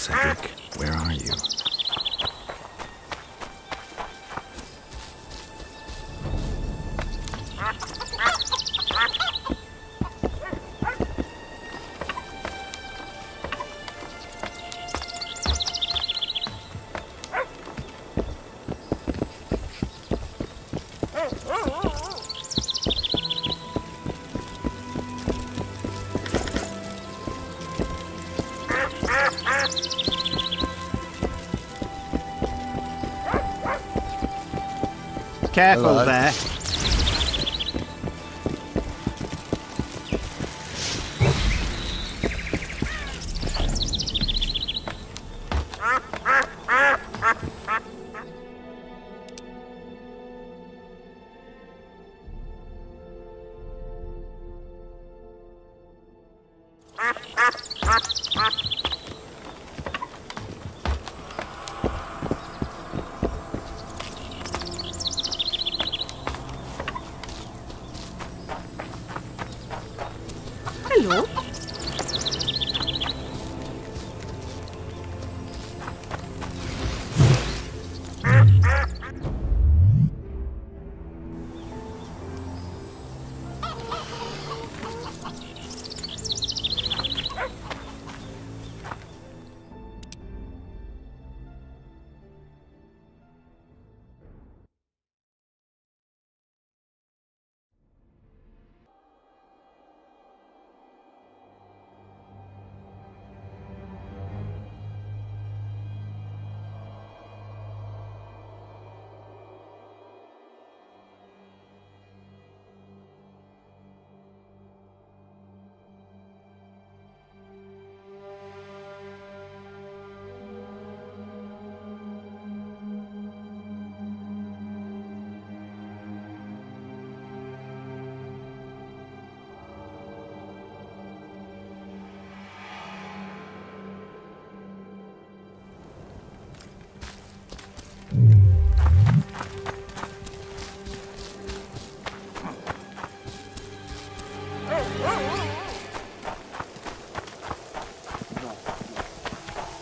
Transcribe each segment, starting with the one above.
Cedric, where are you? Careful there. Hello.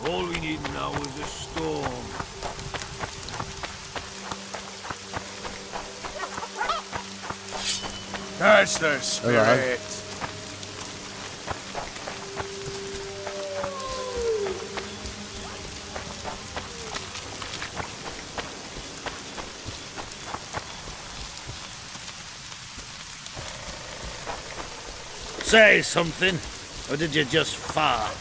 All we need now is a storm. That's the spirit. Say something, or did you just fart?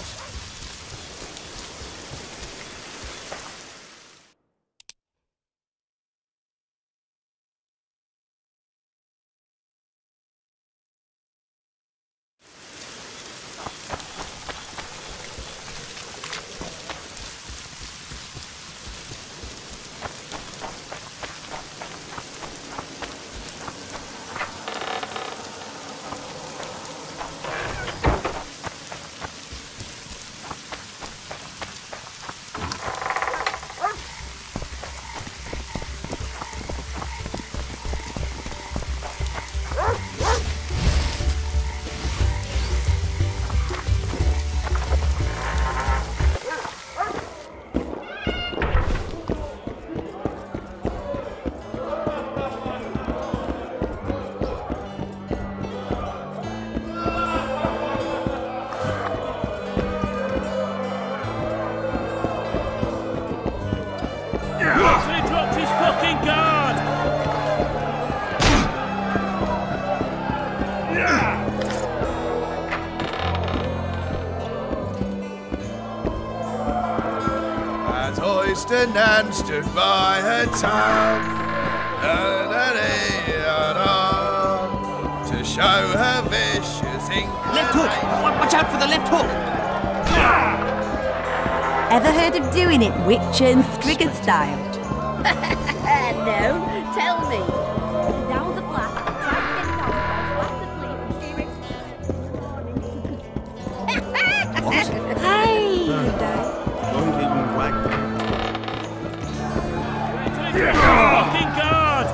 And stood by her tongue to show her vicious ink. Left hook! Watch out for the left hook! Ever heard of doing it witch and Stricken style? No, tell me. Down the flat, try to get it on, flash the fleet and Hey! Don't even whack them. Fucking guard!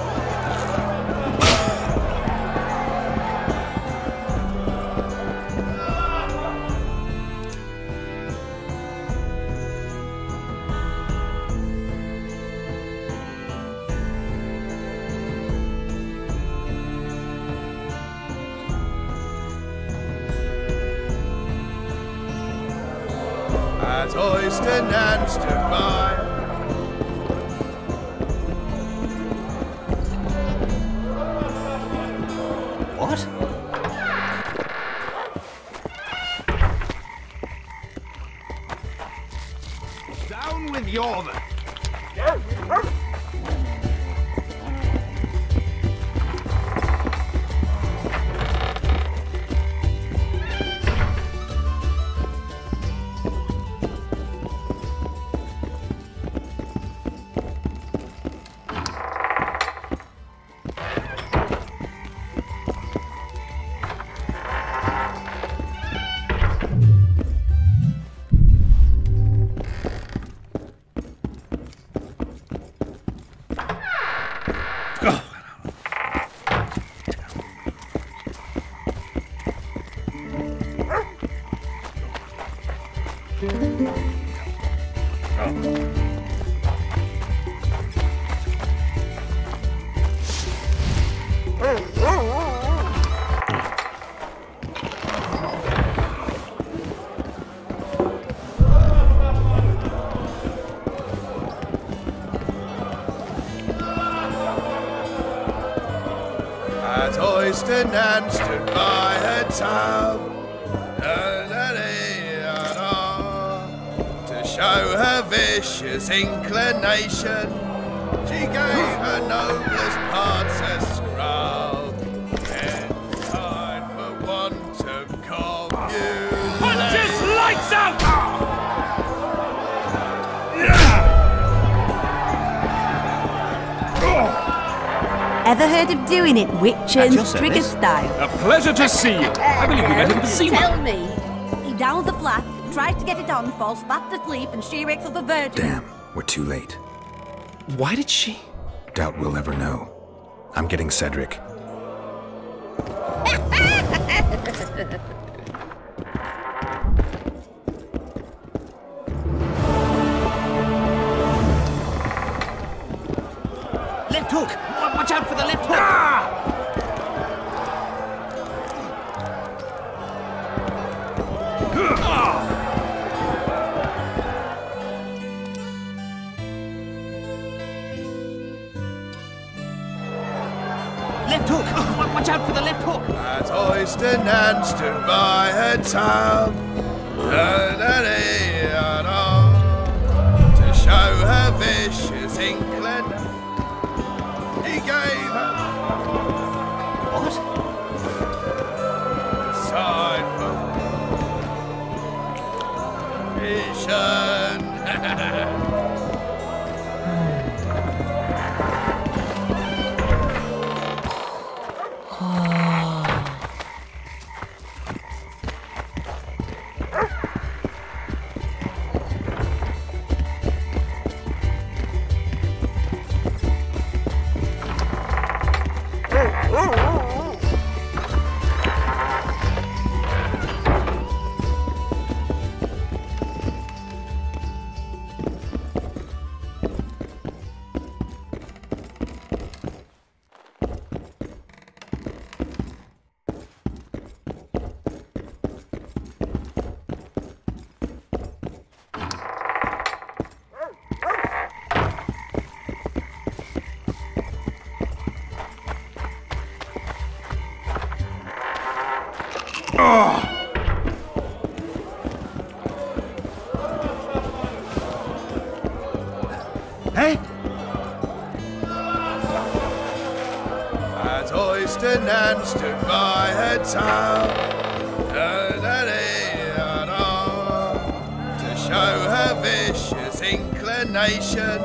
At Oyston and stood by. What? Down with your... At Oyston and stood by her town. To show her vicious inclination, she gave her noblest parts a scrub, and time for want of commune. Punch his lights out! Ever heard of doing it witch and trigger style? A pleasure to see you. I believe we met in the sea. Tell me. He downed the flat, tried to get it on, falls fast asleep, and she wakes up a virgin. Damn, we're too late. Why did she? Doubt we'll ever know. I'm getting Cedric. Left hook! Watch out for the left hook! Left hook! Watch out for the left hook! At Oyston and stood by her town. To show her vicious inclination, he gave her What? sign for vision. Hey? At Oyston and stood by her town. To show her vicious inclination,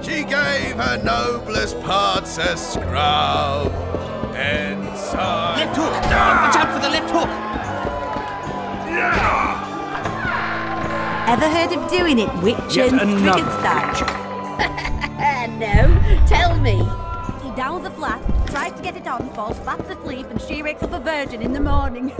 she gave her noblest parts a scrub. Inside. Left hook! Watch out for the left hook! Ever heard of doing it witch Yet and another trigger style? No, tell me. He downed the flat, tried to get it on, falls fast asleep, and she wakes up a virgin in the morning.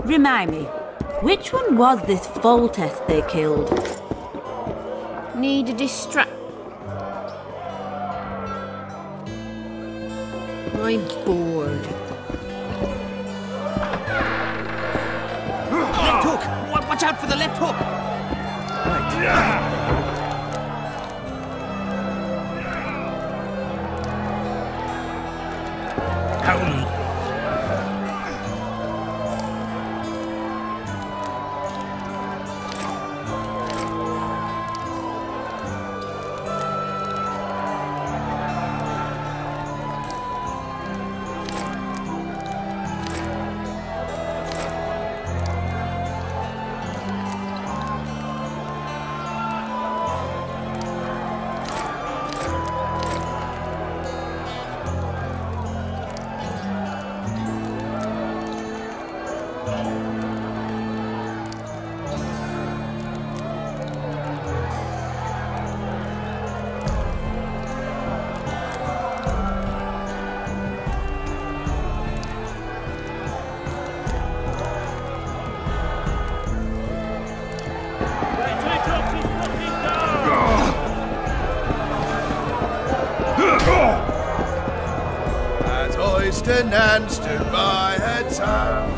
Remind me, which one was this Foltest they killed? Need a distract. I'm bored. Left hook! Watch out for the left hook! As Oyster Nan stood by her town.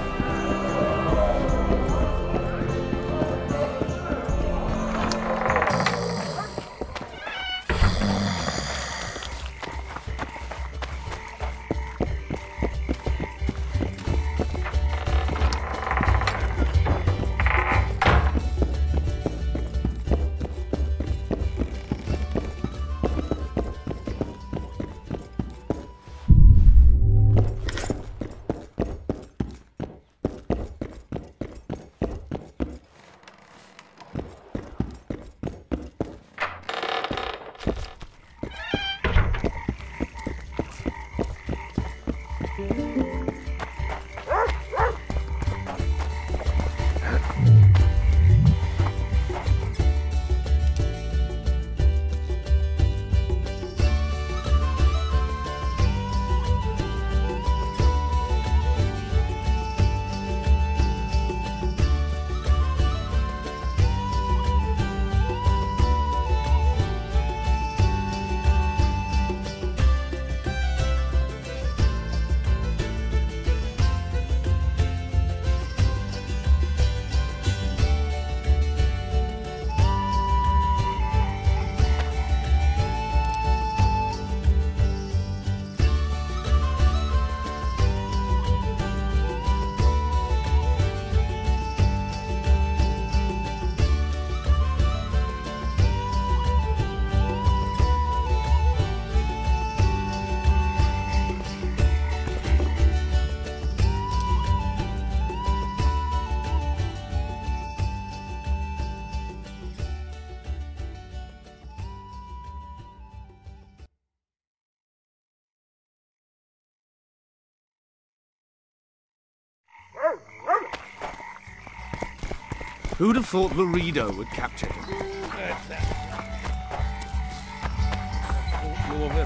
Who'd have thought Laredo would capture him?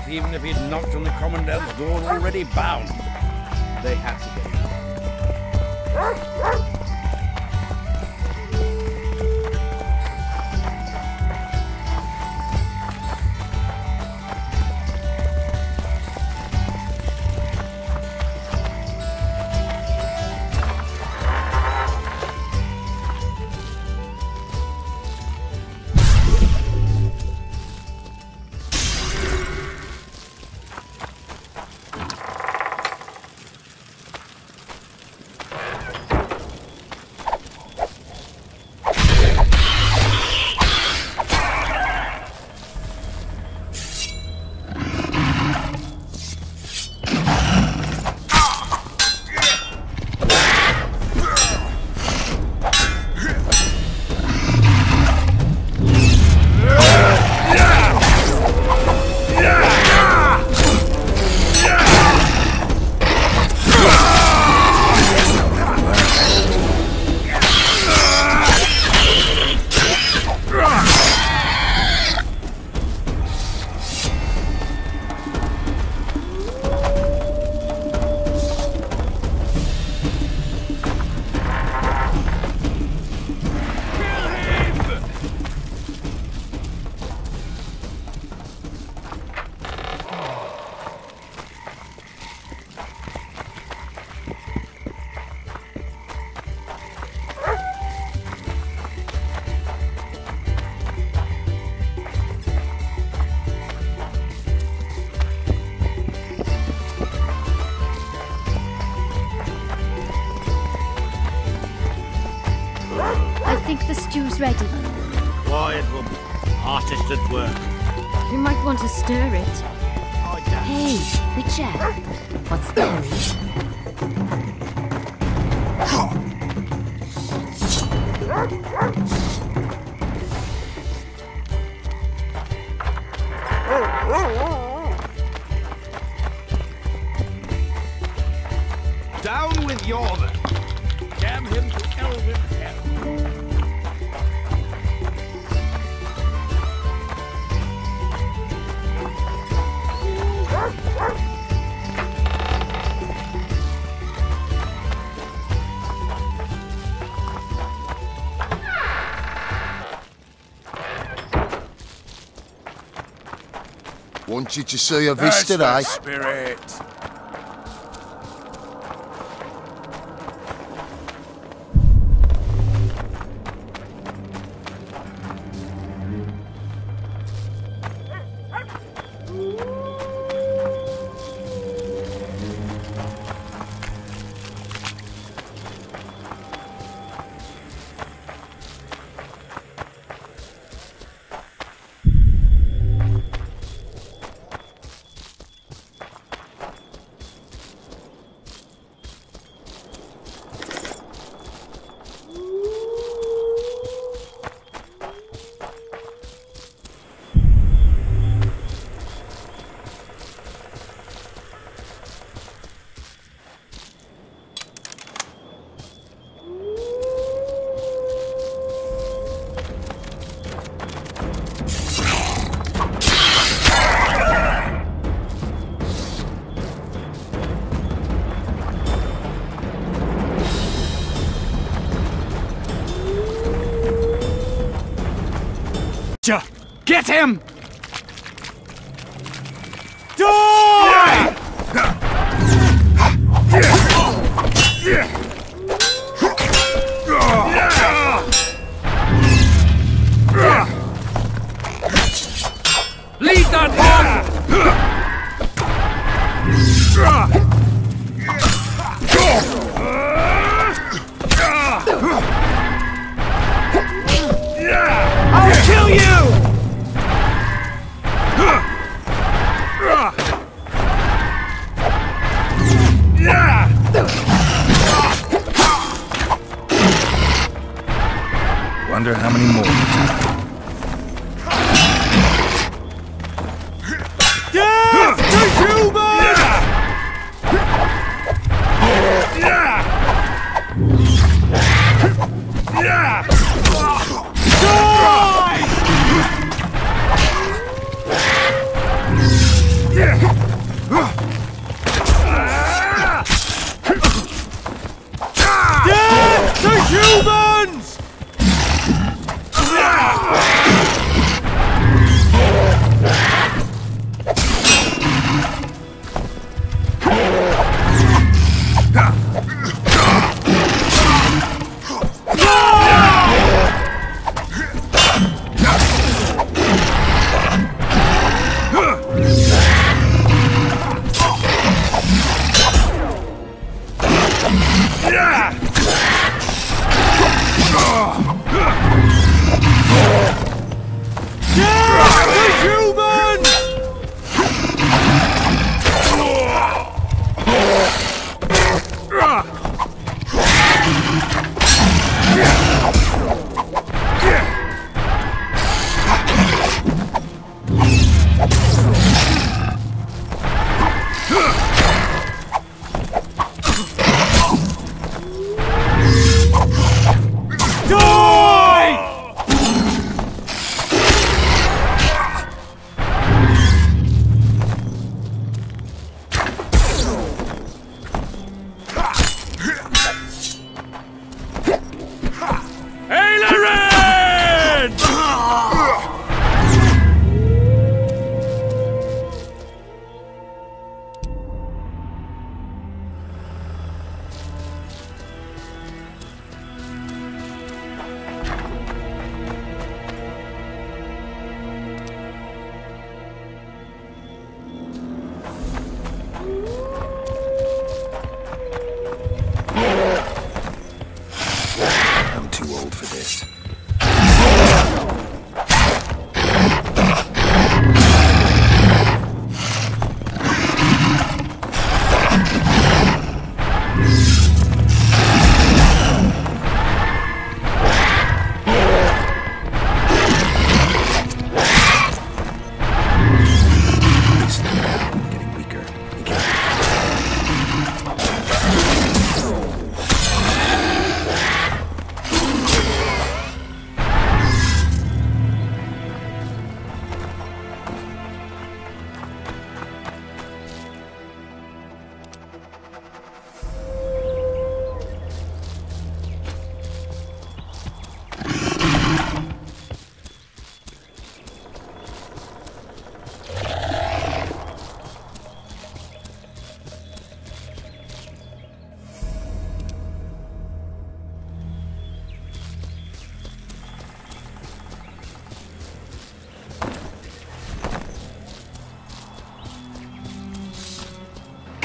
Even if he'd knocked on the Commandant's door already bound. They had to get him. think the stew's ready? Quiet woman. Artist at work. You might want to stir it. Hey, Witcher. What's there? Down with Yorman! Damn him to elven hell. Wanted to see a vista, eh? Spirit. Get him! Die! Leave that hog! I'll kill you! Wonder how many more. Death to humans! Death to humans!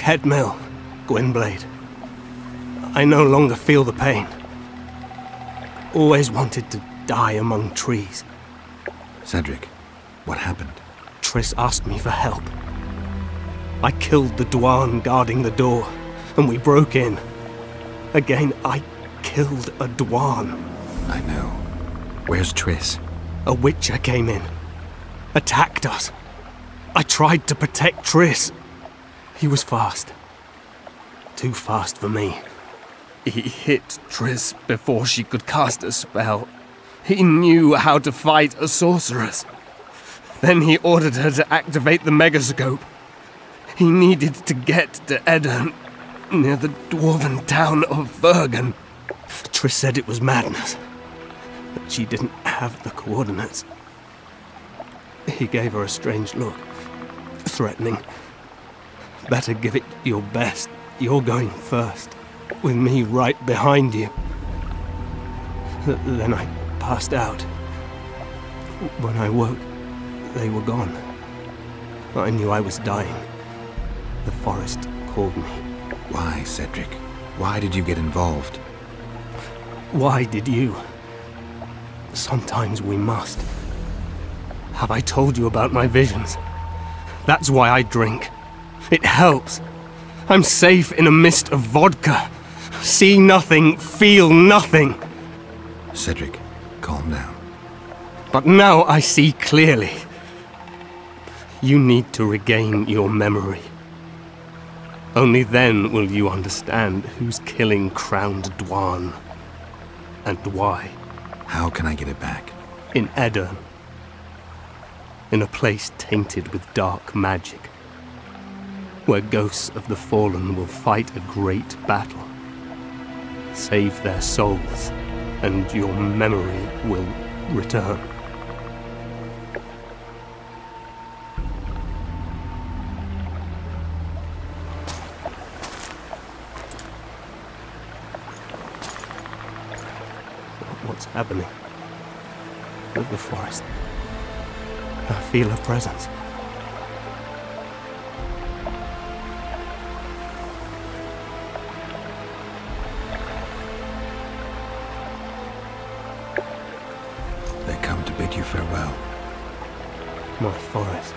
head mill, Gwynblade. I no longer feel the pain. Always wanted to die among trees. Cedric, what happened? Triss asked me for help. I killed the Dwarn guarding the door, and we broke in. Again, I killed a Dwarn. I know. Where's Triss? A Witcher came in, attacked us. I tried to protect Triss. He was fast. Too fast for me. He hit Triss before she could cast a spell. He knew how to fight a sorceress. Then he ordered her to activate the megascope. He needed to get to Edirn, near the dwarven town of Vernon. Triss said it was madness, that she didn't have the coordinates. He gave her a strange look, threatening. Better give it your best. You're going first, with me right behind you. Then I passed out. When I woke, they were gone. I knew I was dying. The forest called me. Why, Cedric? Why did you get involved? Why did you? Sometimes we must. Have I told you about my visions? That's why I drink. It helps. I'm safe in a mist of vodka. See nothing, feel nothing. Cedric, calm down. But now I see clearly. You need to regain your memory. Only then will you understand who's killing Crowned Dwarn. And why. How can I get it back? In Edirn. In a place tainted with dark magic. Where ghosts of the fallen will fight a great battle. Save their souls, and your memory will return. What's happening? With the forest. I feel her presence. They come to bid you farewell. My forest.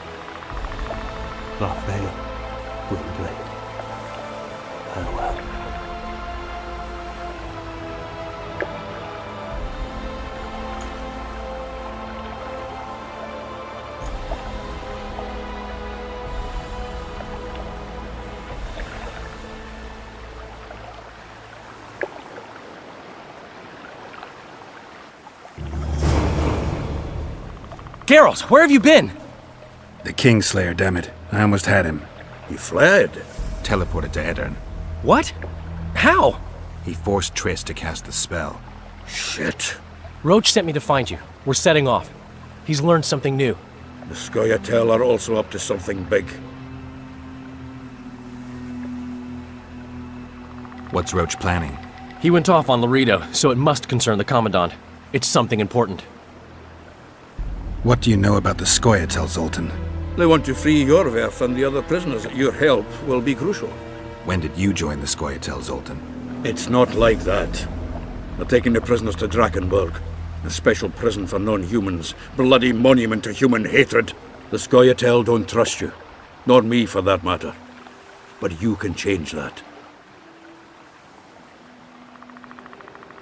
Vale, Gwynblade. Farewell. Geralt, where have you been? The Kingslayer, damn it. I almost had him. He fled. Teleported to Edirn. What? How? He forced Triss to cast the spell. Shit. Roche sent me to find you. We're setting off. He's learned something new. The Scoia'tael are also up to something big. What's Roche planning? He went off on Laredo, so it must concern the Commandant. It's something important. What do you know about the Scoia'tael, Zoltan? They want to free Yorveth and the other prisoners. Your help will be crucial. When did you join the Scoia'tael, Zoltan? It's not like that. They're taking the prisoners to Drakenburg, a special prison for non-humans, bloody monument to human hatred. The Scoia'tael don't trust you, nor me for that matter. But you can change that.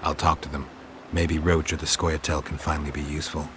I'll talk to them. Maybe Roche or the Scoia'tael can finally be useful.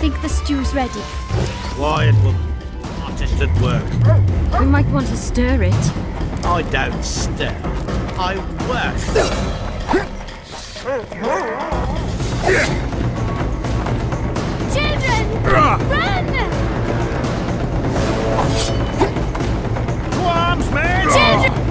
think the stew's ready? Quiet, woman. Artist at work. We might want to stir it. I don't stir. I work. Children! Run! To arms, men! Children!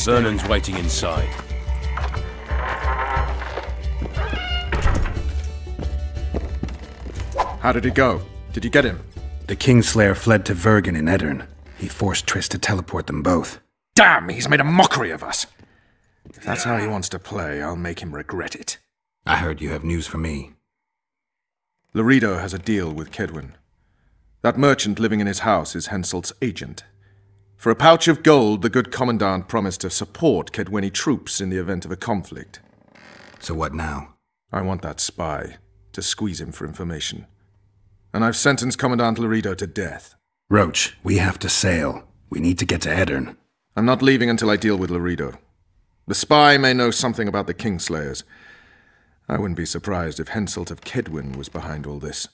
Vernon's waiting inside. How did it go? Did you get him? The Kingslayer fled to Vergen in Eddern. He forced Triss to teleport them both. Damn, he's made a mockery of us. If that's how he wants to play, I'll make him regret it. I heard you have news for me. Laredo has a deal with Kedwin. That merchant living in his house is Henselt's agent. For a pouch of gold, the good Commandant promised to support Kedweni troops in the event of a conflict. So what now? I want that spy to squeeze him for information. And I've sentenced Commandant Laredo to death. Roche, we have to sail. We need to get to Eddern. I'm not leaving until I deal with Laredo. The spy may know something about the Kingslayers. I wouldn't be surprised if Henselt of Kedwin was behind all this.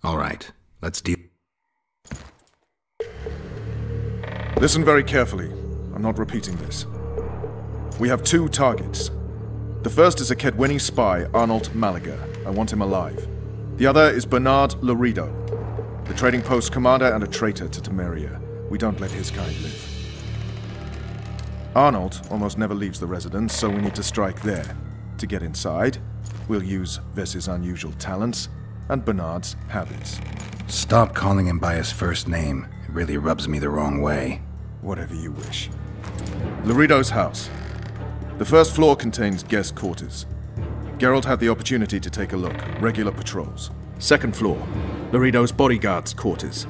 All right, let's deal. Listen very carefully. I'm not repeating this. We have two targets. The first is a Kedweni spy, Arnold Malaga. I want him alive. The other is Bernard Laredo, the trading post commander and a traitor to Temeria. We don't let his kind live. Arnold almost never leaves the residence, so we need to strike there. To get inside, we'll use Vess's unusual talents and Bernard's habits. Stop calling him by his first name. It really rubs me the wrong way. Whatever you wish. Laredo's house. The first floor contains guest quarters. Geralt had the opportunity to take a look. Regular patrols. Second floor. Laredo's bodyguards' quarters.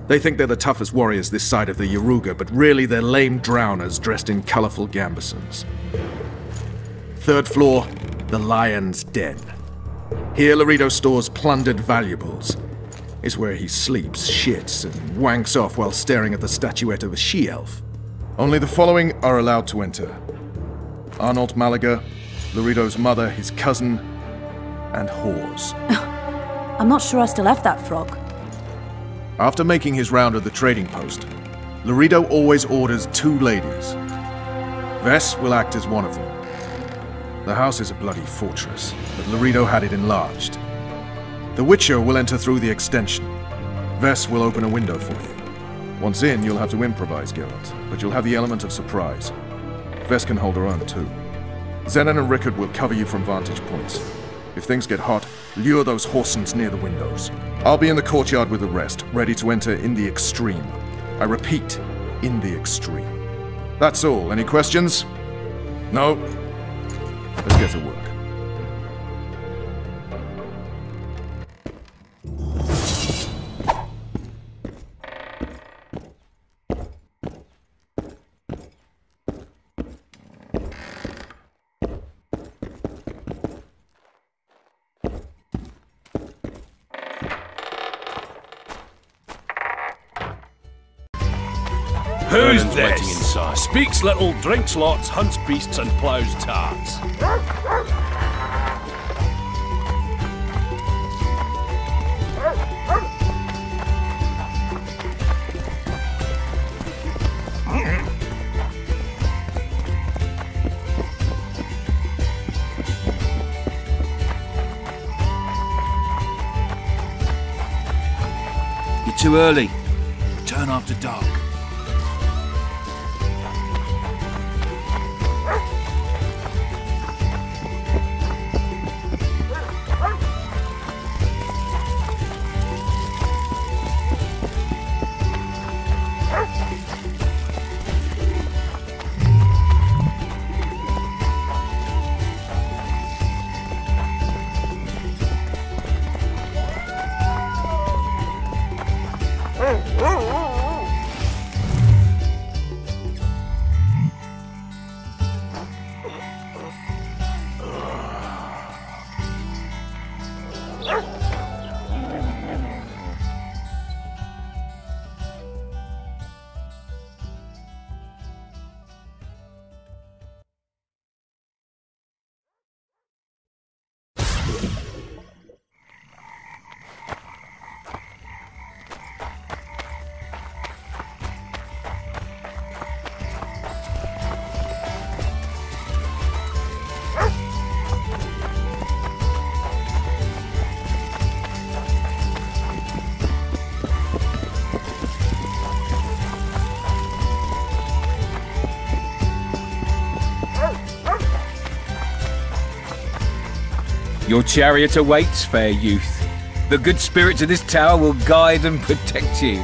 They think they're the toughest warriors this side of the Yaruga, but really they're lame drowners dressed in colorful gambesons. Third floor. The Lion's Den. Here Laredo stores plundered valuables. It's where he sleeps, shits, and wanks off while staring at the statuette of a she-elf. Only the following are allowed to enter. Arnold Malaga, Laredo's mother, his cousin, and whores. I'm not sure I still have that frog. After making his round of the trading post, Laredo always orders two ladies. Vess will act as one of them. The house is a bloody fortress, but Laredo had it enlarged. The Witcher will enter through the extension. Vess will open a window for you. Once in, you'll have to improvise, Geralt, but you'll have the element of surprise. Vess can hold her own, too. Zenon and Rickard will cover you from vantage points. If things get hot, lure those horsens near the windows. I'll be in the courtyard with the rest, ready to enter in the extreme. I repeat, in the extreme. That's all. Any questions? No? Let's get to work. Who's this? Waiting inside. Speaks little, drinks lots, hunts beasts, and ploughs tarts. You're too early. Return after dark. Your chariot awaits, fair youth. The good spirits of this tower will guide and protect you.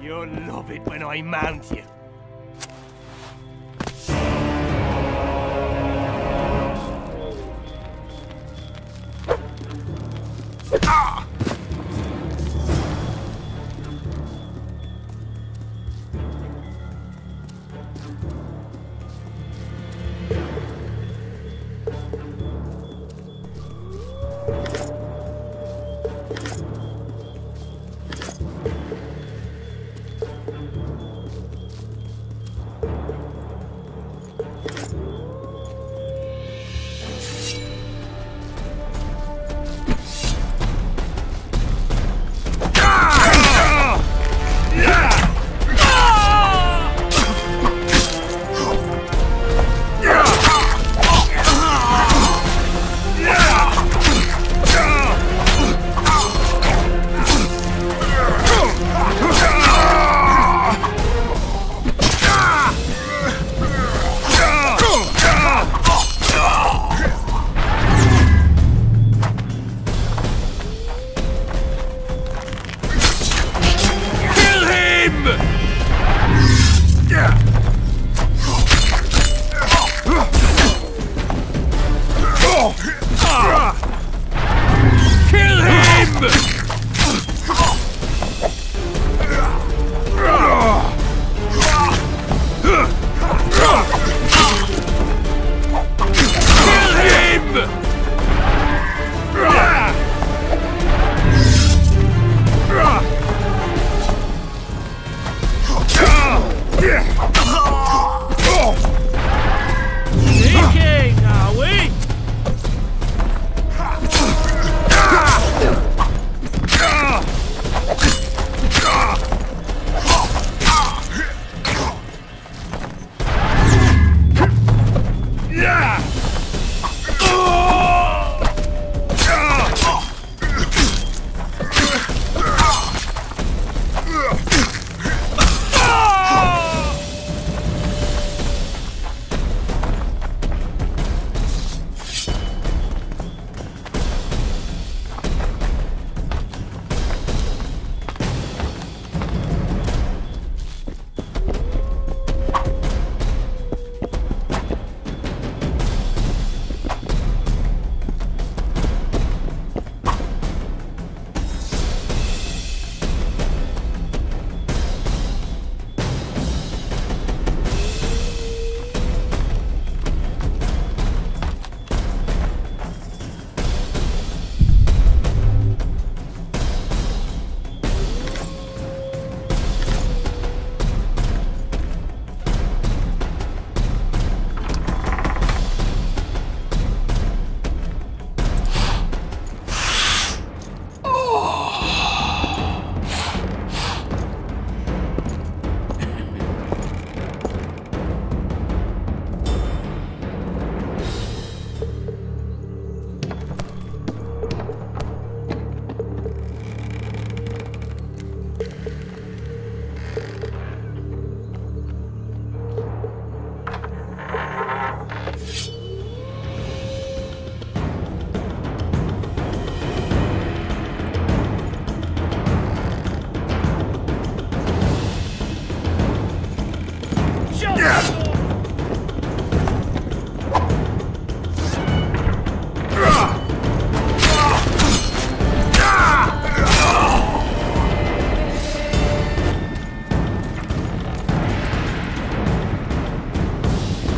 You'll love it when I mount you.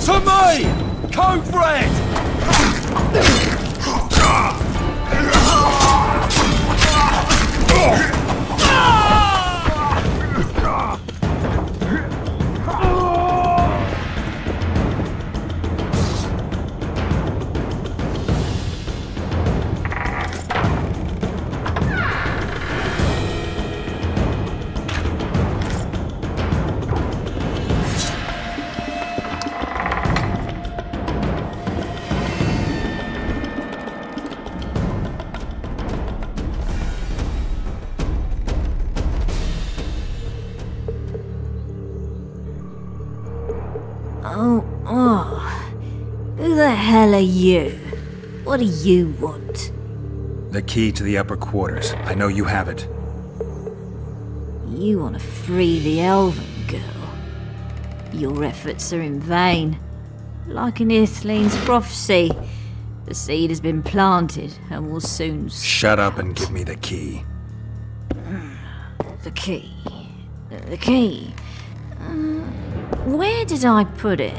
To me! Code Red! Who the hell are you? What do you want? The key to the upper quarters. I know you have it. You want to free the elven girl. Your efforts are in vain. Like in Ithleen's prophecy, the seed has been planted and will soon Shut up and give me the key. The key. The key. Where did I put it?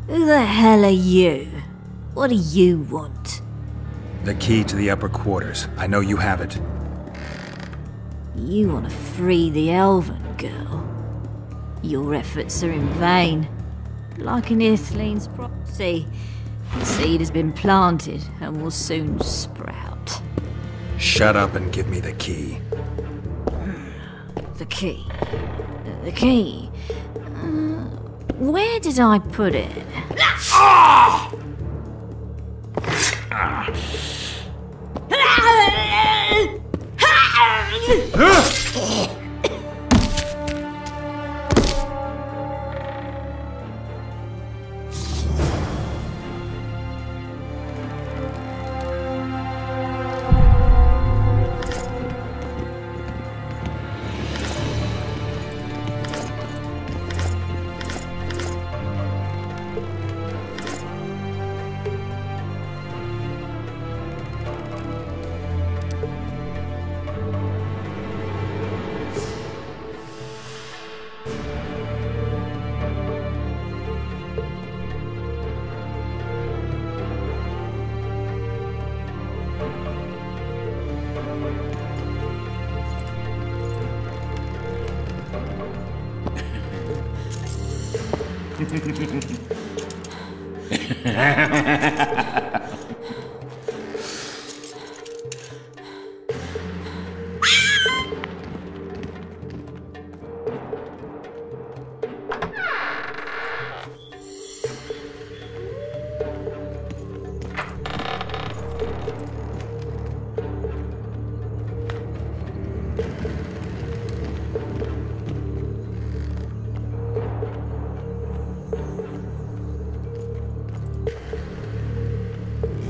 Who the hell are you? What do you want? The key to the upper quarters. I know you have it. You want to free the elven girl. Your efforts are in vain. Like in Ithleen's prophecy, the seed has been planted and will soon sprout. Shut up and give me the key. The key. The key. Where did I put it?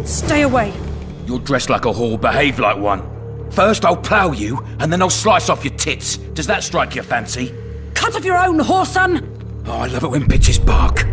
Stay away. You're dressed like a whore, behave like one. First I'll plough you, and then I'll slice off your tits. Does that strike your fancy? Cut off your own, whoreson! Oh, I love it when bitches bark.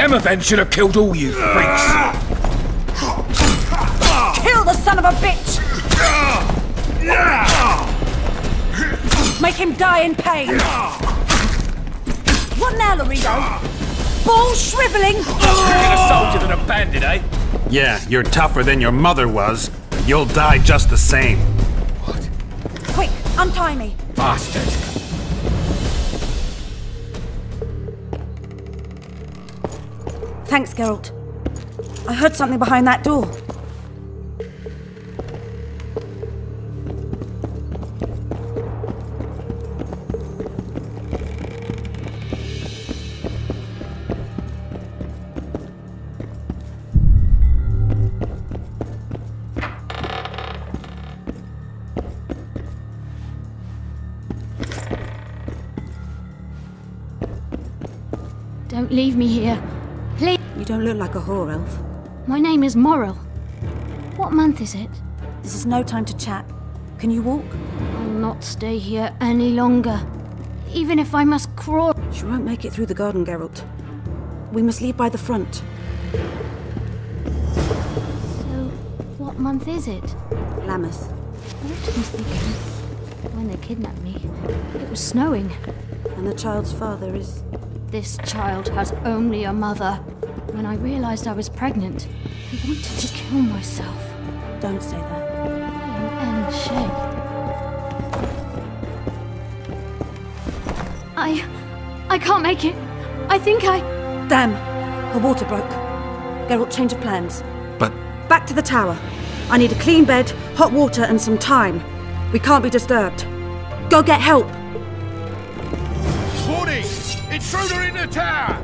Them events should have killed all you freaks. Kill the son of a bitch! Make him die in pain! What now, Laredo? Balls shriveling! You're a soldier than a bandit, eh? Yeah, you're tougher than your mother was. You'll die just the same. Quick, untie me! Bastard. Thanks, Geralt. I heard something behind that door. Don't leave me here. Please. You don't look like a whore elf. My name is Morrill. What month is it? This is no time to chat. Can you walk? I'll not stay here any longer. Even if I must crawl. She won't make it through the garden, Geralt. We must leave by the front. So, what month is it? Lammas. Autumn speaking. When they kidnapped me, it was snowing. And the child's father is... This child has only a mother. When I realized I was pregnant, I wanted to kill myself. Don't say that. I am Shay. I can't make it. I think I... Damn! Her water broke. Geralt, change of plans. But... Back to the tower. I need a clean bed, hot water, and some time. We can't be disturbed. Go get help! Warning! Intruder in the tower!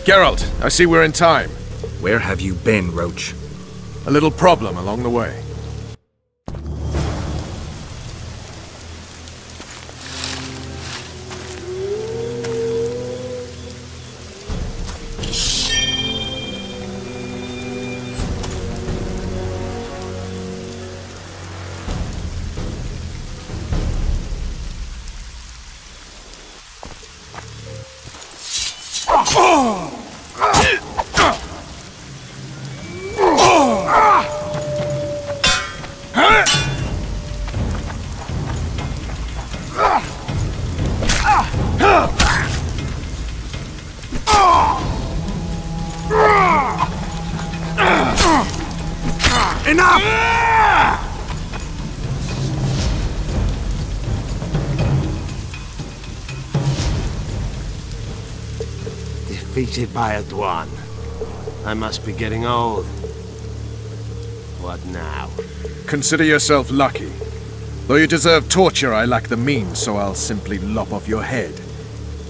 Geralt, I see we're in time. Where have you been, Roche? A little problem along the way. Defeated by a Dwan. I must be getting old. What now? Consider yourself lucky. Though you deserve torture, I lack the means, so I'll simply lop off your head.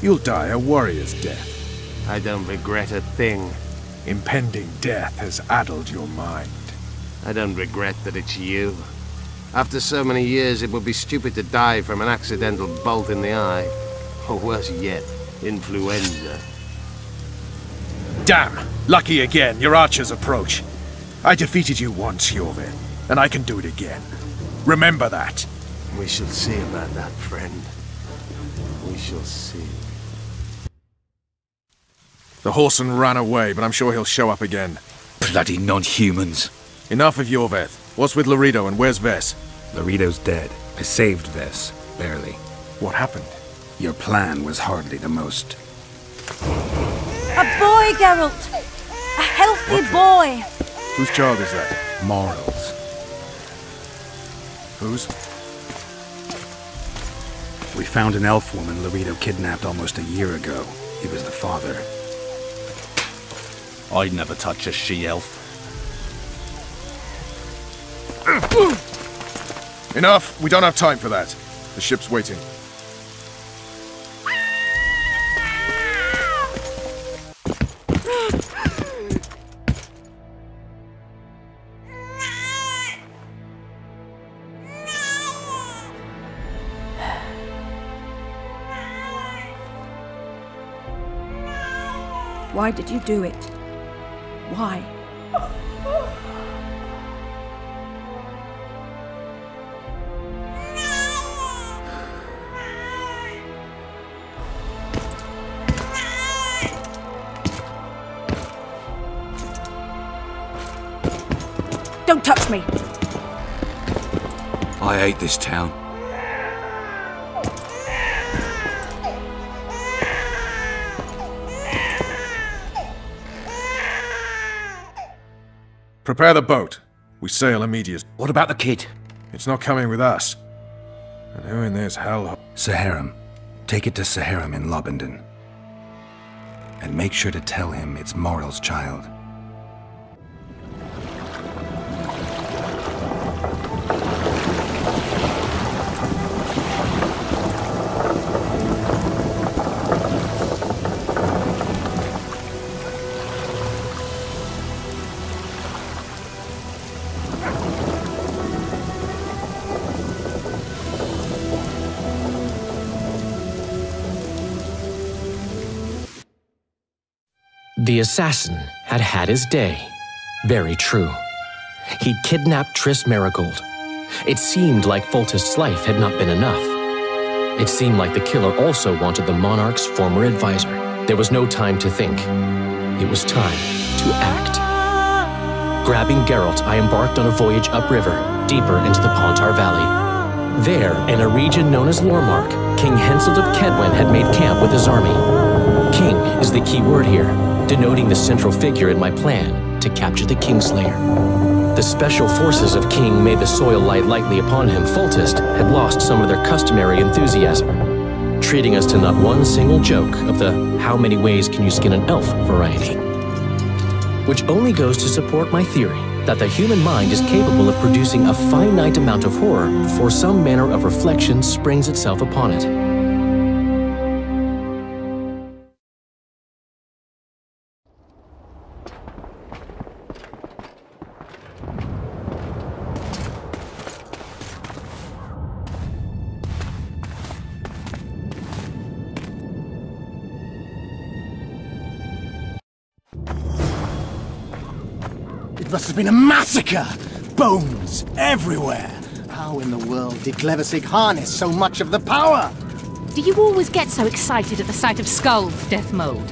You'll die a warrior's death. I don't regret a thing. Impending death has addled your mind. I don't regret that it's you. After so many years, it would be stupid to die from an accidental bolt in the eye. Or worse yet, influenza. Damn! Lucky again, your archers approach. I defeated you once, Jorvin, and I can do it again. Remember that. We shall see about that, friend. We shall see. The horseman ran away, but I'm sure he'll show up again. Bloody non-humans. Enough of Jorveth. What's with Laredo and where's Ves? Laredo's dead. I saved Ves, barely. What happened? Your plan was hardly the most. A boy, Geralt! A healthy boy! Whose child is that? Morals. Whose? We found an elf woman Laredo kidnapped almost a year ago. He was the father. I'd never touch a she-elf. Enough! We don't have time for that. The ship's waiting. Why did you do it? Why? Don't touch me! I hate this town. Prepare the boat. We sail immediately. What about the kid? It's not coming with us. And who in this hell... Saharim. Take it to Saharim in Lobendon. And make sure to tell him it's Moral's child. The assassin had had his day. Very true. He'd kidnapped Triss Marigold. It seemed like Foltest's life had not been enough. It seemed like the killer also wanted the monarch's former advisor. There was no time to think. It was time to act. Grabbing Geralt, I embarked on a voyage upriver, deeper into the Pontar Valley. There, in a region known as Lormark, King Henselt of Kedwen had made camp with his army. King is the key word here, denoting the central figure in my plan to capture the Kingslayer. The special forces of King made the soil lie lightly upon him. Foltest had lost some of their customary enthusiasm, treating us to not one single joke of the how many ways can you skin an elf variety. Which only goes to support my theory that the human mind is capable of producing a finite amount of horror before some manner of reflection springs itself upon it. It must have been a massacre! Bones everywhere! How in the world did Glevissig harness so much of the power? Do you always get so excited at the sight of skulls, Death Mode?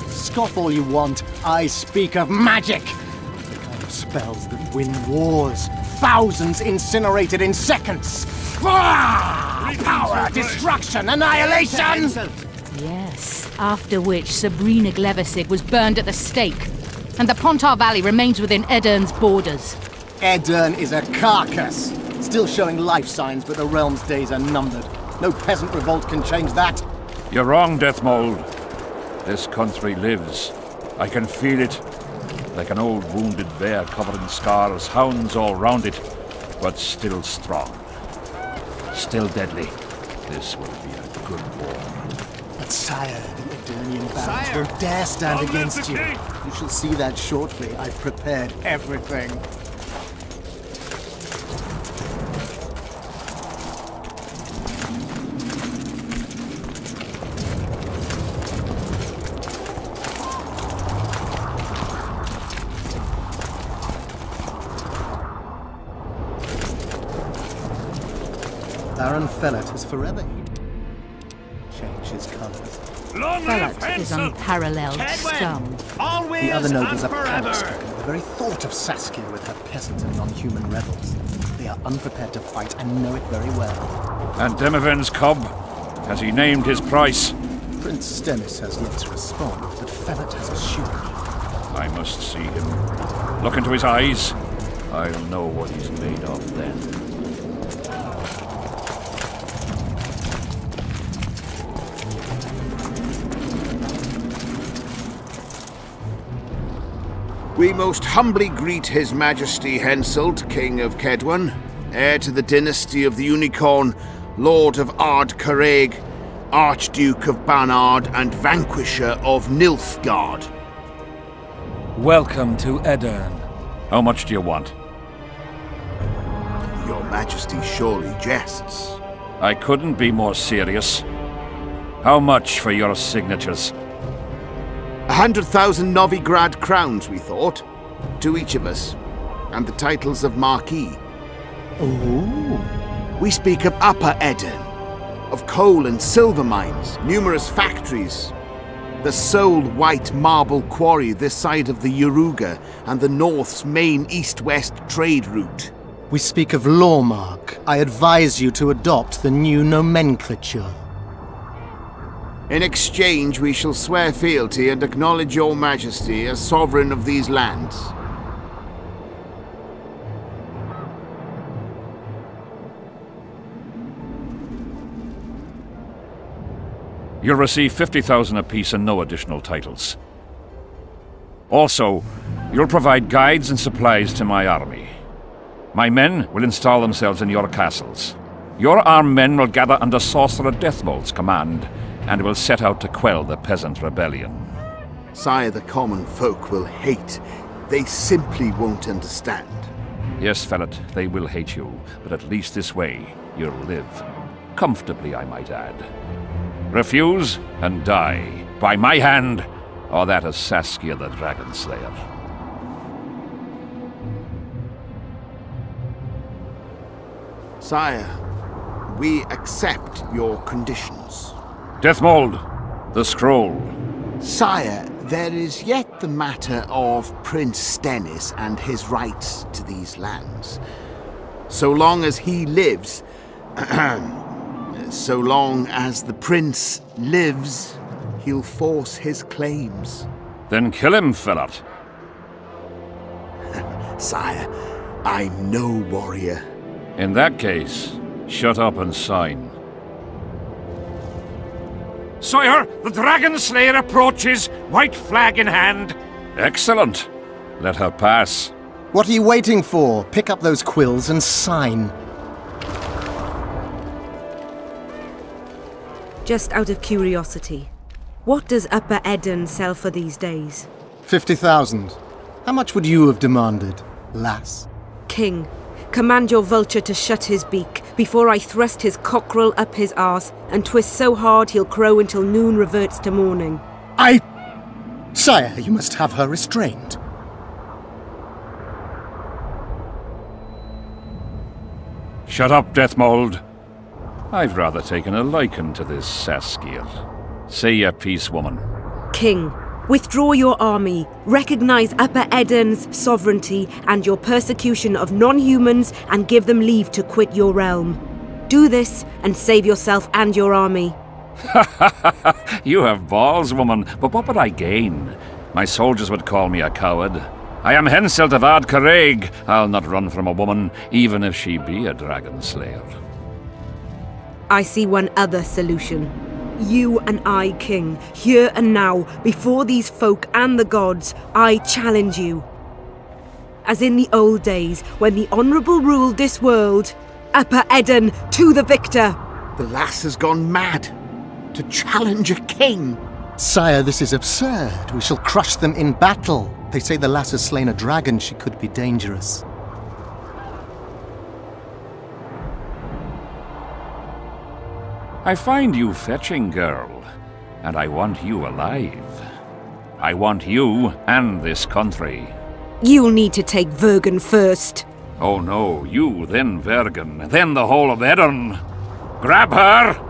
Scoff all you want. I speak of magic! The kind of spells that win wars. Thousands incinerated in seconds! Power, destruction, annihilation! Yes, after which Sabrina Glevissig was burned at the stake. And the Pontar Valley remains within Edern's borders. Edern is a carcass. Still showing life signs, but the realm's days are numbered. No peasant revolt can change that. You're wrong, Deathmold. This country lives. I can feel it. Like an old wounded bear covered in scars, hounds all round it, but still strong. still deadly. This will be a good war. But sire, the Eternian barons won't dare stand against you. You shall see that shortly. I've prepared everything. Baron Fellet has forever changed his colours. Fellet is unparalleled scum. The other nobles are panic-stricken at the very thought of Saskia with her peasant and non-human rebels. They are unprepared to fight and know it very well. And Demiven's cub? Has he named his price? Prince Stennis has yet to respond, but Fellet has assured me. I must see him. Look into his eyes. I'll know what he's made of then. We most humbly greet His Majesty Henselt, King of Kedwen, heir to the dynasty of the Unicorn, Lord of Ard Caraig, Archduke of Banard, and Vanquisher of Nilfgaard. Welcome to Aedirn. How much do you want? Your Majesty surely jests. I couldn't be more serious. How much for your signatures? 100,000 Novigrad crowns, we thought. To each of us. And the titles of Marquis. Ooh. We speak of Upper Aedirn, of coal and silver mines, numerous factories, the sole white marble quarry this side of the Yaruga, and the North's main east-west trade route. We speak of Lawmark. I advise you to adopt the new nomenclature. In exchange, we shall swear fealty and acknowledge your majesty as sovereign of these lands. You'll receive 50,000 apiece and no additional titles. Also, you'll provide guides and supplies to my army. My men will install themselves in your castles. Your armed men will gather under Sorcerer Deathmold's command, and will set out to quell the peasant rebellion. Sire, the common folk will hate. They simply won't understand. Yes, Fellet, they will hate you, but at least this way, you'll live. Comfortably, I might add. Refuse, and die. By my hand, or that of Saskia the Dragon Slayer. Sire, we accept your conditions. Deathmold, the scroll. Sire, there is yet the matter of Prince Stennis and his rights to these lands. So long as he lives, so long as the prince lives, he'll force his claims. Then kill him, Fellet. Sire, I'm no warrior. In that case, shut up and sign. Sire, the Dragon Slayer approaches, white flag in hand. Excellent. Let her pass. What are you waiting for? Pick up those quills and sign. Just out of curiosity, what does Upper Aedirn sell for these days? 50,000. How much would you have demanded, lass? King, command your vulture to shut his beak before I thrust his cockerel up his arse and twist so hard he'll crow until noon reverts to morning. Sire, you must have her restrained. Shut up, Deathmold. I've rather taken a liking to this Saskia. Say your piece, woman. King, withdraw your army, recognize Upper Aedirn's sovereignty and your persecution of non-humans, and give them leave to quit your realm. Do this and save yourself and your army. You have balls, woman, but what would I gain? My soldiers would call me a coward. I am Henselt of Ard Caraig. I'll not run from a woman, even if she be a dragon slayer. I see one other solution. You and I, King, here and now, before these folk and the gods, I challenge you. As in the old days, when the Honourable ruled this world, Upper Eden, to the victor! The lass has gone mad. To challenge a king. Sire, this is absurd. We shall crush them in battle. They say the lass has slain a dragon. She could be dangerous. I find you fetching, girl, and I want you alive. I want you and this country. You'll need to take Vergon first. Oh no, you, then Vergon, then the whole of Eden. Grab her!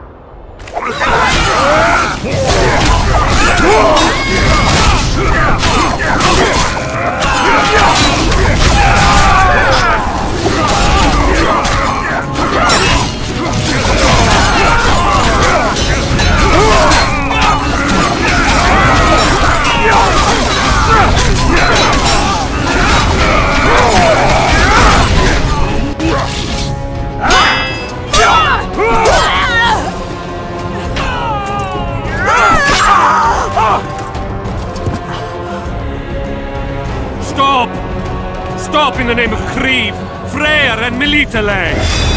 Stop! Stop in the name of Kriv, Freyr and Melitele!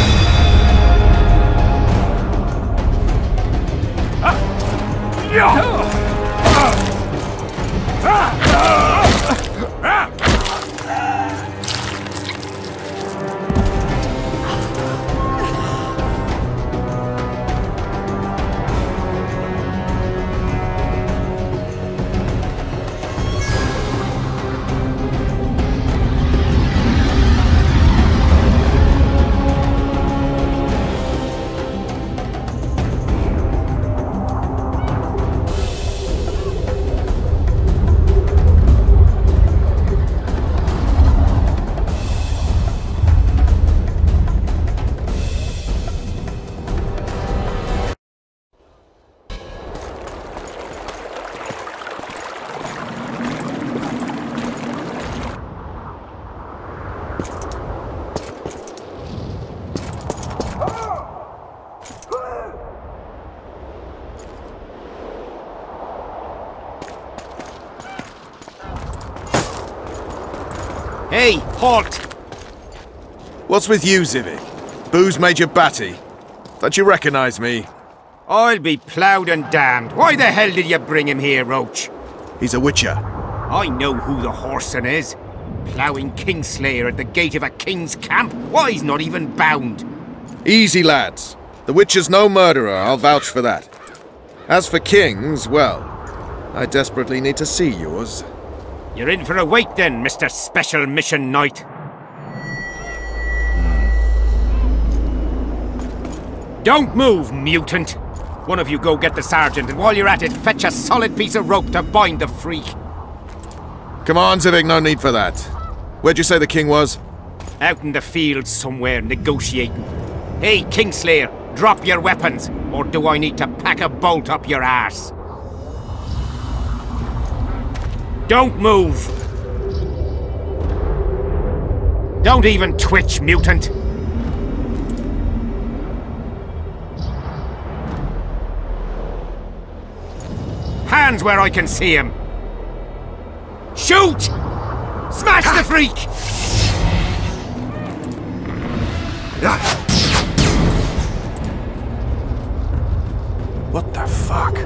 Hey, halt! What's with you, Zivik? Booze Major Batty? Don't you recognize me? I'll be ploughed and damned. Why the hell did you bring him here, Roche? He's a witcher. I know who the whoreson is. Ploughing Kingslayer at the gate of a king's camp? Why, he's not even bound. Easy, lads. The witcher's no murderer, I'll vouch for that. As for kings, well, I desperately need to see yours. You're in for a wait then, Mr. Special Mission Knight. Don't move, mutant! One of you go get the sergeant, and while you're at it, fetch a solid piece of rope to bind the freak. Come on, Zivik, no need for that. Where'd you say the king was? Out in the field somewhere, negotiating. Hey, Kingslayer, drop your weapons, or do I need to pack a bolt up your arse? Don't move! Don't even twitch, mutant! Hands where I can see him! Shoot! Smash the freak! What the fuck?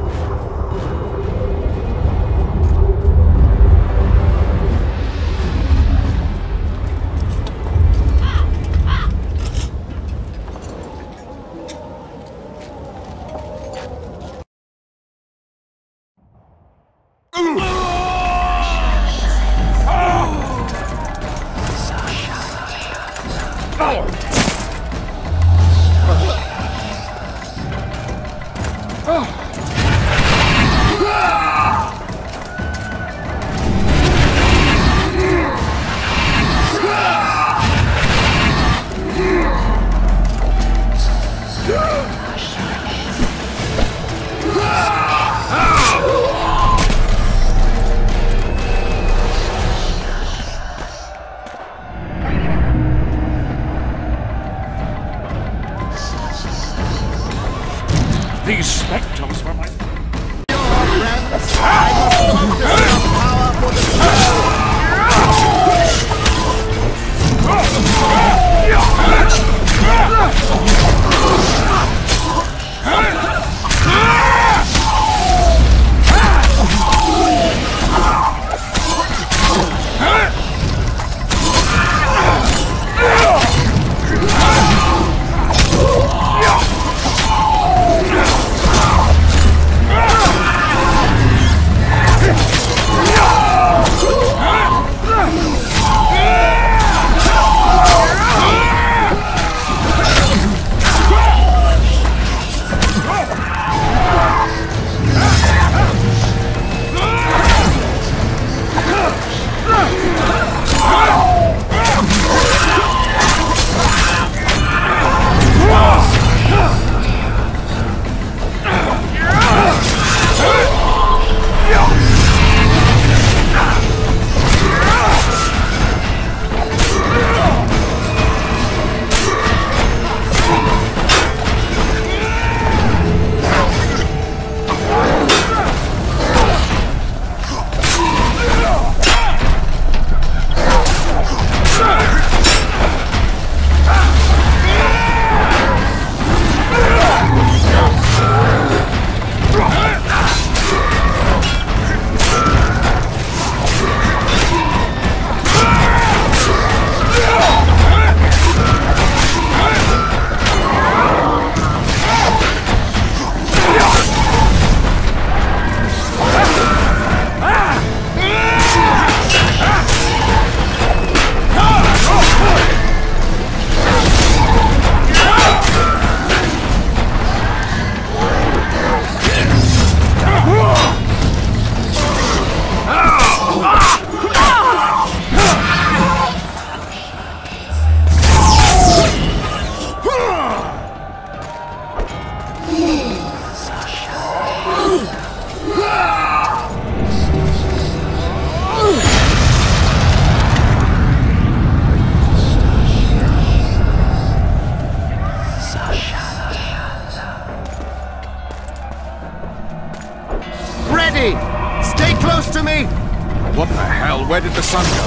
the hell? Where did the sun go?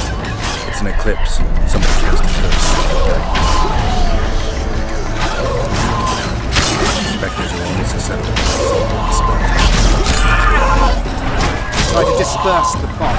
It's an eclipse. Somebody cast a curse. Spectres are only susceptible to spells. Try to disperse the fog.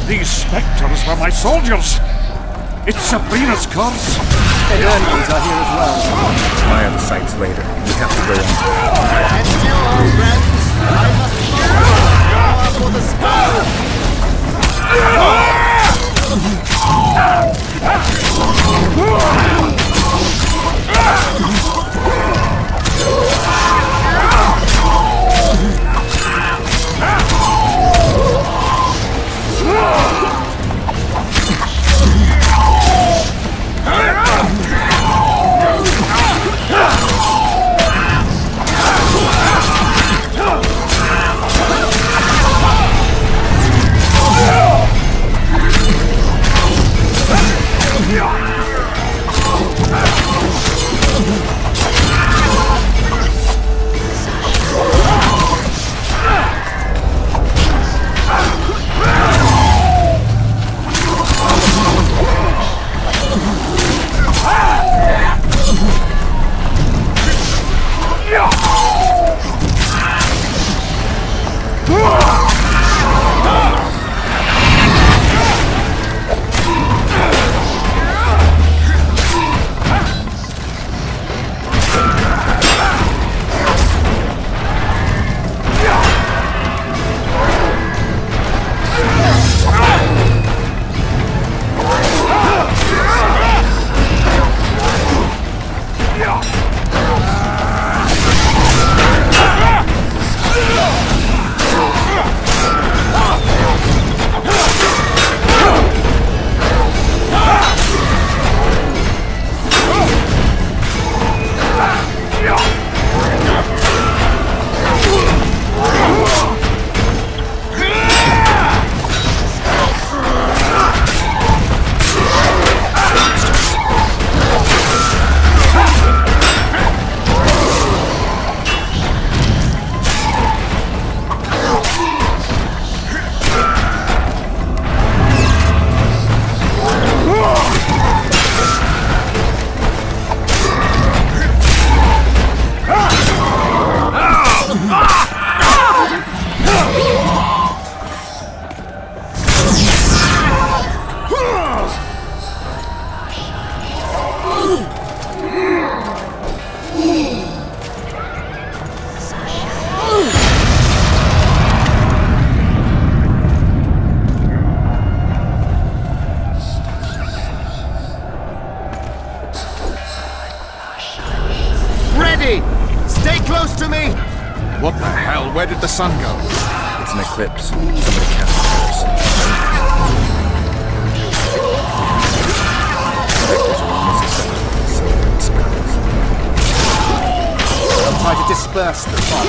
These spectres were my soldiers! It's Sabrina's curse! The Vernons are here as well. Fire the sights later. We have to go on. Attention, friends! I must for the spell! What the hell? Where did the sun go? It's an eclipse. Somebody cast a curse. Spectres are only susceptible to spells. I'll try to disperse the fog.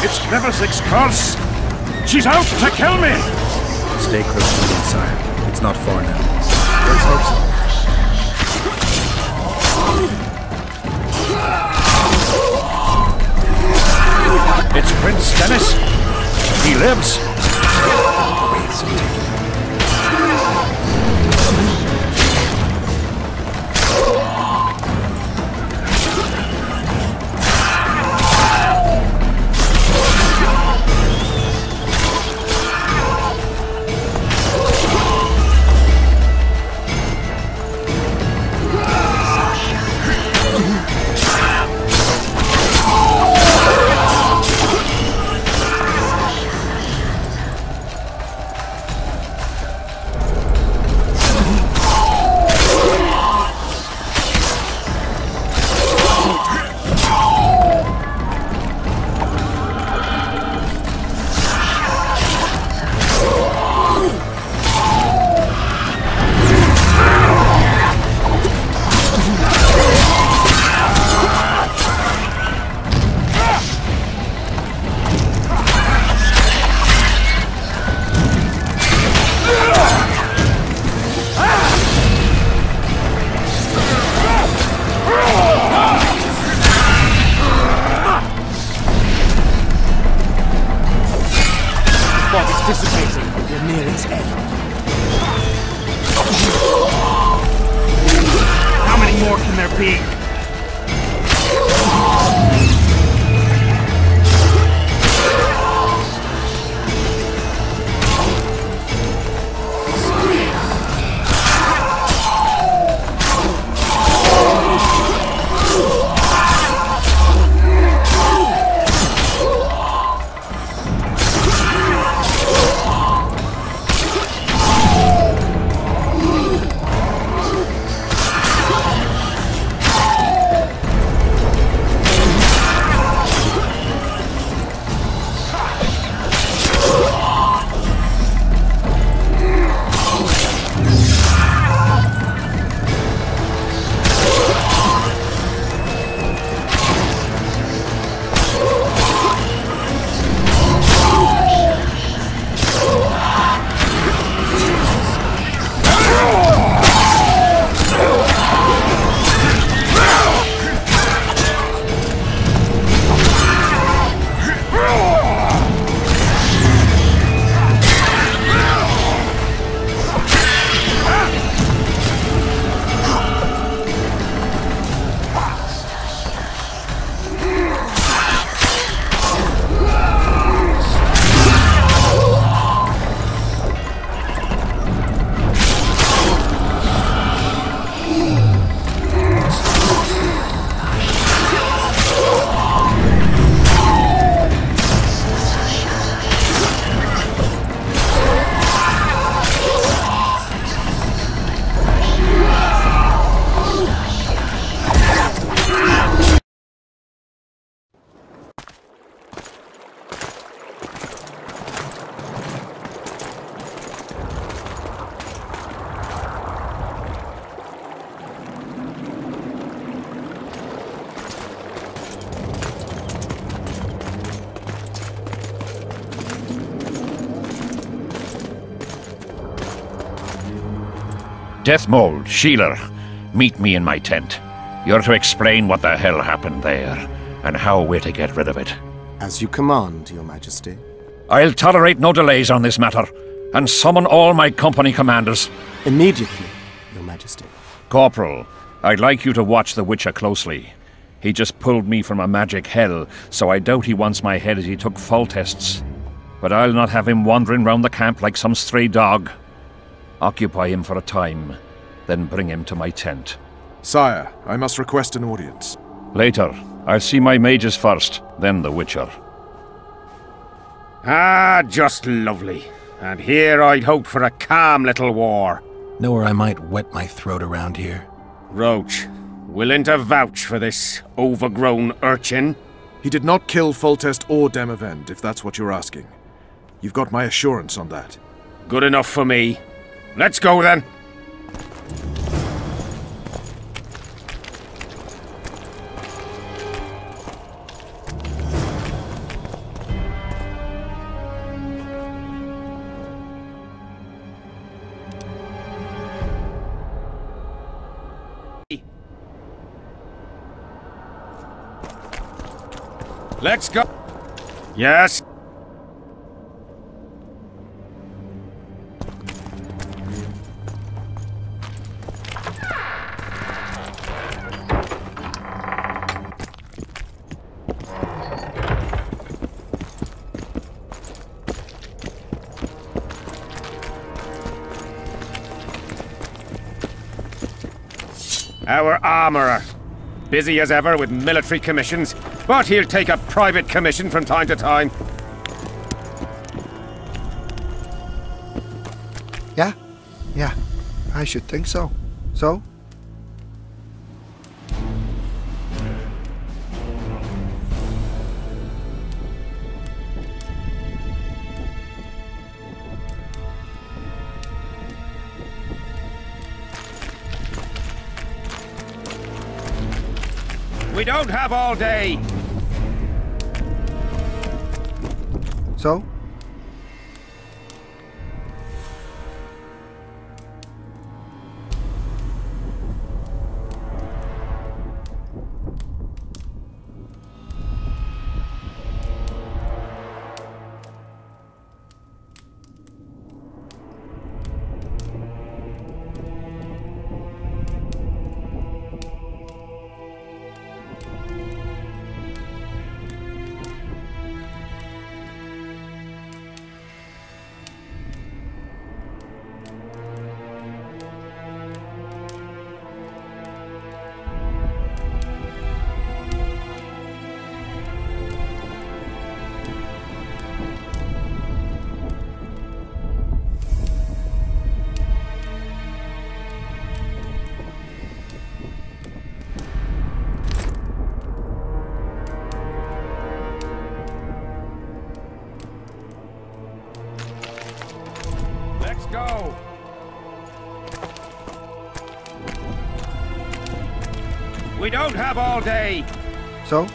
It's Glevisic's curse! She's out to kill me! Stay close to me, sire. It's not far now. Let's hope so. It's Prince Dennis. He lives. Dissipating. You're near its end. How many more can there be? Deathmold, Sheeler, meet me in my tent. You're to explain what the hell happened there, and how we're to get rid of it. As you command, Your Majesty. I'll tolerate no delays on this matter, and summon all my company commanders. Immediately, Your Majesty. Corporal, I'd like you to watch the Witcher closely. He just pulled me from a magic hell, so I doubt he wants my head as he took fall tests. But I'll not have him wandering round the camp like some stray dog. Occupy him for a time, then bring him to my tent. Sire, I must request an audience. Later. I'll see my mages first, then the Witcher. Ah, just lovely. And here I'd hoped for a calm little war. Know where I might wet my throat around here? Roche, willing to vouch for this overgrown urchin? He did not kill Foltest or Demavend, if that's what you're asking. You've got my assurance on that. Good enough for me. Let's go then. Let's go. Yes. Our armourer. Busy as ever with military commissions, but he'll take a private commission from time to time. Yeah, I should think so. So? We don't have all day. So? Let's go. We don't have all day. So?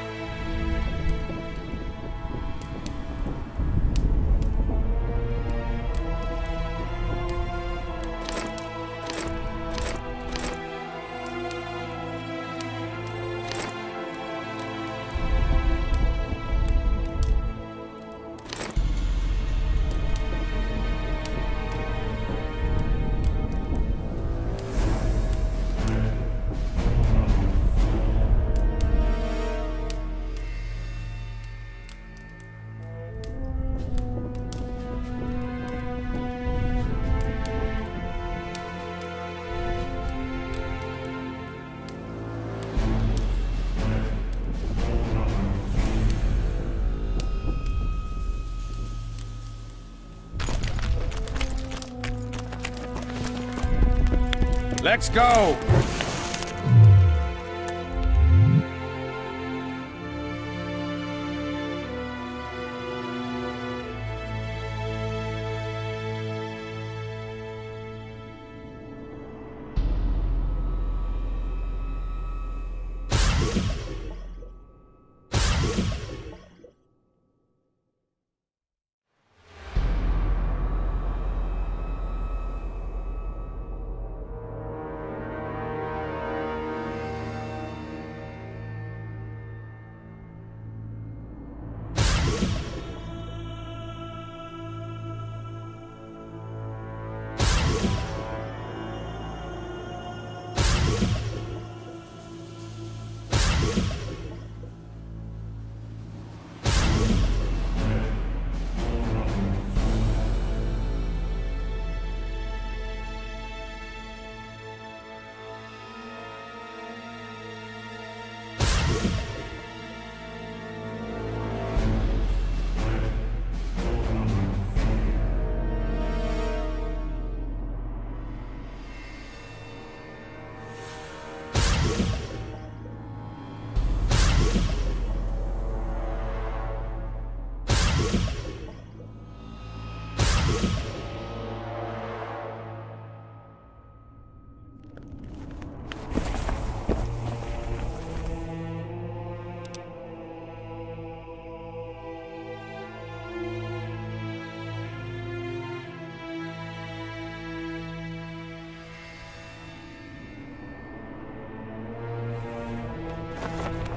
Let's go.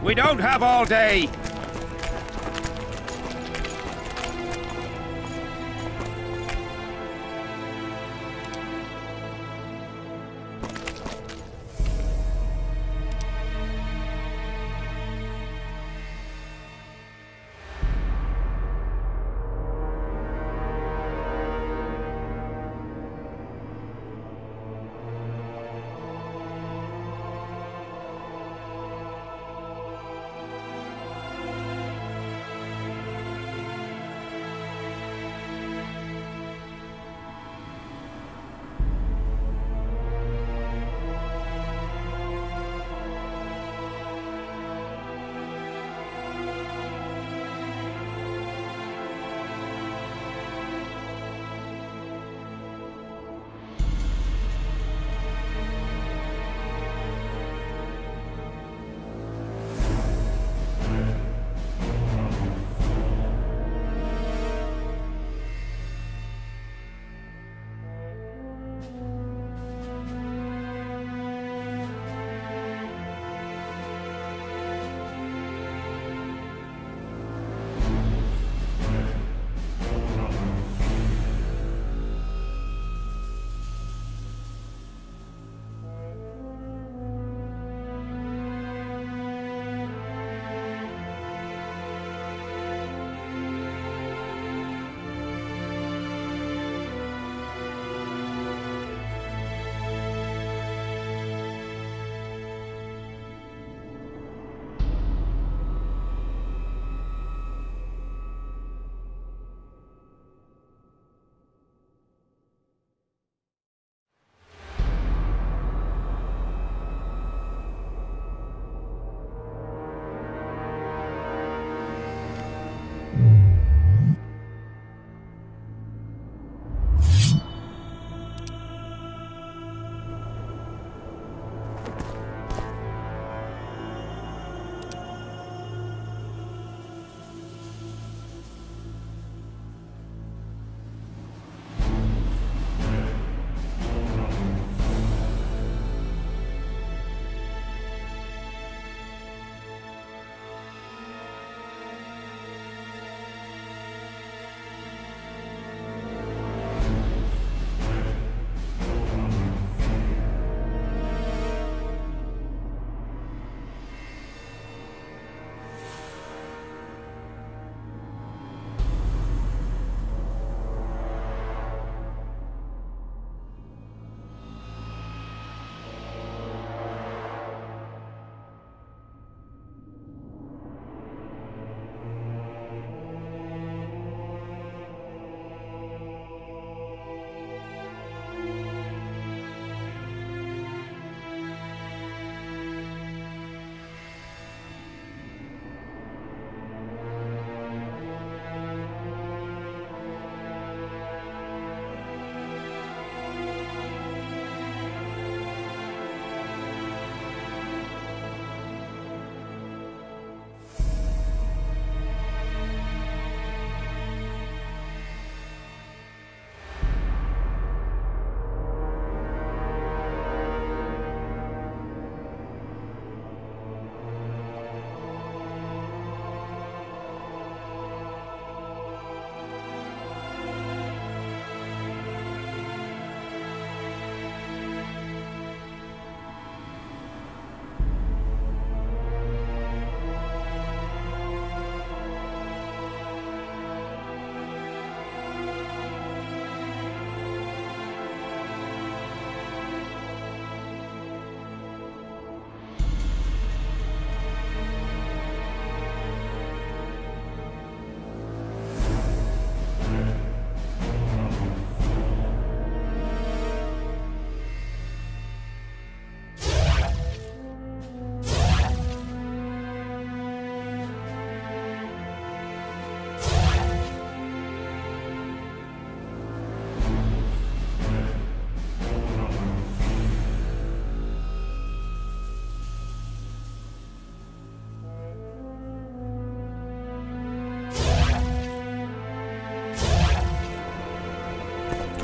We don't have all day.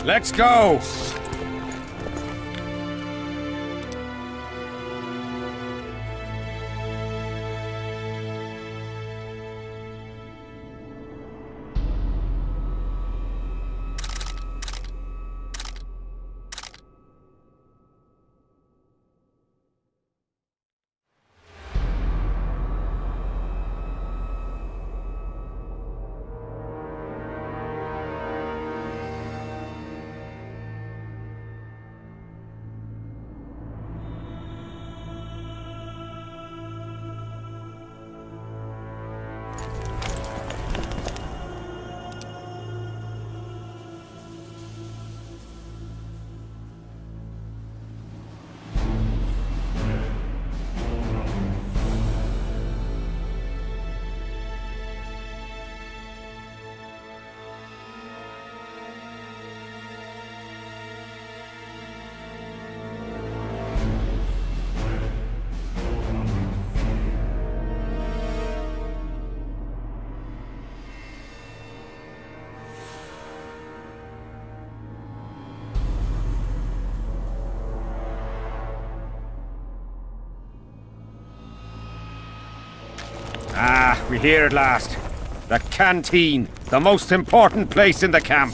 Let's go! Ah, we're here at last. The canteen, the most important place in the camp.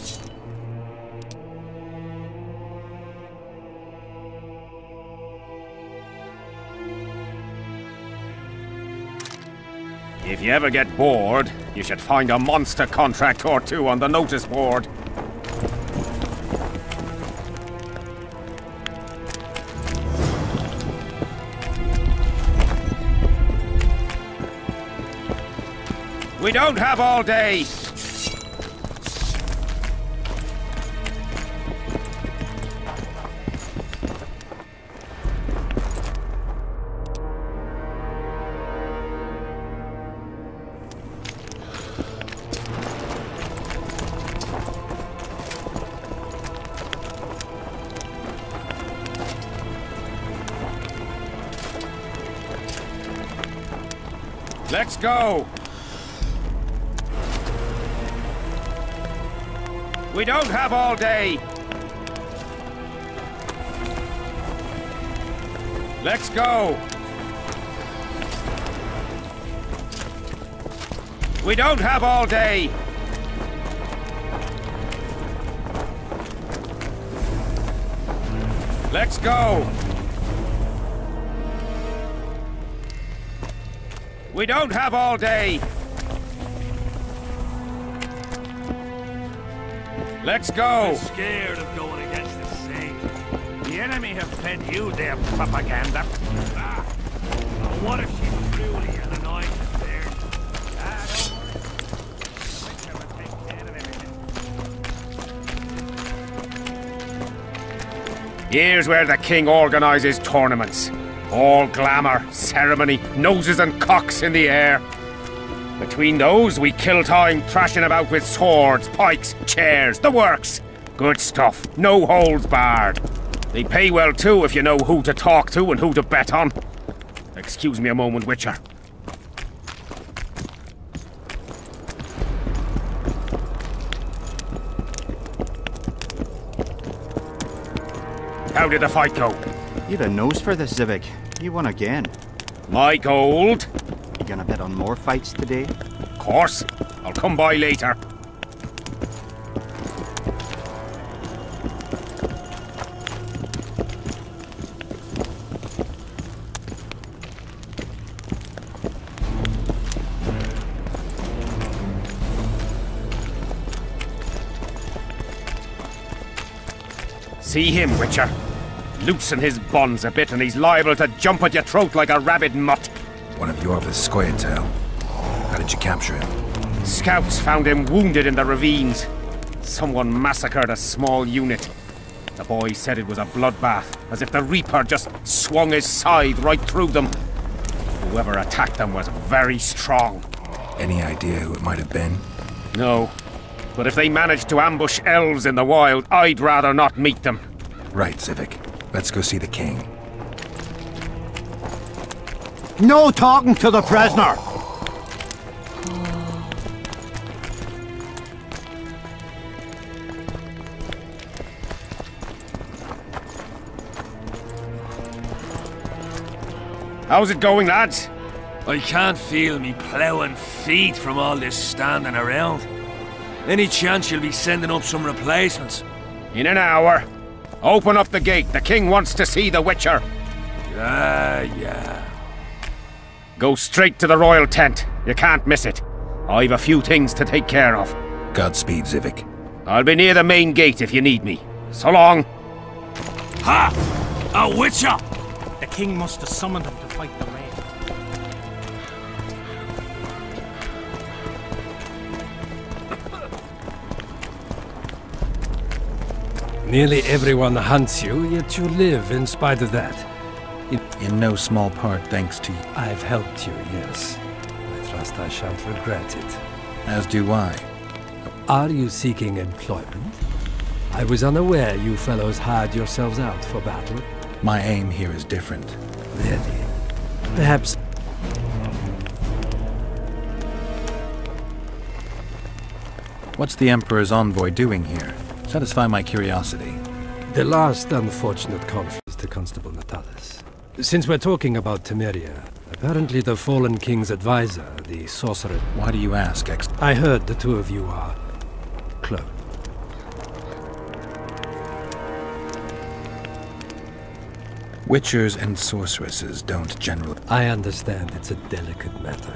If you ever get bored, you should find a monster contract or two on the notice board. We don't have all day. Let's go. We don't have all day. Let's go. We don't have all day. Let's go. We don't have all day. Let's go! I'm scared of going against the Saint. The enemy have fed you their propaganda. Ah, what if she's truly an anointed there? Ah, don't worry. The Witcher will take care of everything. Here's where the king organises tournaments. All glamour, ceremony, noses and cocks in the air. Between those, we kill time thrashing about with swords, pikes, chairs, the works. Good stuff, no holds barred. They pay well too if you know who to talk to and who to bet on. Excuse me a moment, Witcher. How did the fight go? You've a nose for this, Zivik. You won again. My gold. You gonna bet on more fights today? Of course. I'll come by later. See him, Witcher? Loosen his bonds a bit and he's liable to jump at your throat like a rabid mutt. One of your Skoyatel. How did you capture him? Scouts found him wounded in the ravines. Someone massacred a small unit. The boy said it was a bloodbath, as if the Reaper just swung his scythe right through them. Whoever attacked them was very strong. Any idea who it might have been? No. But if they managed to ambush elves in the wild, I'd rather not meet them. Right, Zivik. Let's go see the king. No talking to the prisoner! How's it going, lads? I can't feel me ploughing feet from all this standing around. Any chance you'll be sending up some replacements? In an hour. Open up the gate. The king wants to see the Witcher. Yeah. Go straight to the royal tent. You can't miss it. I've a few things to take care of. Godspeed, Zivik. I'll be near the main gate if you need me. So long. Ha! A Witcher! The king must have summoned him to fight the rain. Nearly everyone hunts you, yet you live in spite of that. In no small part thanks to you. I've helped you, yes. I trust I shan't regret it. As do I. Are you seeking employment? I was unaware you fellows hired yourselves out for battle. My aim here is different. Really? Perhaps... What's the Emperor's envoy doing here? Satisfy my curiosity. The last unfortunate conflict to Constable Natalis. Since we're talking about Temeria, apparently the fallen king's advisor, the sorcerer... Why do you ask, I heard the two of you are... close. Witchers and sorceresses don't generally... I understand it's a delicate matter.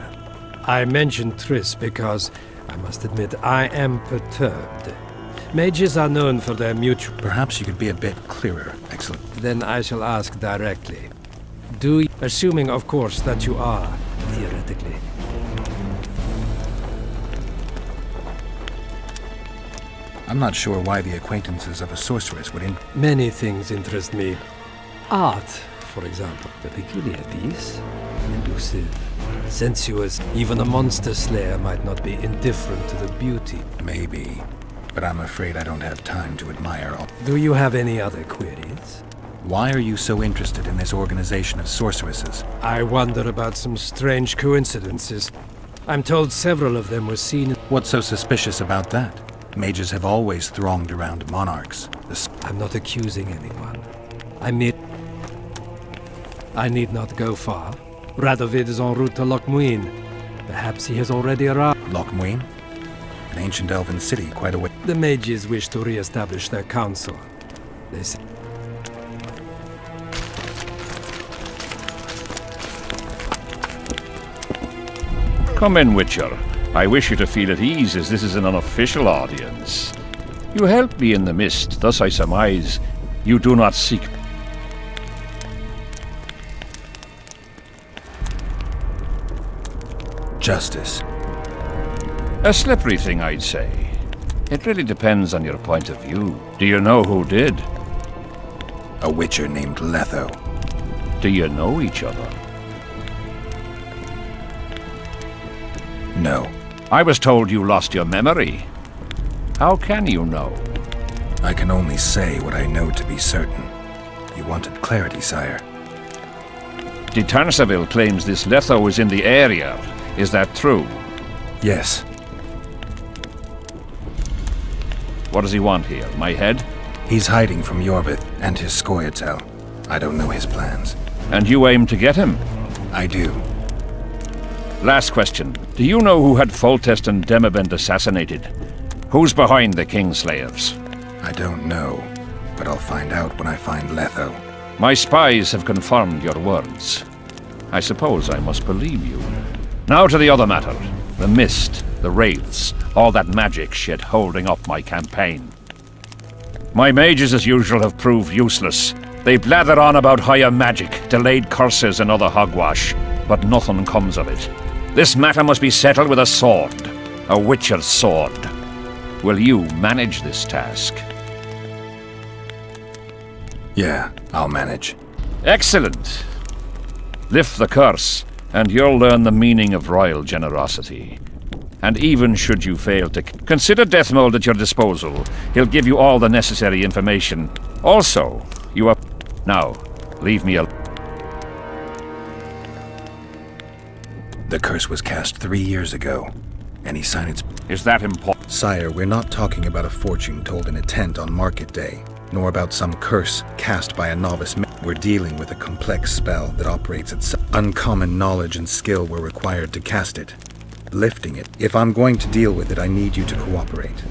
I mentioned Triss because, I must admit, I am perturbed. Mages are known for their mutual... Perhaps you could be a bit clearer. Excellent. Then I shall ask directly. Do you... Assuming, of course, that you are, theoretically. I'm not sure why the acquaintances of a sorceress would Many things interest me. Art, for example. The peculiar piece. Elusive. Sensuous. Even a monster slayer might not be indifferent to the beauty. Maybe. But I'm afraid I don't have time to admire all. Do you have any other queries? Why are you so interested in this organization of sorceresses? I wonder about some strange coincidences. I'm told several of them were seen... What's so suspicious about that? Mages have always thronged around monarchs. I'm not accusing anyone. I need not go far. Radovid is en route to Lochmuin. Perhaps he has already arrived. Lochmuin? An ancient elven city quite a way. The mages wish to re-establish their council. They say... Come in, Witcher. I wish you to feel at ease, as this is an unofficial audience. You helped me in the mist, thus I surmise you do not seek... Justice. A slippery thing, I'd say. It really depends on your point of view. Do you know who did? A witcher named Letho. Do you know each other? No. I was told you lost your memory. How can you know? I can only say what I know to be certain. You wanted clarity, sire. De Tarnseville claims this Letho is in the area. Is that true? Yes. What does he want here? My head? He's hiding from Yorvith and his Scoia'tael. I don't know his plans. And you aim to get him? I do. Last question. Do you know who had Foltest and Demavend assassinated? Who's behind the Kingslayers? I don't know, but I'll find out when I find Letho. My spies have confirmed your words. I suppose I must believe you. Now to the other matter. The mist, the wraiths, all that magic shit holding up my campaign. My mages, as usual, have proved useless. They blather on about higher magic, delayed curses and other hogwash, but nothing comes of it. This matter must be settled with a sword. A witcher's sword. Will you manage this task? Yeah, I'll manage. Excellent. Lift the curse, and you'll learn the meaning of royal generosity. And even should you fail to... Consider Deathmold at your disposal. He'll give you all the necessary information. Also, you are... Now, leave me alone. The curse was cast 3 years ago. Any sign it's... Is that important? Sire, we're not talking about a fortune told in a tent on market day, nor about some curse cast by a novice We're dealing with a complex spell that operates at uncommon knowledge and skill were required to cast it. Lifting it. If I'm going to deal with it, I need you to cooperate.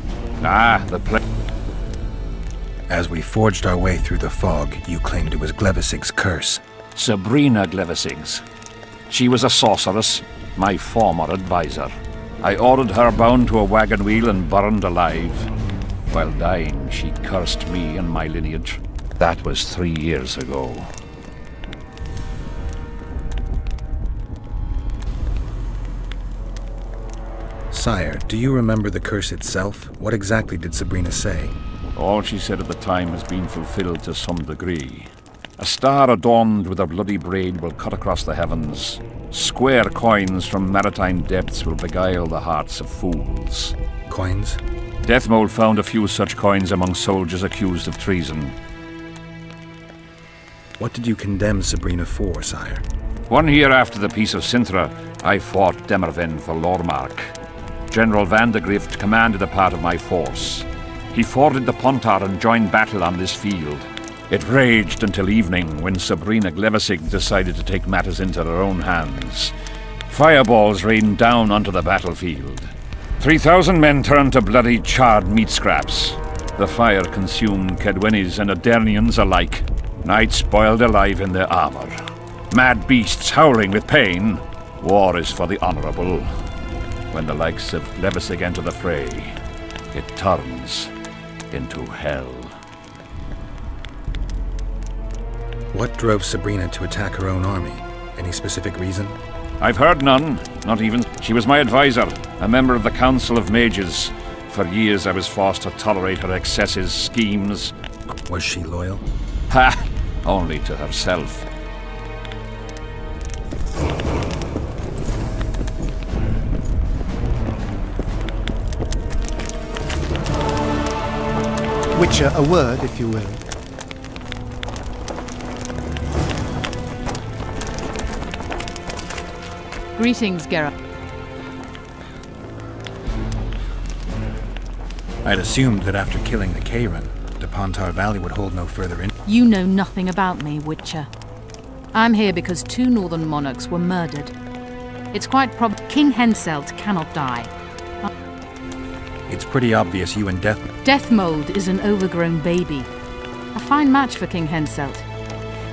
As we forged our way through the fog, you claimed it was Glevisig's curse. Sabrina Glevisig's. She was a sorceress, my former advisor. I ordered her bound to a wagon wheel and burned alive. While dying, she cursed me and my lineage. That was 3 years ago. Sire, do you remember the curse itself? What exactly did Sabrina say? All she said at the time has been fulfilled to some degree. A star adorned with a bloody braid will cut across the heavens. Square coins from maritime depths will beguile the hearts of fools. Coins? Deathmold found a few such coins among soldiers accused of treason. What did you condemn Sabrina for, sire? 1 year after the Peace of Sintra, I fought Demerven for Lormark. General Van de Grift commanded a part of my force. He forded the Pontar and joined battle on this field. It raged until evening, when Sabrina Glevisig decided to take matters into her own hands. Fireballs rained down onto the battlefield. 3,000 men turned to bloody charred meat scraps. The fire consumed Kedwenis and Adernians alike. Knights boiled alive in their armor. Mad beasts howling with pain. War is for the honorable. When the likes of Glevisig enter the fray, it turns into hell. What drove Sabrina to attack her own army? Any specific reason? I've heard none, not even. She was my advisor, a member of the Council of Mages. For years I was forced to tolerate her excesses, schemes. Was she loyal? Ha! Only to herself. Witcher, a word, if you will. Greetings, Geralt. I'd assumed that after killing the Kayran, the Pontar Valley would hold no further in. You know nothing about me, Witcher. I'm here because 2 northern monarchs were murdered. It's quite probable King Henselt cannot die. It's pretty obvious you and Deathmold is an overgrown baby. A fine match for King Henselt.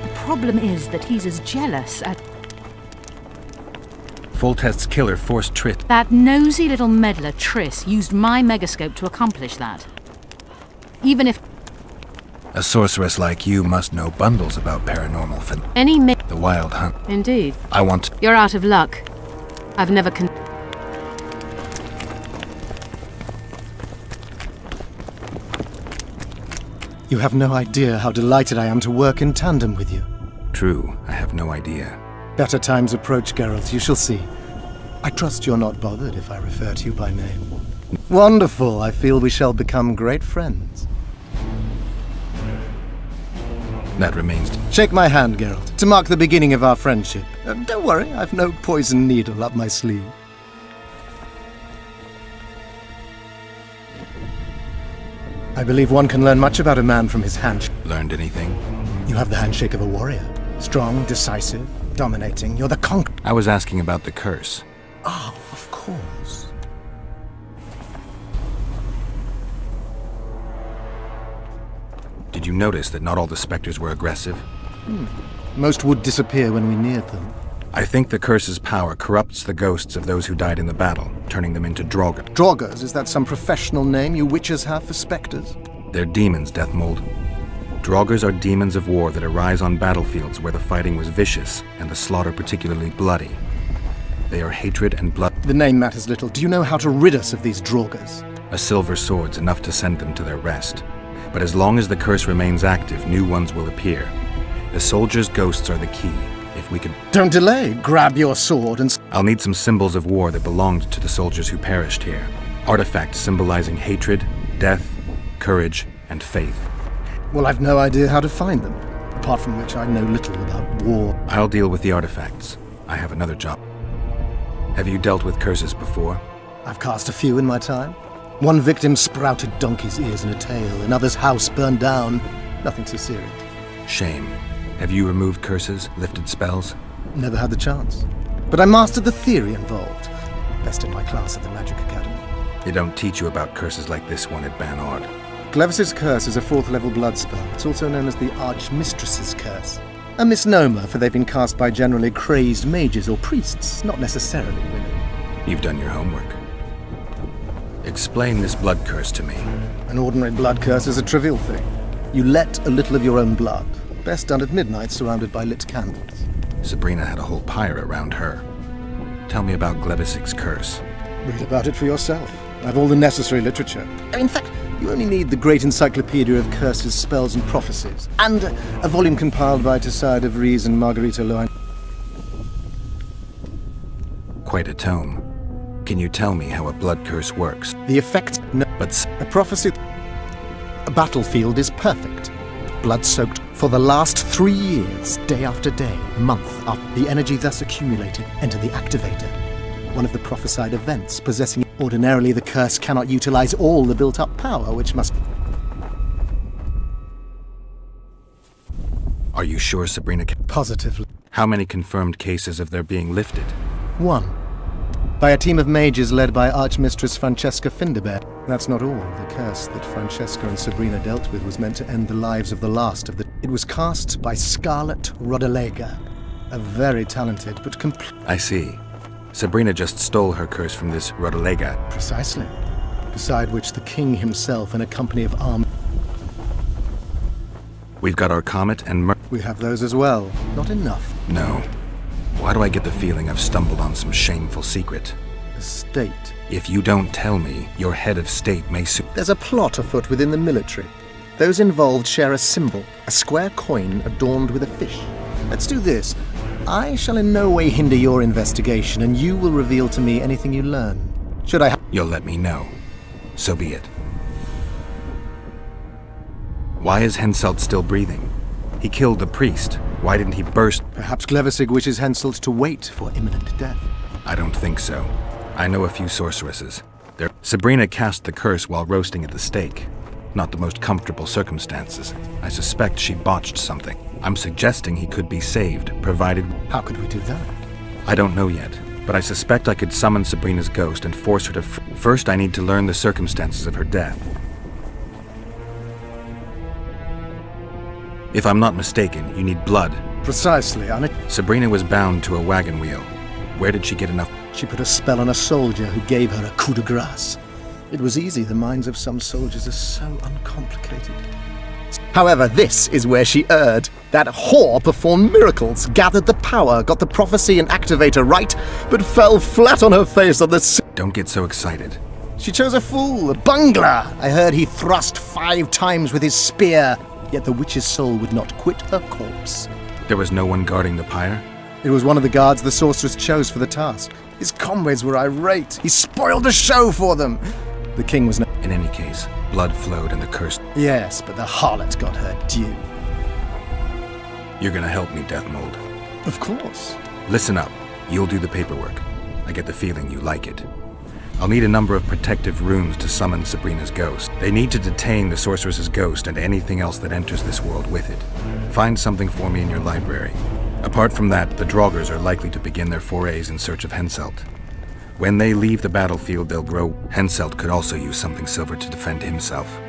The problem is that he's as jealous as... Foltest's killer forced Triss. That nosy little meddler Triss used my megascope to accomplish that. Even if... A sorceress like you must know bundles about paranormal the Wild Hunt. Indeed. I want... You're out of luck. I've never You have no idea how delighted I am to work in tandem with you. True, I have no idea. Better times approach, Geralt, you shall see. I trust you're not bothered if I refer to you by name. Wonderful, I feel we shall become great friends. That remains to... Shake my hand, Geralt, to mark the beginning of our friendship. Don't worry, I've no poison needle up my sleeve. I believe one can learn much about a man from his handshake. Learned anything? You have the handshake of a warrior. Strong, decisive, dominating. You're the conqueror. I was asking about the curse. Oh, of course. Did you notice that not all the specters were aggressive? Most would disappear when we neared them. I think the curse's power corrupts the ghosts of those who died in the battle, turning them into Draugr. Draugrs? Is that some professional name you witches have for specters? They're demons, Deathmold. Draugrs are demons of war that arise on battlefields where the fighting was vicious and the slaughter particularly bloody. They are hatred and blood. The name matters little. Do you know how to rid us of these Draugrs? A silver sword's enough to send them to their rest. But as long as the curse remains active, new ones will appear. The soldiers' ghosts are the key. If we could... Don't delay. Grab your sword and... I'll need some symbols of war that belonged to the soldiers who perished here. Artifacts symbolizing hatred, death, courage, and faith. Well, I've no idea how to find them. Apart from which I know little about war. I'll deal with the artifacts. I have another job. Have you dealt with curses before? I've cast a few in my time. One victim sprouted donkey's ears in a tail, another's house burned down. Nothing too serious. Shame. Have you removed curses, lifted spells? Never had the chance. But I mastered the theory involved. Best in my class at the Magic Academy. They don't teach you about curses like this one at Banard. Glevis's curse is a 4th level blood spell. It's also known as the Archmistress's curse. A misnomer, for they've been cast by generally crazed mages or priests, not necessarily women. You've done your homework. Explain this blood curse to me. An ordinary blood curse is a trivial thing. You let a little of your own blood. Best done at midnight, surrounded by lit candles. Sabrina had a whole pyre around her. Tell me about Glevis's curse. Read about it for yourself. I have all the necessary literature. In fact, you only need the Great Encyclopedia of Curses, Spells and Prophecies, and a volume compiled by Tesside of Ries and Margarita Loin. Quite a tome. Can you tell me how a blood curse works? The effect, no, but a prophecy. A battlefield is perfect. Blood-soaked for the last 3 years, day after day, month after the energy thus accumulated enter the activator. One of the prophesied events possessing it. Ordinarily, the curse cannot utilize all the built-up power, which must... Are you sure Sabrina can... Positively. How many confirmed cases of their being lifted? 1. By a team of mages led by Archmistress Francesca Finderbear. That's not all. The curse that Francesca and Sabrina dealt with was meant to end the lives of the last of the... It was cast by Scarlet Rodalega, a very talented but I see. Sabrina just stole her curse from this Rodalega. Precisely. Beside which the king himself and a company of armed... We've got our comet and We have those as well. Not enough. No. Why do I get the feeling I've stumbled on some shameful secret? The state. If you don't tell me, your head of state may There's a plot afoot within the military. Those involved share a symbol, a square coin adorned with a fish. Let's do this. I shall in no way hinder your investigation, and you will reveal to me anything you learn. Should I... You'll let me know. So be it. Why is Henselt still breathing? He killed the priest. Why didn't he burst? Perhaps Glevisig wishes Henselt to wait for imminent death. I don't think so. I know a few sorceresses. Sabrina cast the curse while roasting at the stake. Not the most comfortable circumstances. I suspect she botched something. I'm suggesting he could be saved, provided... How could we do that? I don't know yet, but I suspect I could summon Sabrina's ghost and force her to... First, I need to learn the circumstances of her death. If I'm not mistaken, you need blood. Precisely, Sabrina was bound to a wagon wheel. Where did she get enough? She put a spell on a soldier who gave her a coup de grace. It was easy. The minds of some soldiers are so uncomplicated. However, this is where she erred. That whore performed miracles, gathered the power, got the prophecy and activator right, but fell flat on her face on the... Don't get so excited. She chose a fool, a bungler. I heard he thrust 5 times with his spear, yet the witch's soul would not quit her corpse. There was no one guarding the pyre? It was one of the guards the sorceress chose for the task. His comrades were irate. He spoiled the show for them. The king was no... In any case, blood flowed and the curse... Yes, but the harlot got her due. You're gonna help me, Deathmold. Of course. Listen up. You'll do the paperwork. I get the feeling you like it. I'll need a number of protective runes to summon Sabrina's ghost. They need to detain the sorceress's ghost and anything else that enters this world with it. Find something for me in your library. Apart from that, the Draugrs are likely to begin their forays in search of Henselt. When they leave the battlefield, they'll grow. Henselt could also use something silver to defend himself.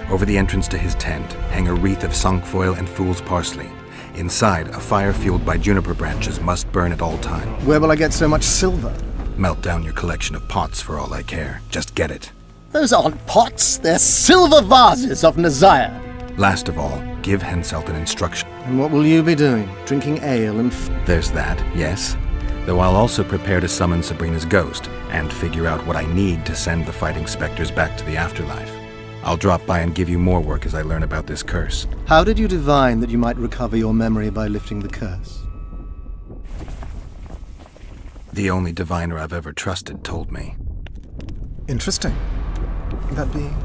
Over the entrance to his tent, hang a wreath of cinquefoil and fool's parsley. Inside, a fire fueled by juniper branches must burn at all times. Where will I get so much silver? Melt down your collection of pots for all I care. Just get it. Those aren't pots, they're silver vases of Nazaya. Last of all, give Henselt an instruction. And what will you be doing? Drinking ale and... There's that, yes. Though I'll also prepare to summon Sabrina's ghost, and figure out what I need to send the fighting specters back to the afterlife. I'll drop by and give you more work as I learn about this curse. How did you divine that you might recover your memory by lifting the curse? The only diviner I've ever trusted told me. Interesting. That being?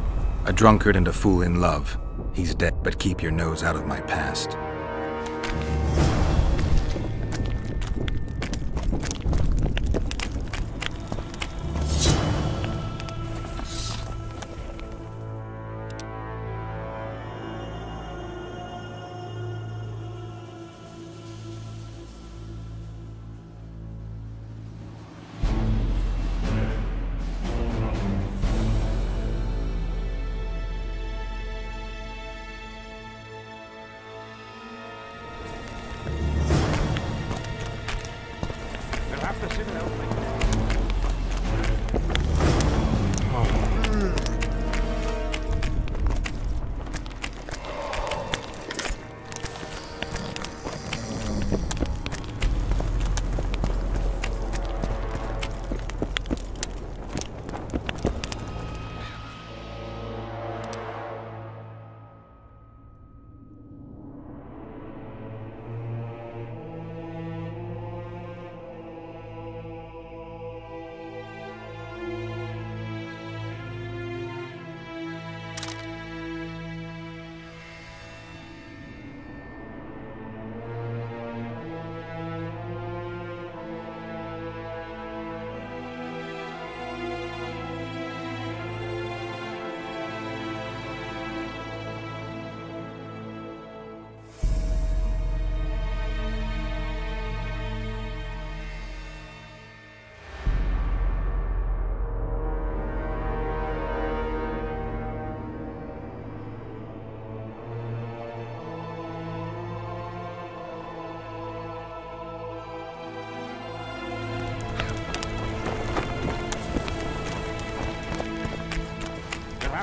A drunkard and a fool in love. He's dead, but keep your nose out of my past.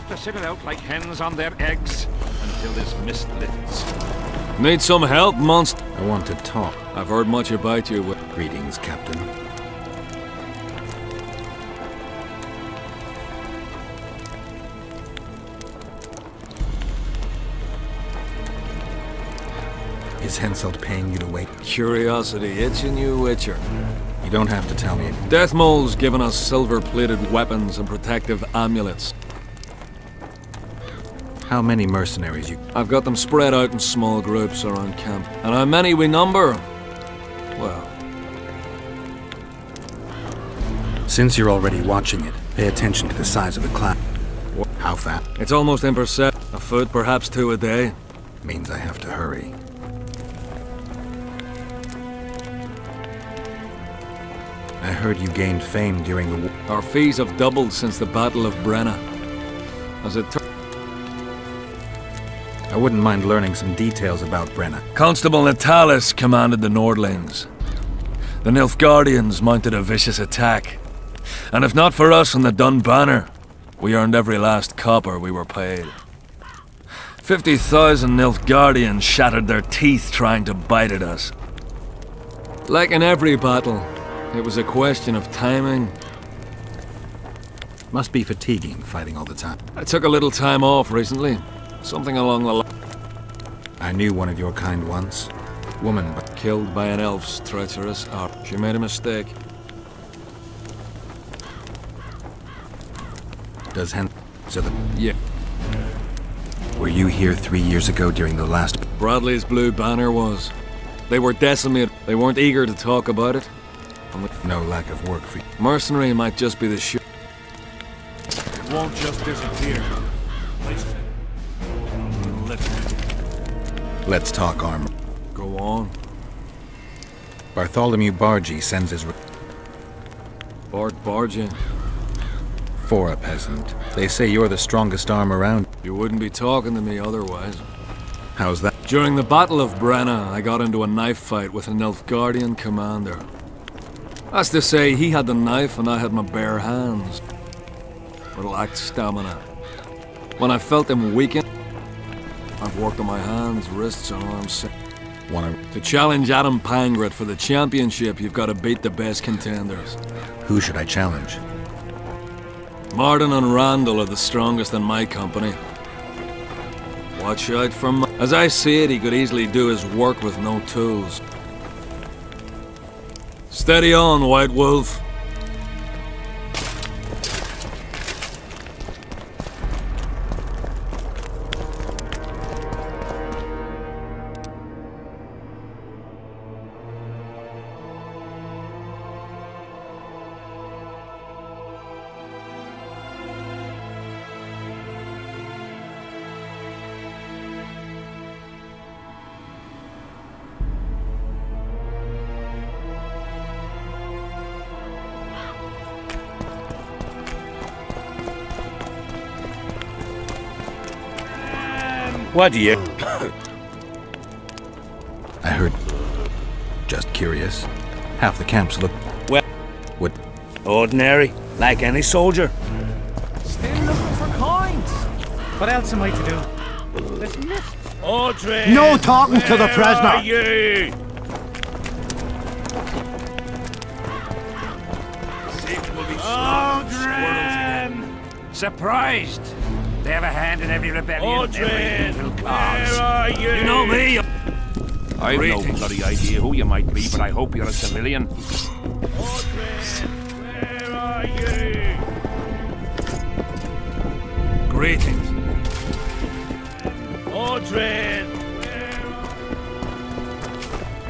have to sit it out like hens on their eggs until this mist lifts. Need some help, monster? I want to talk. I've heard much about you. Greetings, Captain. Is Henselt paying you to wait? Curiosity itching you, Witcher. You don't have to tell me. Death Mole's given us silver-plated weapons and protective amulets. How many mercenaries you... I've got them spread out in small groups around camp. And how many we number? Well... Since you're already watching it, pay attention to the size of the cloud. How fast? It's almost imperceptible. A foot, perhaps 2 a day. Means I have to hurry. I heard you gained fame during the war. Our fees have doubled since the Battle of Brenna. As it turned... I wouldn't mind learning some details about Brenna. Constable Natalis commanded the Nordlings. The Nilfgaardians mounted a vicious attack. And if not for us and the Dun Banner, we earned every last copper we were paid. 50,000 Nilfgaardians shattered their teeth trying to bite at us. Like in every battle, it was a question of timing. Must be fatiguing, fighting all the time. I took a little time off recently. Something along the line. I knew one of your kind once. Woman, but killed by an elf's treacherous art. She made a mistake. Does so the... Yeah. Were you here 3 years ago during the last... Bradley's Blue Banner was. They were decimated. They weren't eager to talk about it. No lack of work for you. Mercenary might just be the shoot. It won't just disappear. Let's talk armor. Go on. Bartholomew Bargy sends his... Bart Bargy. For a peasant. They say you're the strongest arm around. You wouldn't be talking to me otherwise. How's that? During the Battle of Brenna, I got into a knife fight with an Nilfgaardian commander. That's to say, he had the knife and I had my bare hands. But lacked stamina. When I felt him weaken, I've worked on my hands, wrists, and arms. To challenge Adam Pangret for the championship, you've got to beat the best contenders. Who should I challenge? Martin and Randall are the strongest in my company. Watch out for him. As I see it, he could easily do his work with no tools. Steady on, White Wolf. What do you... I heard... Just curious. Half the camps look... Well... What? Ordinary, like any soldier. Still looking for coins. What else am I to do? Listen, Audrey! No talking to the prisoner! Where are you? Audrey! Surprised! They have a hand in every rebellion, every evil cause. Where are you? You know me. I've no bloody idea who you might be, but I hope you're a civilian. Where are you? Greetings. Audrey!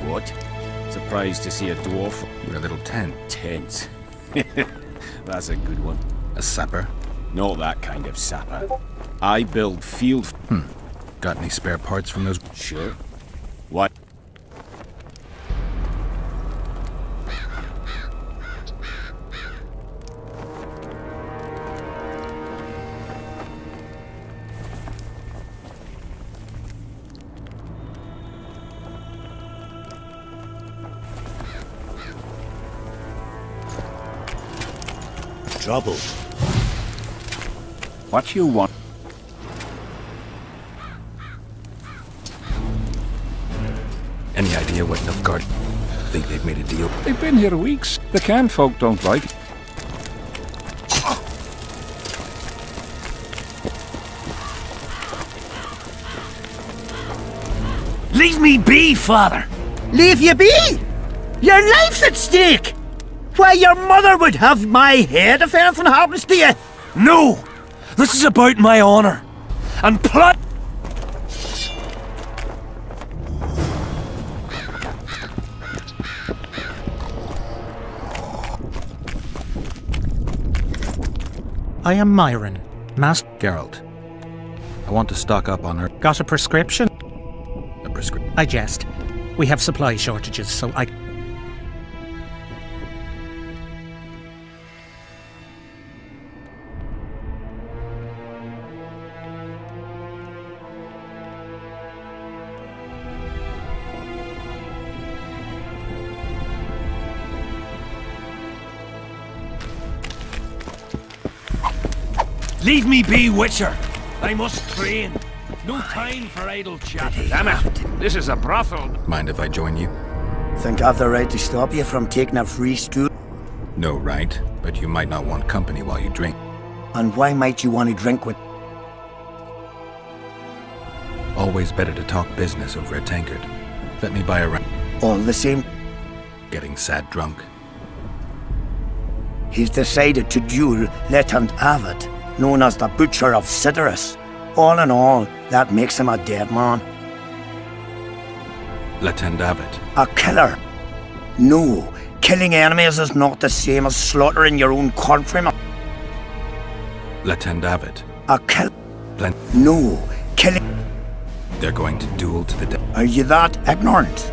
What? Surprised to see a dwarf? You're a little tent. Tense. That's a good one. A sapper? Not that kind of sapper. I build field... Got any spare parts from those... Sure. What? Trouble. What you want? Any idea what Nilfgaard think they've made a deal? They've been here weeks. The Can folk don't like it. Leave me be, father! Leave you be? Your life's at stake! Why, your mother would have my head if anything happens to you! No! This is about my honor. And plot. I am Myron, Master Geralt. I want to stock up on her. Got a prescription? A prescription? I jest. We have supply shortages, so I... Leave me be, Witcher! I must train. No time for idle chat. Damn it! This is a brothel. Mind if I join you? Think I've the right to stop you from taking a free stool? No right, but you might not want company while you drink. And why might you want to drink with... Always better to talk business over a tankard. Let me buy a round. All the same? Getting sad drunk. He's decided to duel Legendado, known as the Butcher of Cidaris. All in all, that makes him a dead man. Legendado. A killer. No, killing enemies is not the same as slaughtering your own countrymen. Legendado. A kill. No, killing. They're going to duel to the death. Are you that ignorant?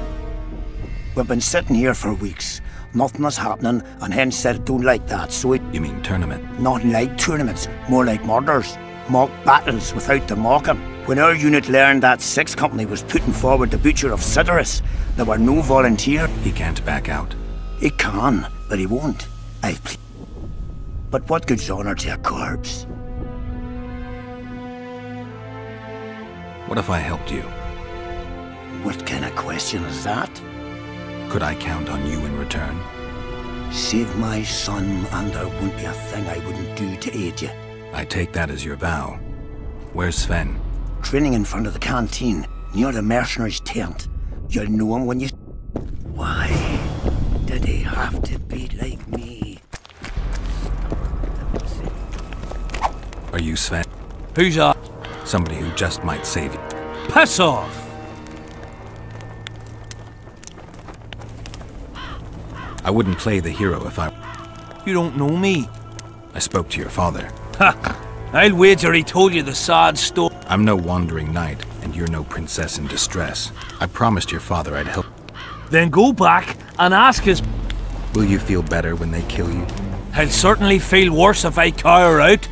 We've been sitting here for weeks. Nothing is happening, and hence said don't like that, so it... You mean tournament? Not like tournaments, more like murders. Mock battles without the mocking. When our unit learned that 6th Company was putting forward the Butcher of Cidaris, there were no volunteers. He can't back out. He can, but he won't. But what good's honour to a corpse? What if I helped you? What kind of question is that? Could I count on you in return? Save my son, and there wouldn't be a thing I wouldn't do to aid you. I take that as your vow. Where's Sven? Training in front of the canteen, near the mercenaries' tent. You'll know him when you... Why did he have to be like me? Are you Sven? Who's that? Somebody who just might save you. Piss off! I wouldn't play the hero if I... You don't know me. I spoke to your father. Ha! I'll wager he told you the sad story. I'm no wandering knight, and you're no princess in distress. I promised your father I'd help. Then go back and ask his... Will you feel better when they kill you? I'll certainly feel worse if I cower out.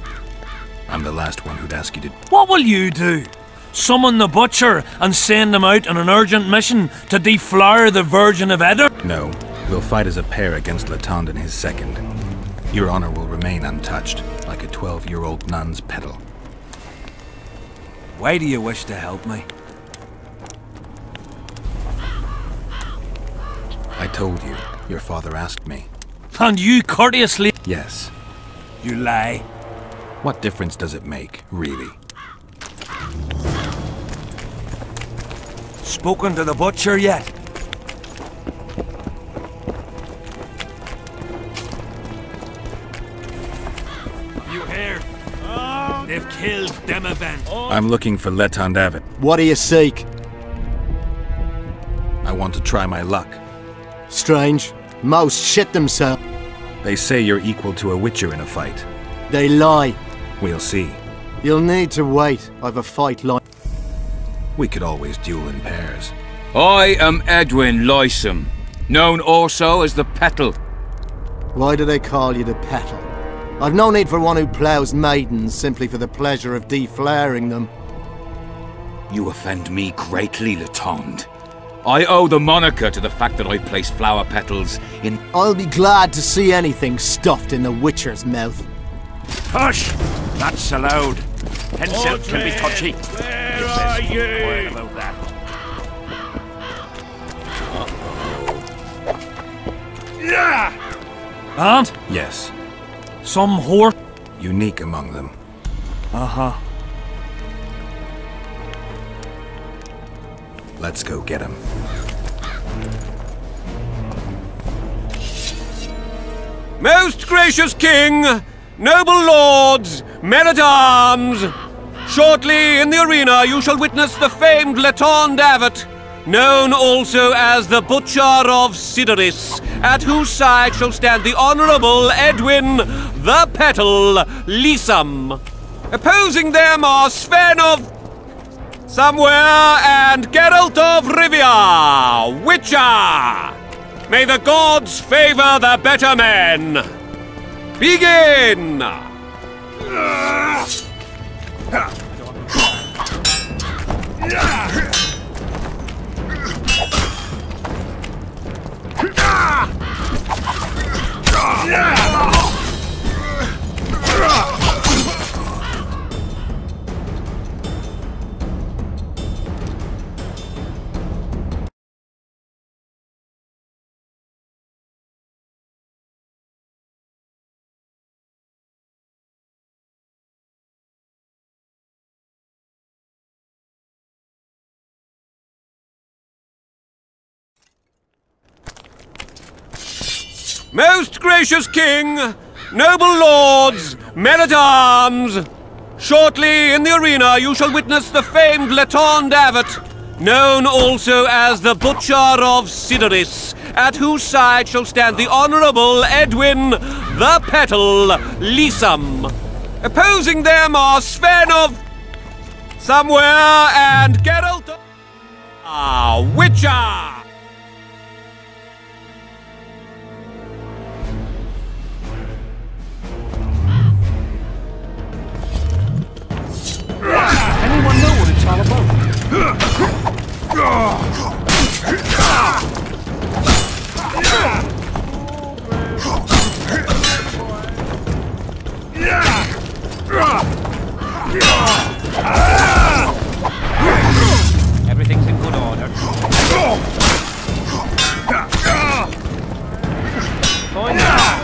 I'm the last one who'd ask you to... What will you do? Summon the Butcher and send him out on an urgent mission to deflower the Virgin of Eder? No. We'll fight as a pair against Letond and his second. Your honor will remain untouched, like a 12-year-old nun's petal. Why do you wish to help me? I told you. Your father asked me. And you courteously... Yes. You lie. What difference does it make, really? Spoken to the Butcher yet? They've killed Demavent. I'm looking for Legendado. What do you seek? I want to try my luck. Strange. Most shit themselves. They say you're equal to a Witcher in a fight. They lie. We'll see. You'll need to wait. I've a fight line. We could always duel in pairs. I am Edwin Lysum, known also as the Petal. Why do they call you the Petal? I've no need for one who ploughs maidens simply for the pleasure of deflaring them. You offend me greatly, Letond. I owe the moniker to the fact that I place flower petals in... I'll be glad to see anything stuffed in the Witcher's mouth. Hush! That's allowed. Pencil can be touchy. Where are you? About that. Aunt? Yes. Some horse? Unique among them. Uh-huh. Let's go get him. Most gracious King, noble lords, men-at-arms, shortly in the arena you shall witness the famed Letond Abbot, known also as the Butcher of Sidoris, at whose side shall stand the Honourable Edwin the Petal Lysam. Opposing them are Sven of Somewhere and Geralt of Rivia, Witcher. May the gods favor the better men. Begin! Most gracious King, noble lords, men-at-arms, shortly in the arena you shall witness the famed Letond Abbot, known also as the Butcher of Sidoris, at whose side shall stand the Honourable Edwin the Petal Lysam. Opposing them are Sven of Somewhere and Geralt of Witcher. Anyone know what it's all about? Everything's in good order. Going now.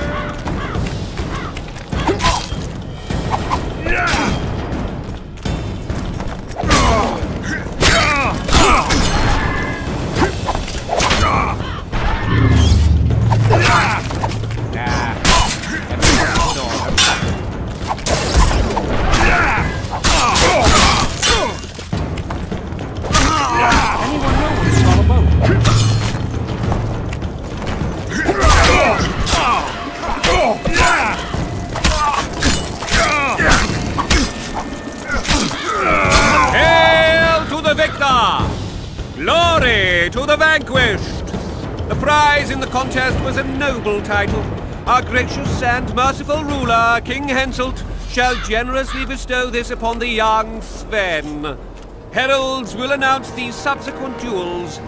Glory to the vanquished! The prize in the contest was a noble title. Our gracious and merciful ruler, King Henselt, shall generously bestow this upon the young Sven. Heralds will announce these subsequent duels.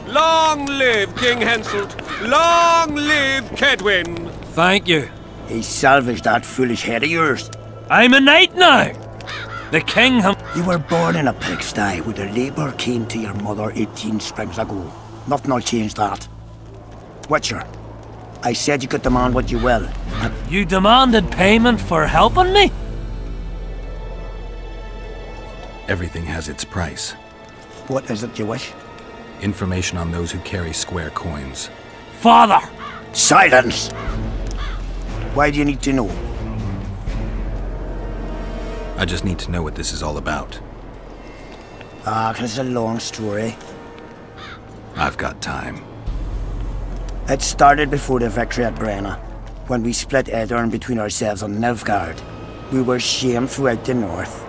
Long live King Henselt! Long live Kedwin! Thank you. He salvaged that foolish head of yours. I'm a knight now! The king You were born in a pigsty where the labour came to your mother 18 springs ago. Nothing'll change that. Witcher, I said you could demand what you will. You demanded payment for helping me? Everything has its price. What is it you wish? Information on those who carry square coins. Father! Silence! Why do you need to know? I just need to know what this is all about. It's a long story. I've got time. It started before the victory at Brenna, when we split Edirn between ourselves and Nilfgaard. We were shamed throughout the north.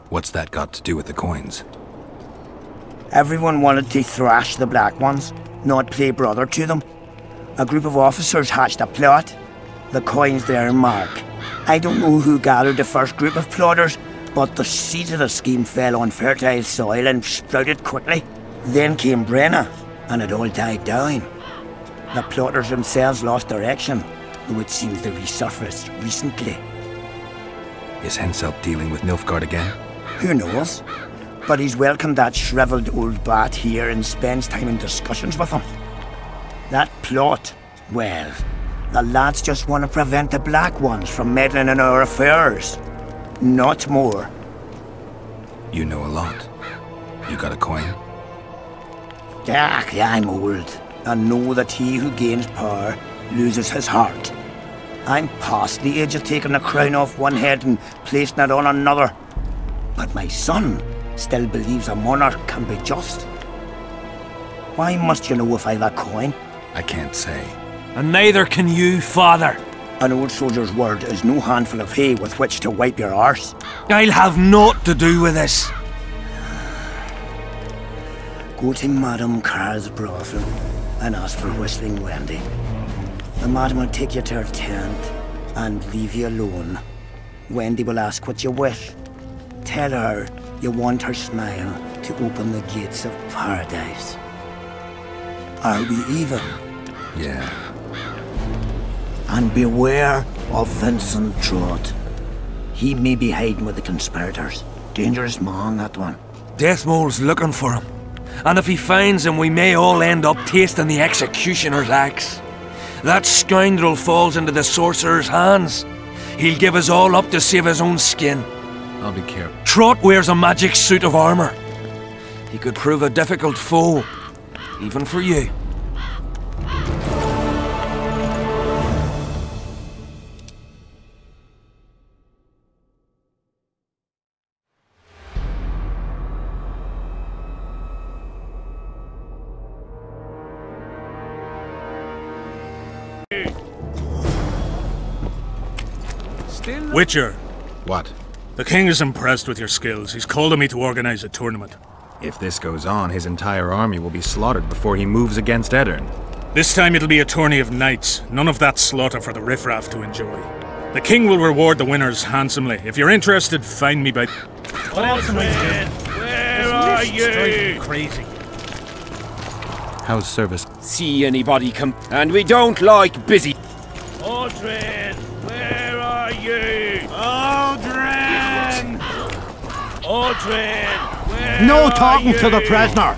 What's that got to do with the coins? Everyone wanted to thrash the Black Ones, not play brother to them. A group of officers hatched a plot. The coins their mark. I don't know who gathered the first group of plotters, but the seeds of the scheme fell on fertile soil and sprouted quickly. Then came Brenna, and it all died down. The plotters themselves lost direction, though it seems they resurfaced recently. Is Henselt dealing with Nilfgaard again? Who knows? But he's welcomed that shriveled old bat here and spends time in discussions with him. That plot Well, the lads just want to prevent the Black Ones from meddling in our affairs. Not more. You know a lot. You got a coin? Yeah, I'm old, and know that he who gains power loses his heart. I'm past the age of taking the crown off one head and placing it on another. But my son still believes a monarch can be just. Why must you know if I've a coin? I can't say. And neither can you, father. An old soldier's word is no handful of hay with which to wipe your arse. I'll have naught to do with this. Go to Madame Carr's brothel and ask for Whistling Wendy. The madam will take you to her tent and leave you alone. Wendy will ask what you wish. Tell her you want her smile to open the gates of paradise. Are we even? Yeah. And beware of Vincent Trott. He may be hiding with the conspirators. Dangerous man, that one. Deathmole's looking for him. And if he finds him, we may all end up tasting the executioner's axe. That scoundrel falls into the sorcerer's hands. He'll give us all up to save his own skin. I'll be careful. Trott wears a magic suit of armor. He could prove a difficult foe, even for you. Witcher. What? The king is impressed with your skills. He's called on me to organize a tournament. If this goes on, his entire army will be slaughtered before he moves against Eddern. This time it'll be a tourney of knights. None of that slaughter for the riffraff to enjoy. The king will reward the winners handsomely. If you're interested, find me by... What else am I doing? Where are you? Crazy. How's service? See anybody come... And we don't like busy... Aldrin, where are you? Aldrin! Aldrin, where No talking to the prisoner!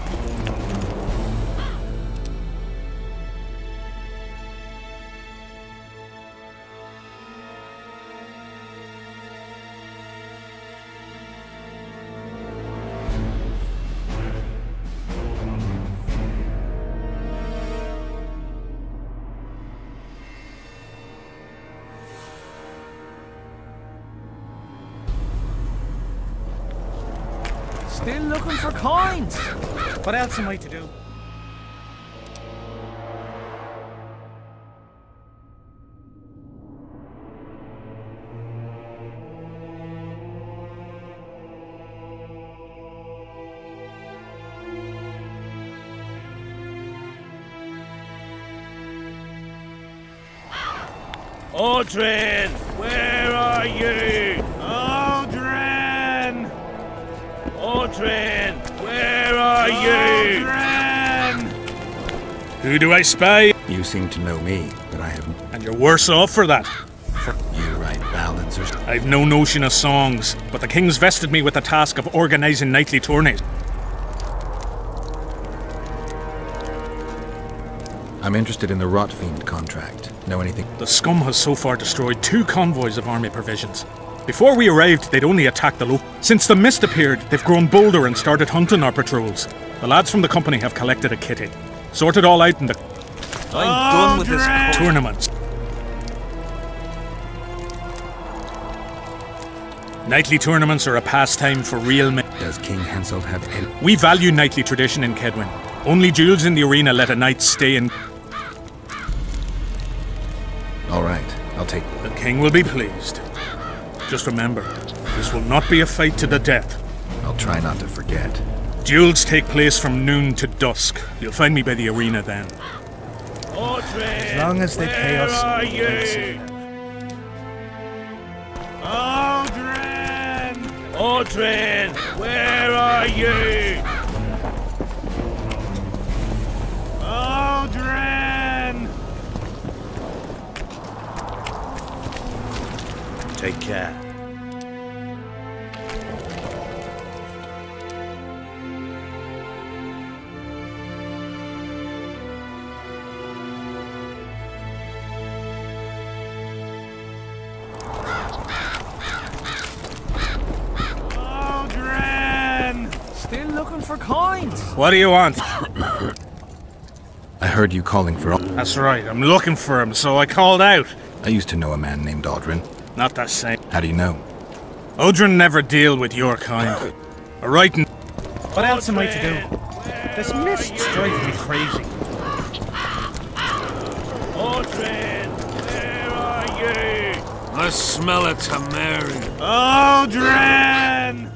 Still looking for coins. What else am I to do? Aldrin, where are you? Aldrin! Aldrin, where are you? Aldrin! Who do I spy? You seem to know me, but I haven't. And you're worse off for that. You write ballads or... I've no notion of songs, but the king's vested me with the task of organising nightly tourneys. I'm interested in the Rotfiend contract. Know anything? The scum has so far destroyed 2 convoys of army provisions. Before we arrived, they'd only attacked the local. Since the mist appeared, they've grown bolder and started hunting our patrols. The lads from the company have collected a kitty. Sorted all out in the... I'm done with this tournaments. Nightly tournaments are a pastime for real men. Does King Henselt have any... We value nightly tradition in Kedwin. Only duels in the arena let a knight stay in... All right, I'll take... The king will be pleased. Just remember, this will not be a fight to the death. I'll try not to forget. Duels take place from noon to dusk. You'll find me by the arena then. Aldrin, As long as they pay us. where are you? Aldrin! Aldrin, where are you? Aldrin! Take care. looking for coins. What do you want? I heard you calling for... That's right, I'm looking for him, so I called out. I used to know a man named Audrin. Not that same. How do you know? Odrin never deal with your kind. A right and... What else am I to do? This mist's driving me crazy. Audrin, where are you? I smell a tamari. Audrin!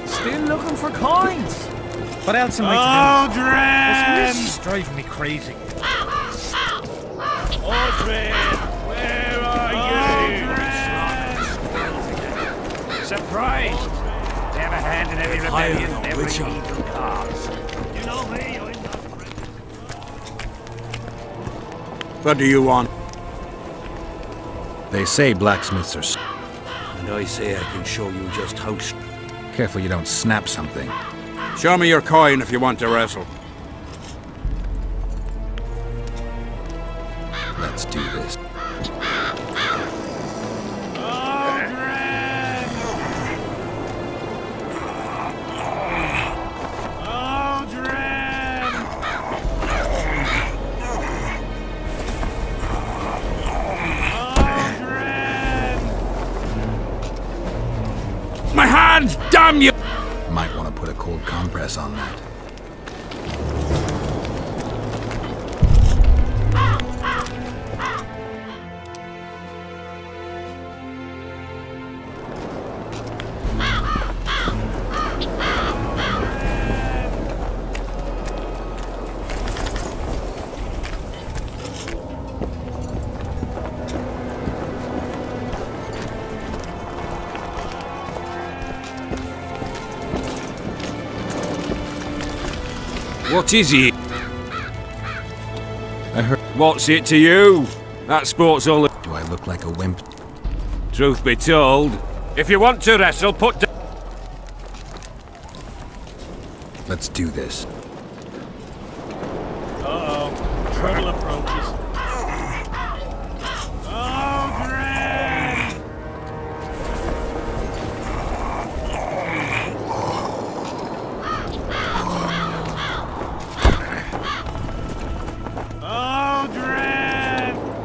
Still looking for coins. What else am I to do? This mist's driving me crazy. Audrin, where are you? Surprised! They have a hand in every rebellion, every evil cause. You know me, I'm not afraid. What do you want? They say blacksmiths are... And I say I can show you just how... Careful you don't snap something. Show me your coin if you want to wrestle. Let's do this. My hands, damn you! Might want to put a cold compress on that. What is it? I heard... What's it to you? That sport's all... Do I look like a wimp? Truth be told, if you want to wrestle, put down... Let's do this. Uh-oh. Trouble approaches.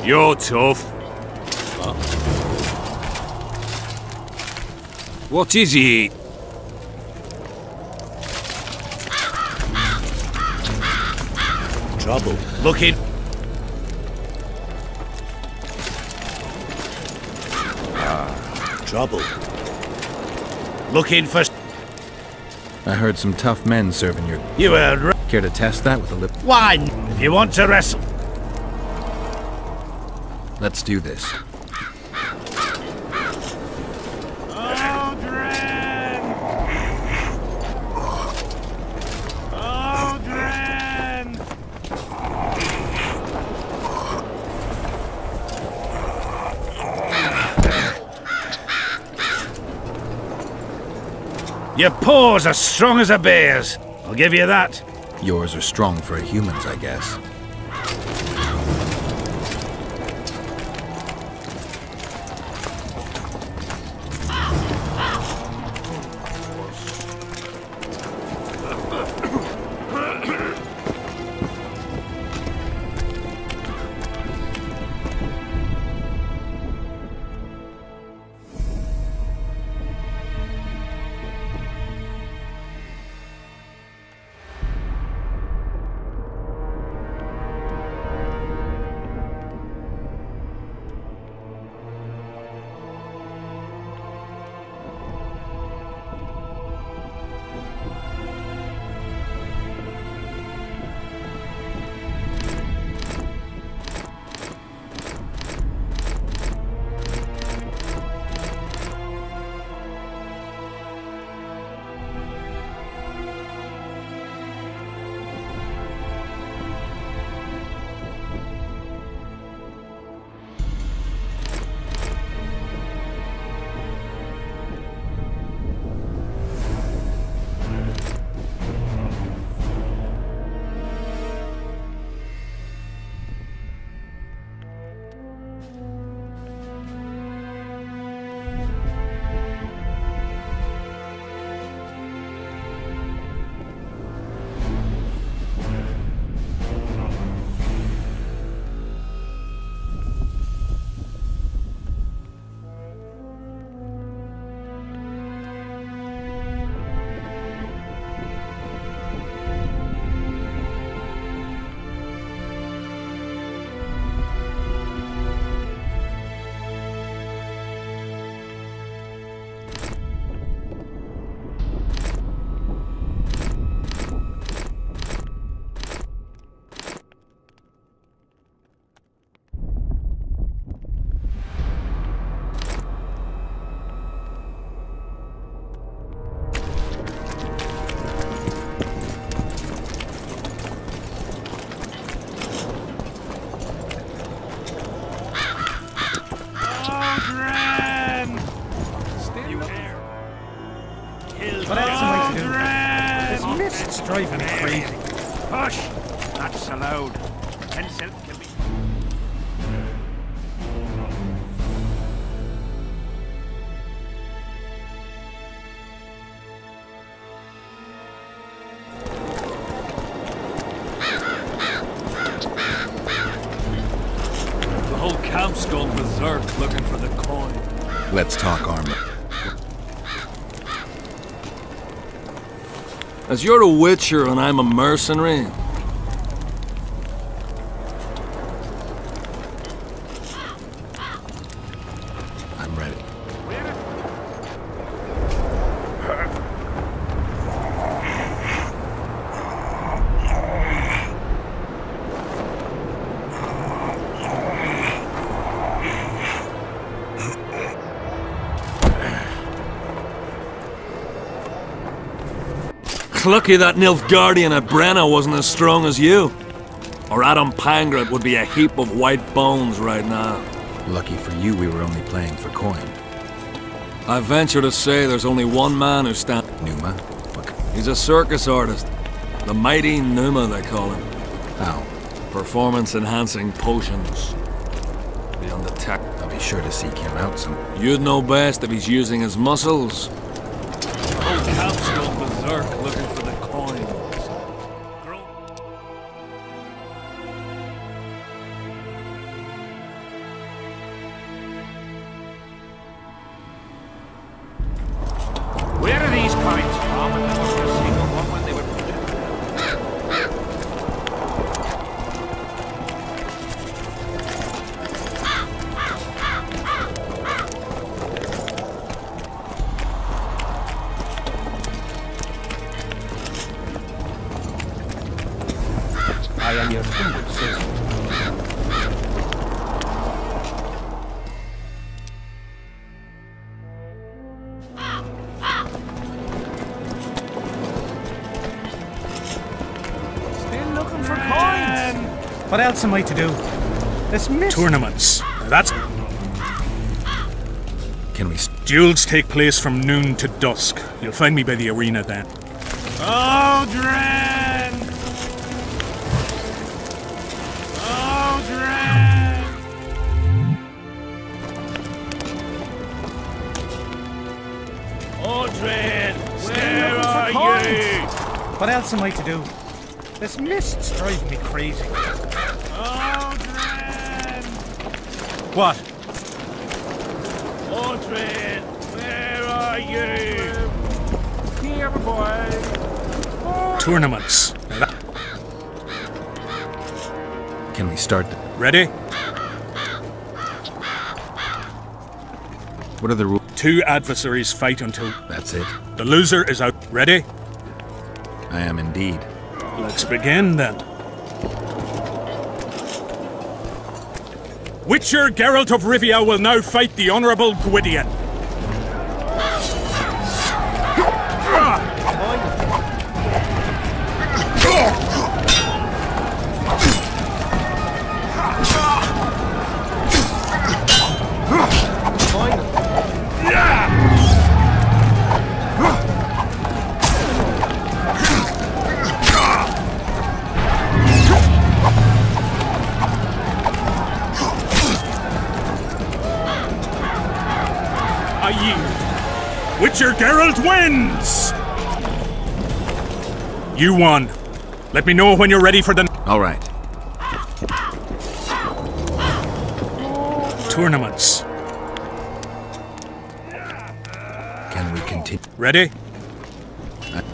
You're tough. What is it? Trouble. Looking. Trouble. Looking for... I heard some tough men serving your... You heard... Care to test that with a lip... Wine! If you want to wrestle. Let's do this. Your paws are strong as a bear's. I'll give you that. Yours are strong for humans, I guess. driving me crazy. Hush! Not so loud. Pencil can be... The whole camp's gone berserk looking for the coin. Let's talk armor. As you're a witcher and I'm a mercenary, I'm ready. lucky that Nilfgaardian at Brenna wasn't as strong as you. Or Adam Pangret would be a heap of white bones right now. Lucky for you, we were only playing for coin. I venture to say there's only one man who stands. Numa? He's a circus artist. The mighty Numa, they call him. How? Performance-enhancing potions. Beyond the tech. I'll be sure to seek him out some. You'd know best if he's using his muscles. The whole camp's gone berserk looking for the coins. Where are these coins from? And there must be a single one when they were printed. I am your humble servant. What else am I to do? This tournaments. That's... Can we... Duels take place from noon to dusk. You'll find me by the arena then. Aldrin! Aldrin! Aldrin! Where are you? What else am I to do? This mist's driving me crazy. Aldrin! What? Aldrin! Where are you? Here, boy! Tournaments. Can we start the... Ready? What are the rules? 2 adversaries fight until... That's it. The loser is out. Ready? I am indeed. Let's begin then. Witcher Geralt of Rivia will now fight the Honourable Gwydion. Witcher Geralt wins! You won. Let me know when you're ready for the... All right. Tournaments. Can we continue? Ready?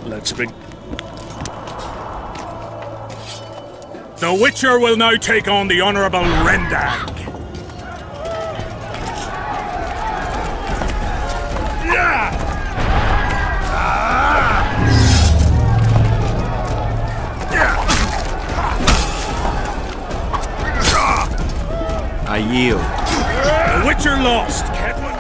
Let's begin. The Witcher will now take on the Honourable Rendag. I yield. The Witcher lost, Kedwin.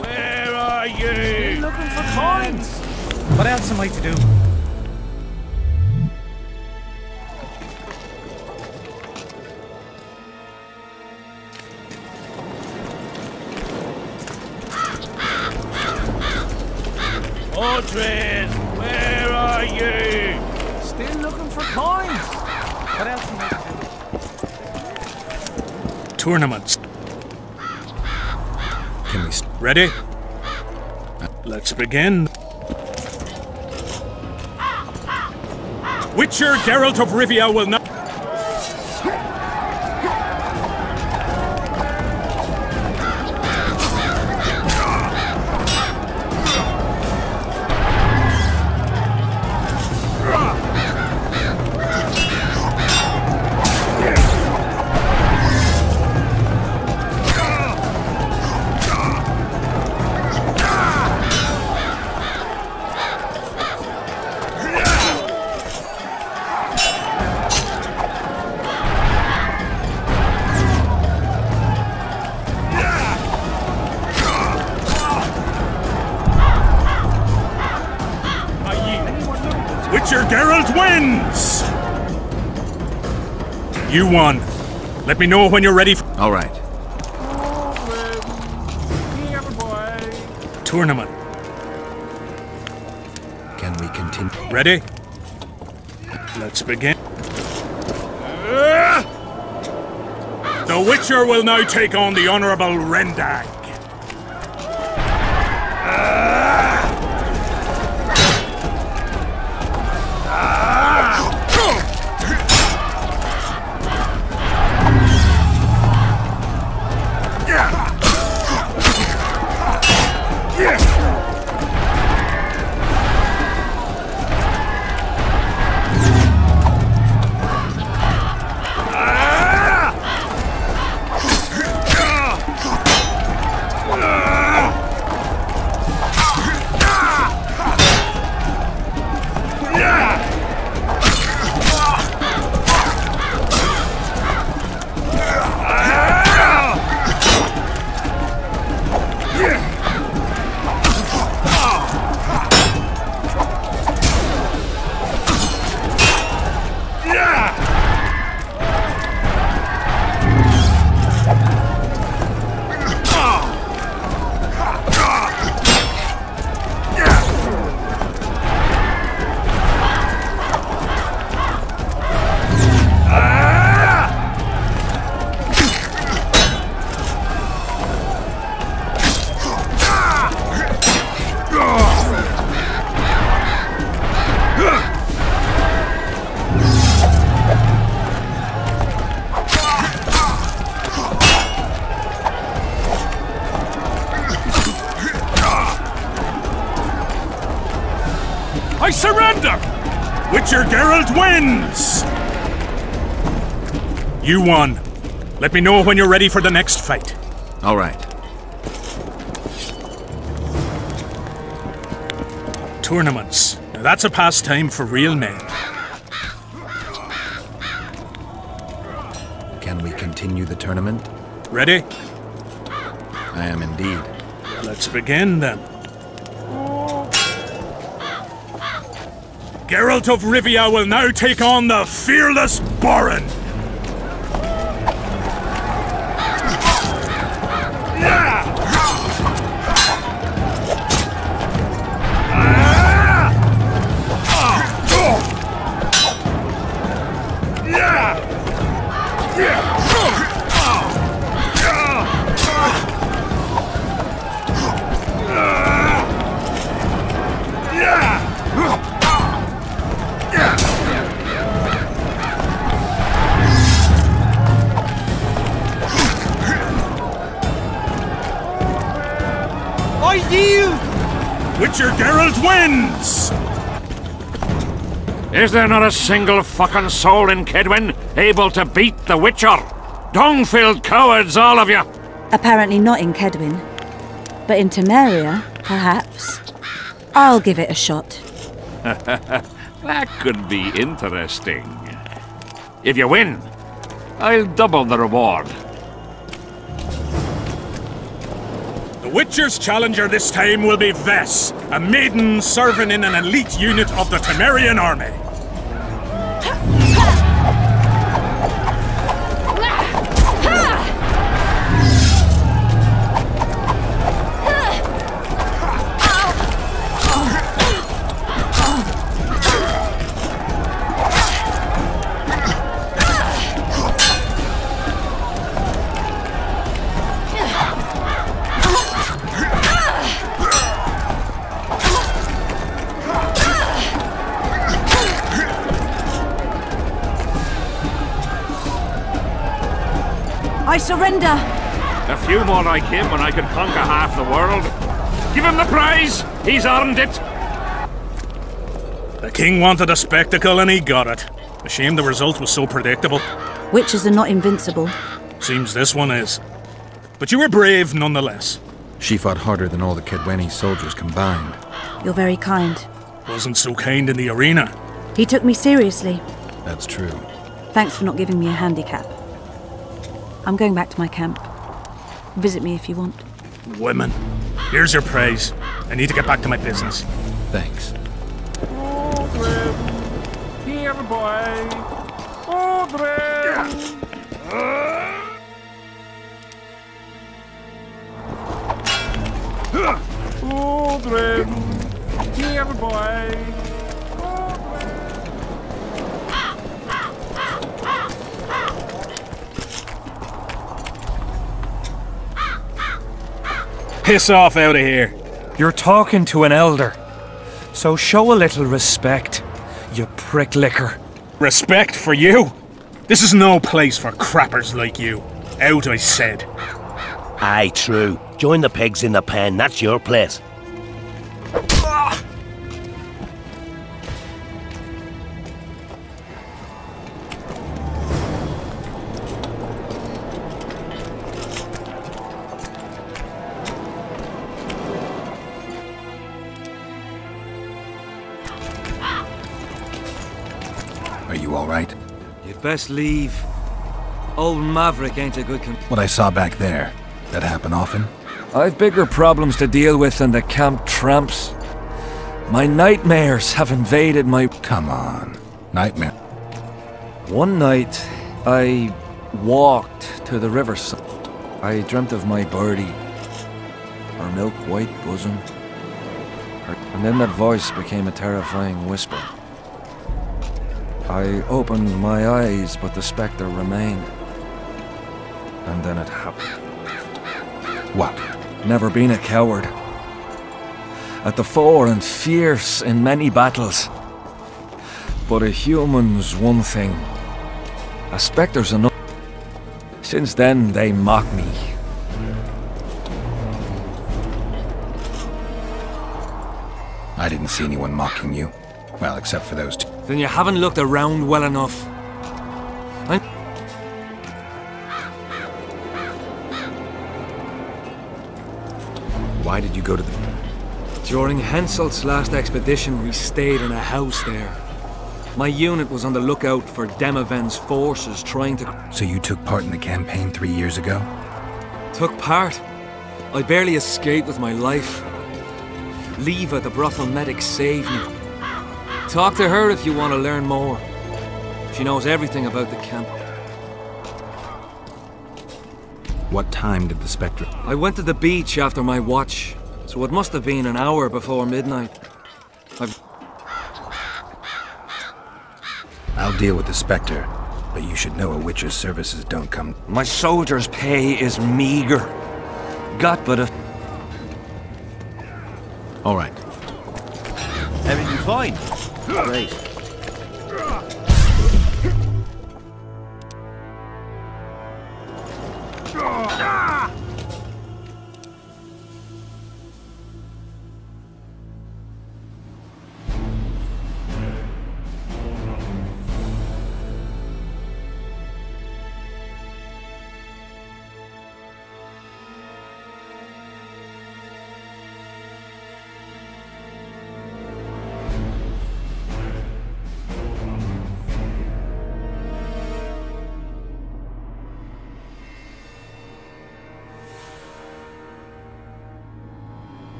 Where are you? Still looking for coins. What else am I to do? Audrey, where are you? Still looking for coins. What else am I to do? Tournaments. Can we... Ready? Let's begin. Witcher Geralt of Rivia will not... You won. Let me know when you're ready. All right. Tournament. Can we continue? Ready? Let's begin. The Witcher will now take on the Honourable Rendag. I surrender! Witcher Geralt wins! You won. Let me know when you're ready for the next fight. All right. Tournaments. Now that's a pastime for real men. Can we continue the tournament? Ready? I am indeed. Let's begin then. Geralt of Rivia will now take on the fearless Baron. Witcher Geralt wins! Is there not a single fucking soul in Kedwin able to beat the Witcher? Dung-filled cowards, all of you! Apparently not in Kedwin. But in Temeria, perhaps. I'll give it a shot. That could be interesting. If you win, I'll double the reward. The Witcher's challenger this time will be Vess, a maiden serving in an elite unit of the Temerian army. I surrender! A few more like him and I could conquer half the world. Give him the prize! He's earned it! The king wanted a spectacle and he got it. A shame the result was so predictable. Witches are not invincible. Seems this one is. But you were brave nonetheless. She fought harder than all the Kedweni soldiers combined. You're very kind. Wasn't so kind in the arena. He took me seriously. That's true. Thanks for not giving me a handicap. I'm going back to my camp. Visit me if you want. Women. Here's your praise. I need to get back to my business. Thanks. Here, boy. Audrey. Audrey. Here, boy. Piss off out of here. You're talking to an elder, so show a little respect, you pricklicker. Respect for you? This is no place for crappers like you. Out, I said. Aye, true. Join the pigs in the pen, that's your place. Are you all right? You'd best leave. Old Maverick ain't a good What I saw back there, that happen often? I've bigger problems to deal with than the camp tramps. My nightmares have invaded my... Come on. Nightmare. One night, I walked to the riverside. I dreamt of my birdie. Her milk-white bosom. And then that voice became a terrifying whisper. I opened my eyes, but the spectre remained. And then it happened. What? Never been a coward. At the fore and fierce in many battles. But a human's one thing. A spectre's another. Since then, they mock me. I didn't see anyone mocking you. Well, except for those two. Then you haven't looked around well enough. Why did you go to the... During Henselt's last expedition, we stayed in a house there. My unit was on the lookout for Demaven's forces trying to... So you took part in the campaign 3 years ago? Took part? I barely escaped with my life. Leva, the brothel medic, saved me. Talk to her if you want to learn more. She knows everything about the camp. What time did the spectre... I went to the beach after my watch, so it must have been an hour before midnight. I'll deal with the spectre, but you should know a witcher's services don't come... My soldier's pay is meager. Got but a... All right. Everything fine? Great.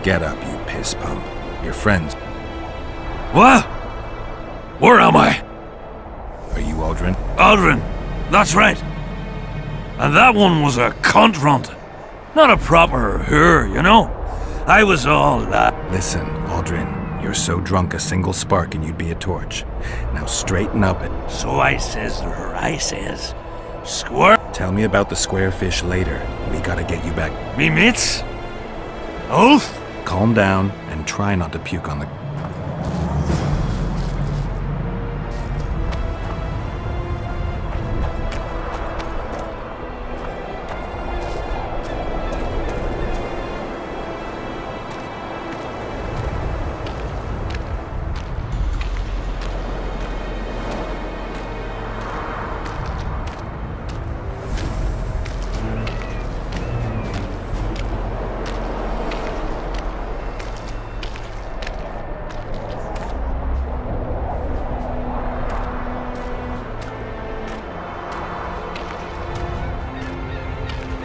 Get up, you piss pump. Your friends. What? Where am I? Are you Aldrin? Aldrin, that's right. And that one was a cunt runt. Not a proper her, you know? I was all that. Listen, Aldrin. You're so drunk a single spark and you'd be a torch. Now straighten up it. So I says to her, I says, squirt. Tell me about the square fish later. We gotta get you back. Me mates? Oath? Calm down and try not to puke on the...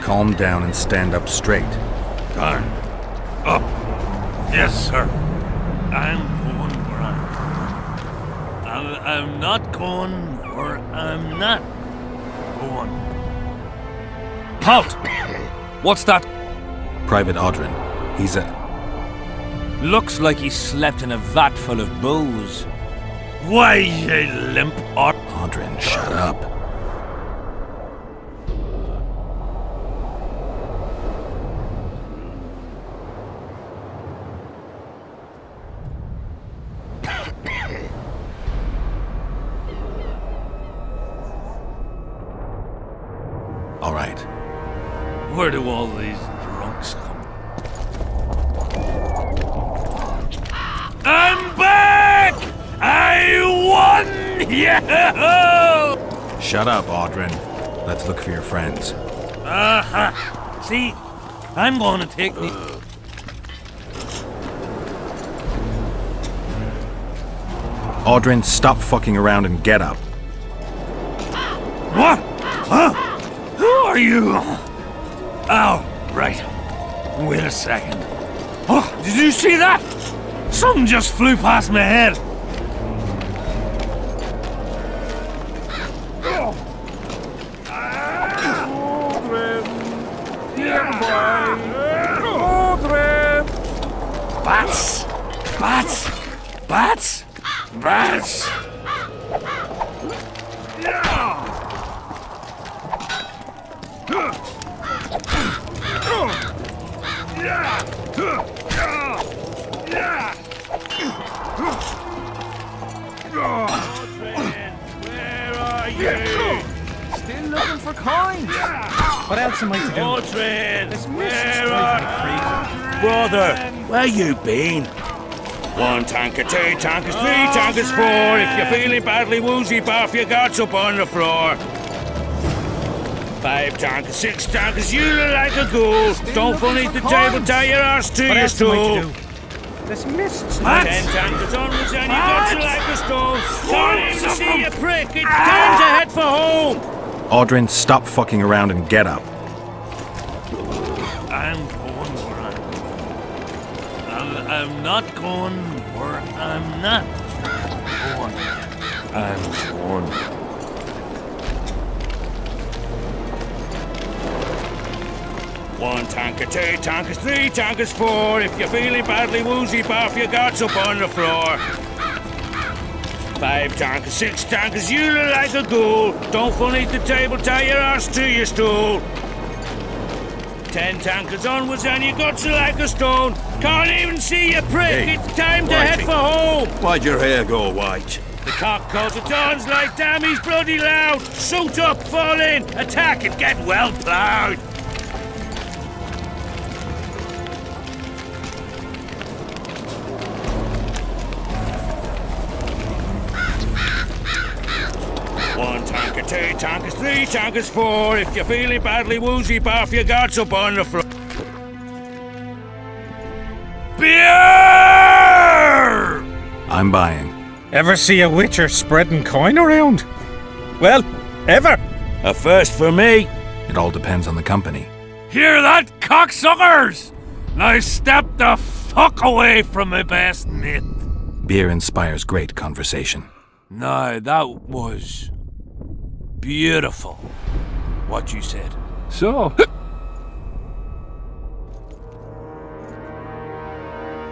Calm down and stand up straight. Turn up. Yes, sir. I'm going where I'm not going where I'm not going. Halt! What's that? Private Aldrin. He's a... Looks like he slept in a vat full of booze. Why, you limp Aldrin, shut up. All right. Where do all these drunks come? I'm back! I won! Yeah! Shut up, Aldrin. Let's look for your friends. Aha! See? I'm going to take me... Aldrin, stop fucking around and get up. What? Huh? Who are you? Oh, right. Wait a second. Oh, did you see that? Something just flew past my head. Bats! Bats! Bats! Bats! Where are you? Still looking for coins. What else am I to do? Aldrin, Where are Brother, where you been? 1 tanker, 2 tankers, 3 tankers, 4. If you're feeling badly woozy, barf your guts up on the floor. 5 tankers, 6 tankers, you look like a ghoul. Don't fall into the table, tie your arse to your stool. This mist. 10 tankers onwards and you got you like a stone. Can't even see you prick, it's time to head for home. Aldrin, stop fucking around and get up. I'm going where I'm not going where I'm not going. I'm going. One tanker, 2 tankers, 3 tankers, 4. If you're feeling badly woozy, barf your guts up on the floor. 5 tankers, 6 tankers, you look like a ghoul. Don't fall into the table, tie your arse to your stool. 10 tankers onwards and your guts are like a stone. Can't even see you prick, Hey, it's time to Whitey. head for home. Why'd your hair go white? The cock calls the dawns like damn, he's bloody loud. Suit up, fall in, attack and get well ploughed. One tanker, 2 tankers, 3 tankers, 4. If you're feeling badly woozy, barf your guts up on the floor. Beer! I'm buying. Ever see a witcher spreading coin around? Well, ever. A first for me. It all depends on the company. Hear that, cocksuckers? Now step the fuck away from my best mate. Beer inspires great conversation. No, that was beautiful, what you said. So?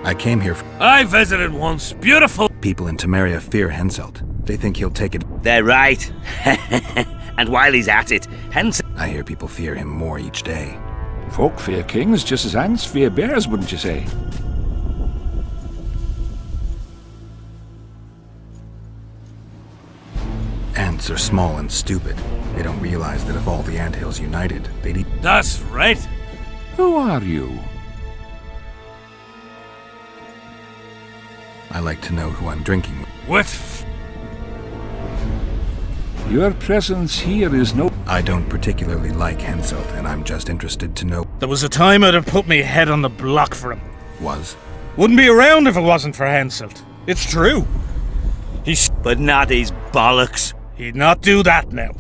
I came here I visited once. Beautiful. People in Temeria fear Henselt. They think he'll take it. They're right. And while he's at it, Henselt... I hear people fear him more each day. Folk fear kings just as ants fear bears, wouldn't you say? Ants are small and stupid. They don't realize that if all the anthills united, they'd eat... That's right. Who are you? I like to know who I'm drinking with. With... Your presence here is no... I don't particularly like Henselt, and I'm just interested to know... There was a time I'd have put me head on the block for him. Was? Wouldn't be around if it wasn't for Henselt. It's true. But not his bollocks. He'd not do that now.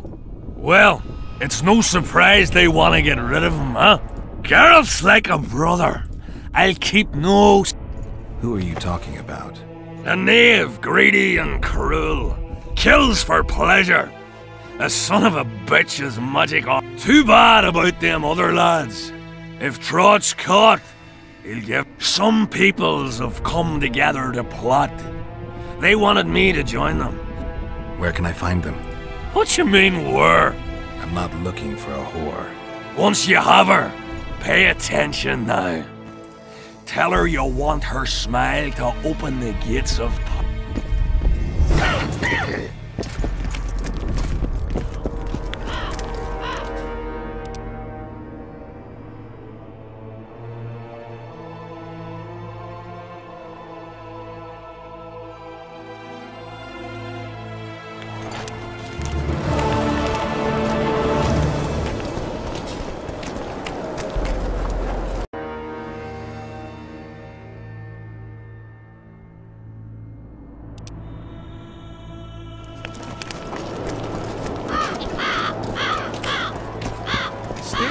Well, it's no surprise they want to get rid of him, huh? Geralt's like a brother. I'll keep no... Who are you talking about? A knave, greedy and cruel. Kills for pleasure. A son of a bitch is magic on. Too bad about them other lads. If Trott's caught, he'll get... Some peoples have come together to plot. They wanted me to join them. Where can I find them? What you mean, where? I'm not looking for a whore. Once you have her, pay attention now. Tell her you want her smile to open the gates of...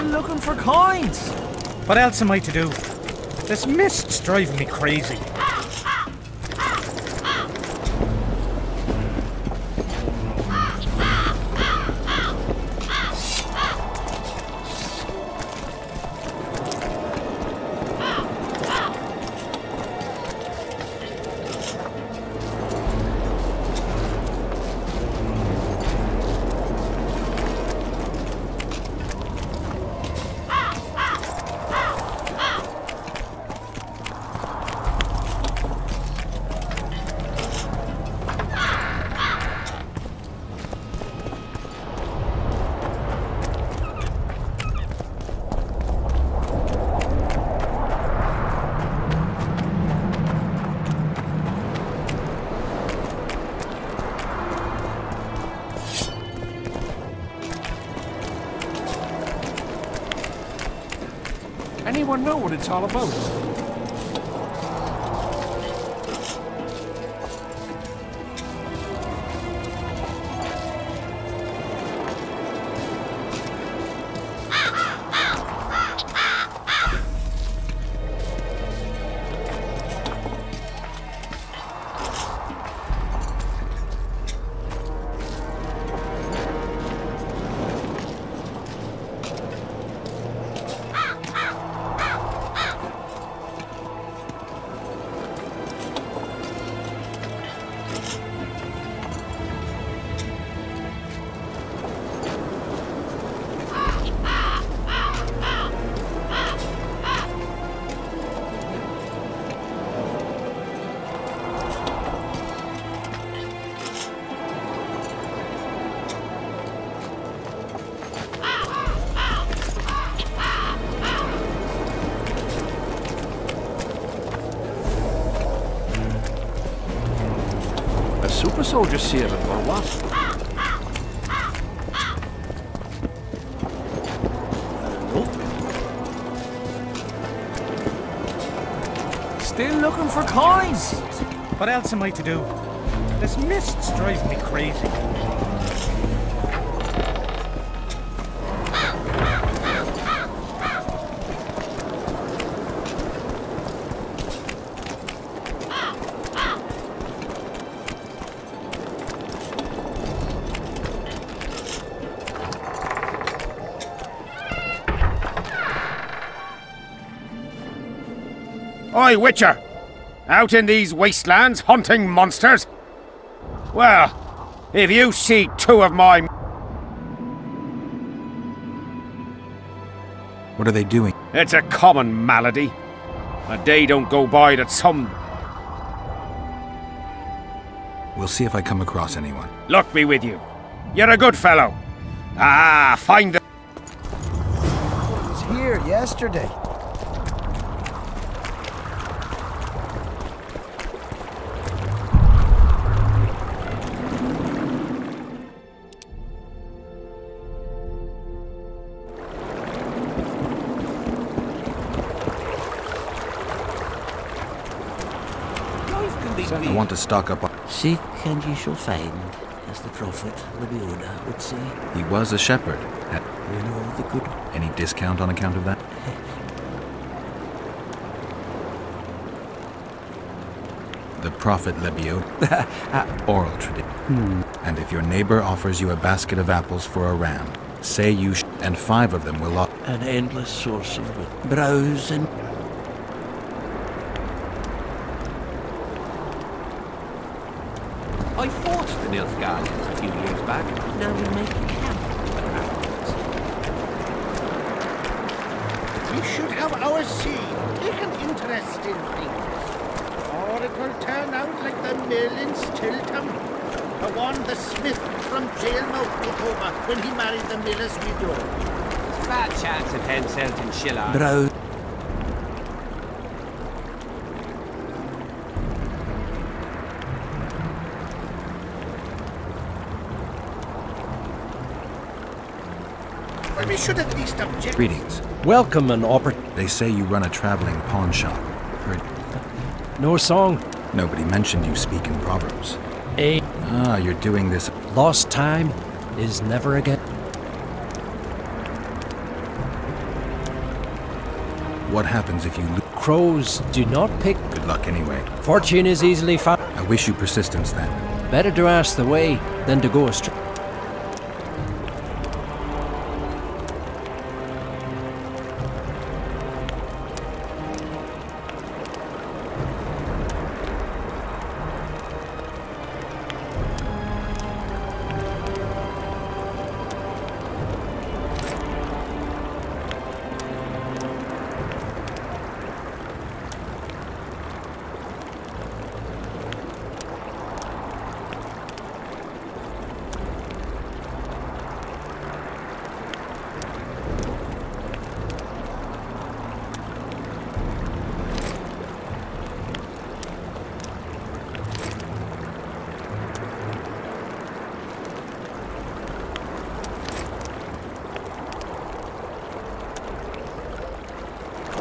Looking for coins. What else am I to do? This mist's driving me crazy. Anyone know what it's all about? Super soldier serum, or what? Still looking for coins. What else am I to do? This mist's driving me crazy. Oi, Witcher! Out in these wastelands hunting monsters? Well, if you see two of my... What are they doing? It's a common malady. A day don't go by that some... We'll see if I come across anyone. Luck be with you. You're a good fellow. Ah, find the... I was here yesterday. I want to stock up on... Seek and ye shall find, as the prophet Legendado would say. He was a shepherd. You know the good... Any discount on account of that? The prophet Legendado. Oral tradition. And if your neighbor offers you a basket of apples for a ram, say you and 5 of them will... An endless source of browse and... I fought the Nilfgaardians a few years back. Now we make a camp. We should have our seed. Take an interest in things. Or it will turn out like the mill in Stilton. The one the smith from Jailmouth took over when he married the miller's widow. There's a bad chance of Henselt and Schiller. Browse. We should at least object. Greetings. Welcome and They say you run a traveling pawn shop. Heard... No song. Nobody mentioned you speak in proverbs. You're doing this... Lost time is never again. What happens if you lose? Crows do not pick. Good luck anyway. Fortune is easily found. I wish you persistence then. Better to ask the way than to go astray.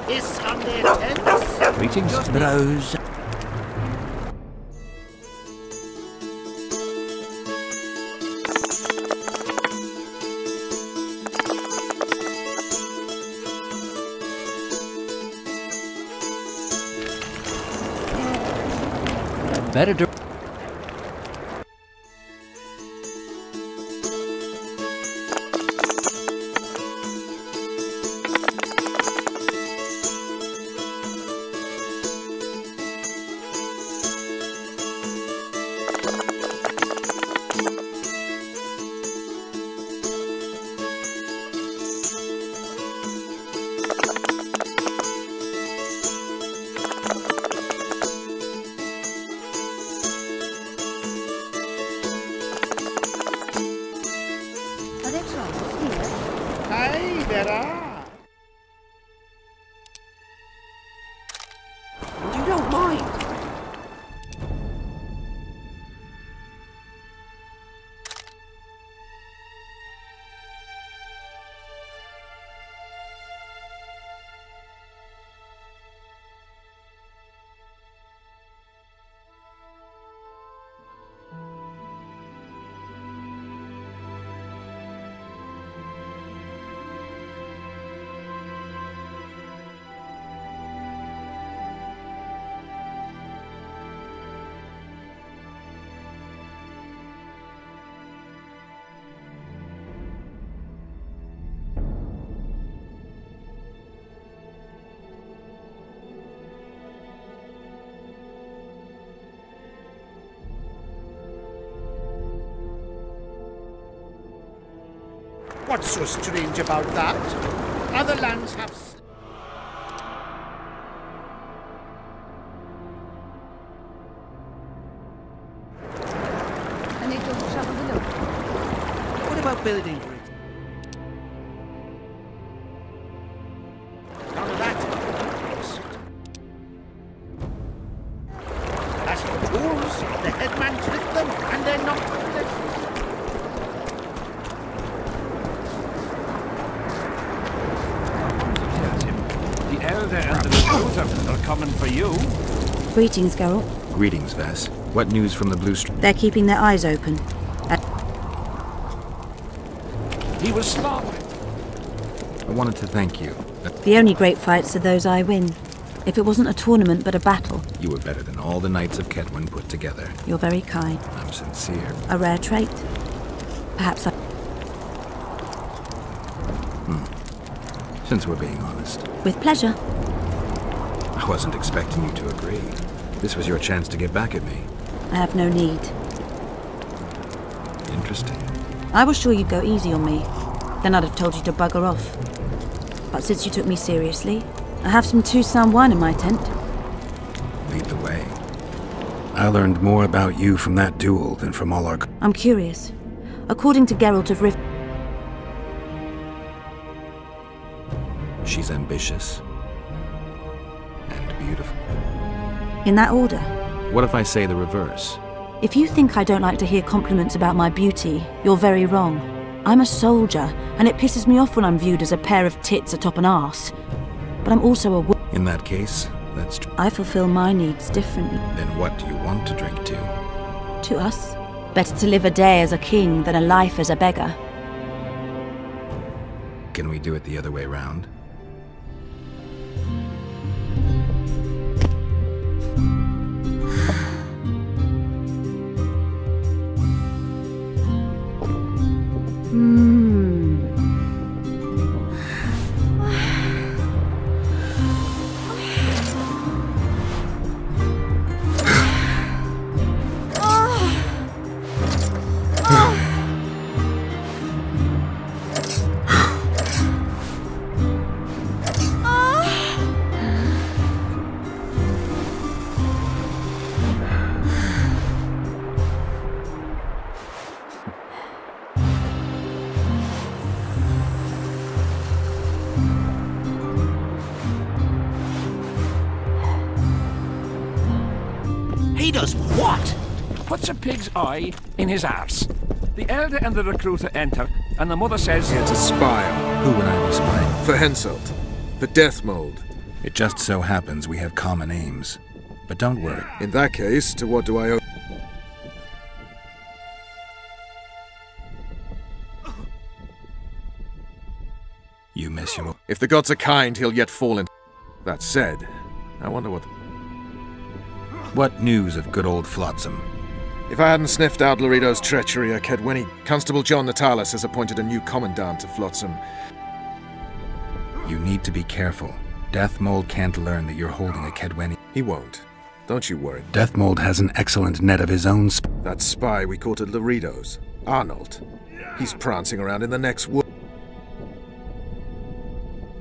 Is on their tents. Greetings. Browse. Better to... Aye, there are. And you don't mind. What's so strange about that? Other lands have... And they don't shovel the load. What about building for it? None of that. As for tools, the headman took them, and they're not useless. The elder and the recruiter are coming for you. Greetings, Geralt. Greetings, Vess. What news from the Blue Street? They're keeping their eyes open. He was slaughtered. I wanted to thank you. The only great fights are those I win. If it wasn't a tournament but a battle. You were better than all the Knights of Kedwen put together. You're very kind. I'm sincere. A rare trait. Perhaps I... Since we're being honest. With pleasure. I wasn't expecting you to agree. This was your chance to get back at me. I have no need. Interesting. I was sure you'd go easy on me. Then I'd have told you to bugger off. But since you took me seriously, I have some two-sound wine in my tent. Lead the way. I learned more about you from that duel than from all our... I'm curious. According to Geralt of Riv... She's ambitious. And beautiful. In that order. What if I say the reverse? If you think I don't like to hear compliments about my beauty, you're very wrong. I'm a soldier, and it pisses me off when I'm viewed as a pair of tits atop an arse. But I'm also a woman. In that case, that's true. I fulfill my needs differently. Then what do you want to drink to? To us. Better to live a day as a king than a life as a beggar. Can we do it the other way round? He does what? Puts a pig's eye in his arse. The elder and the recruiter enter, and the mother says... Here to spy on. Who would I be spying? For Henselt. The Death Mold. It just so happens we have common aims. But don't worry. In that case, to what do I owe? You miss your... If the gods are kind, he'll yet fall in... That said, I wonder what... What news of good old Flotsam? If I hadn't sniffed out Laredo's treachery at Kedweni, Constable John Natalis has appointed a new commandant to Flotsam. You need to be careful. Death Mold can't learn that you're holding a Kedweni. He won't. Don't you worry. Death Mold has an excellent net of his own. That spy we caught at Laredo's, Arnold. He's prancing around in the next wood.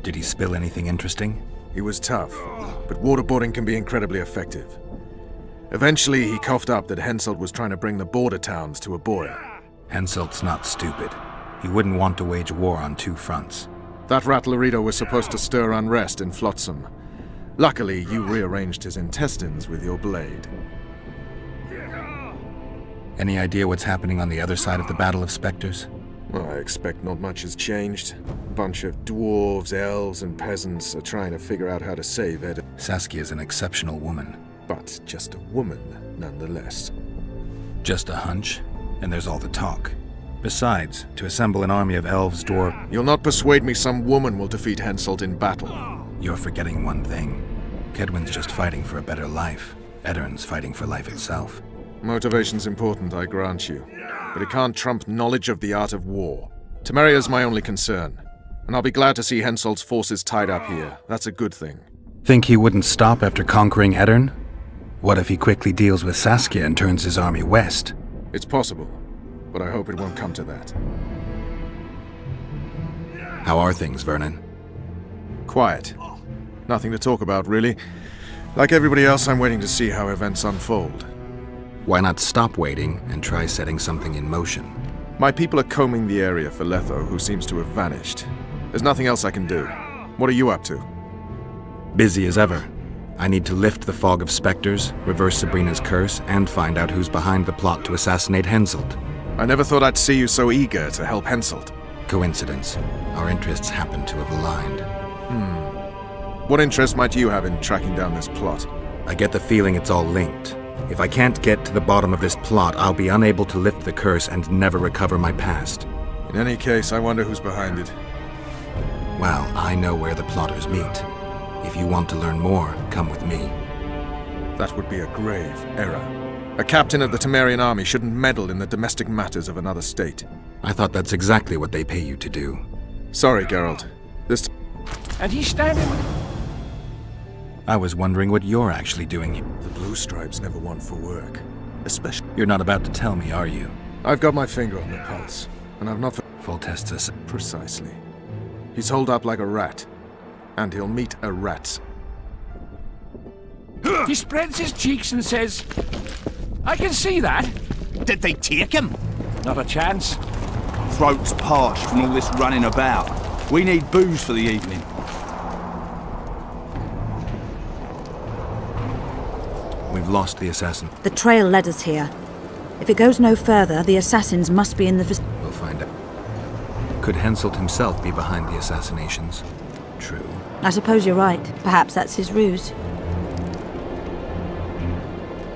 Did he spill anything interesting? He was tough, but waterboarding can be incredibly effective. Eventually, he coughed up that Henselt was trying to bring the border towns to a boil. Henselt's not stupid. He wouldn't want to wage war on two fronts. That rat Laredo was supposed to stir unrest in Flotsam. Luckily, you rearranged his intestines with your blade. Any idea what's happening on the other side of the Battle of Spectres? Well, I expect not much has changed. A bunch of dwarves, elves, and peasants are trying to figure out how to save Ed. Saskia's an exceptional woman. But just a woman, nonetheless. Just a hunch, and there's all the talk. Besides, to assemble an army of elves, dwarves... You'll not persuade me some woman will defeat Henselt in battle. You're forgetting one thing. Kedwen's just fighting for a better life. Eddern's fighting for life itself. Motivation's important, I grant you. But it can't trump knowledge of the art of war. Temeria's my only concern. And I'll be glad to see Henselt's forces tied up here. That's a good thing. Think he wouldn't stop after conquering Eddern? What if he quickly deals with Saskia and turns his army west? It's possible, but I hope it won't come to that. How are things, Vernon? Quiet. Nothing to talk about, really. Like everybody else, I'm waiting to see how events unfold. Why not stop waiting and try setting something in motion? My people are combing the area for Letho, who seems to have vanished. There's nothing else I can do. What are you up to? Busy as ever. I need to lift the fog of specters, reverse Sabrina's curse, and find out who's behind the plot to assassinate Henselt. I never thought I'd see you so eager to help Henselt. Coincidence. Our interests happen to have aligned. What interest might you have in tracking down this plot? I get the feeling it's all linked. If I can't get to the bottom of this plot, I'll be unable to lift the curse and never recover my past. In any case, I wonder who's behind it. Well, I know where the plotters meet. If you want to learn more, come with me. That would be a grave error. A captain of the Temerian army shouldn't meddle in the domestic matters of another state. I thought that's exactly what they pay you to do. Sorry, Geralt. This... And he's standing... I was wondering what you're actually doing here. The Blue Stripes never won for work. Especially... You're not about to tell me, are you? I've got my finger on the pulse, and I've not... Full tests us. Precisely. He's holed up like a rat. And he'll meet a rat. He spreads his cheeks and says, I can see that. Did they take him? Not a chance. Throat's parched from all this running about. We need booze for the evening. We've lost the assassin. The trail led us here. If it goes no further, the assassins must be in the... We'll find out. Could Henselt himself be behind the assassinations? True. I suppose you're right. Perhaps that's his ruse.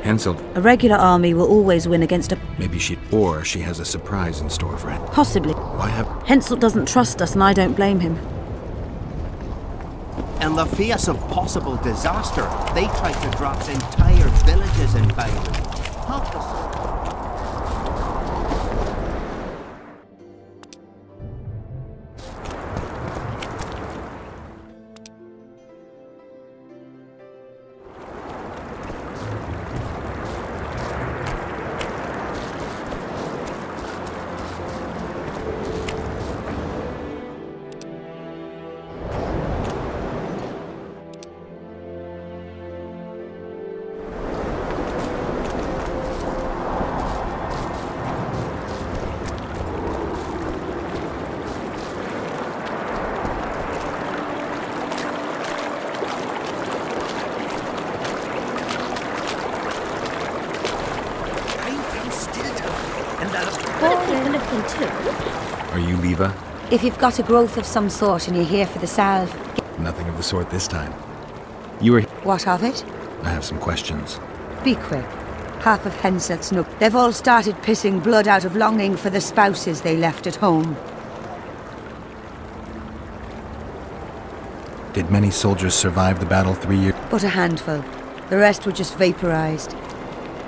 Henselt. A regular army will always win against a... Maybe she... Or she has a surprise in store for him. Possibly. Why have... Henselt doesn't trust us, and I don't blame him. In the face of possible disaster, they tried to drop entire villages in Bailey. Help us. Are you Leva? If you've got a growth of some sort and you're here for the salve... Nothing of the sort this time. You were... What of it? I have some questions. Be quick. Half of Henselt's nook. They've all started pissing blood out of longing for the spouses they left at home. Did many soldiers survive the battle 3 years? But a handful. The rest were just vaporized.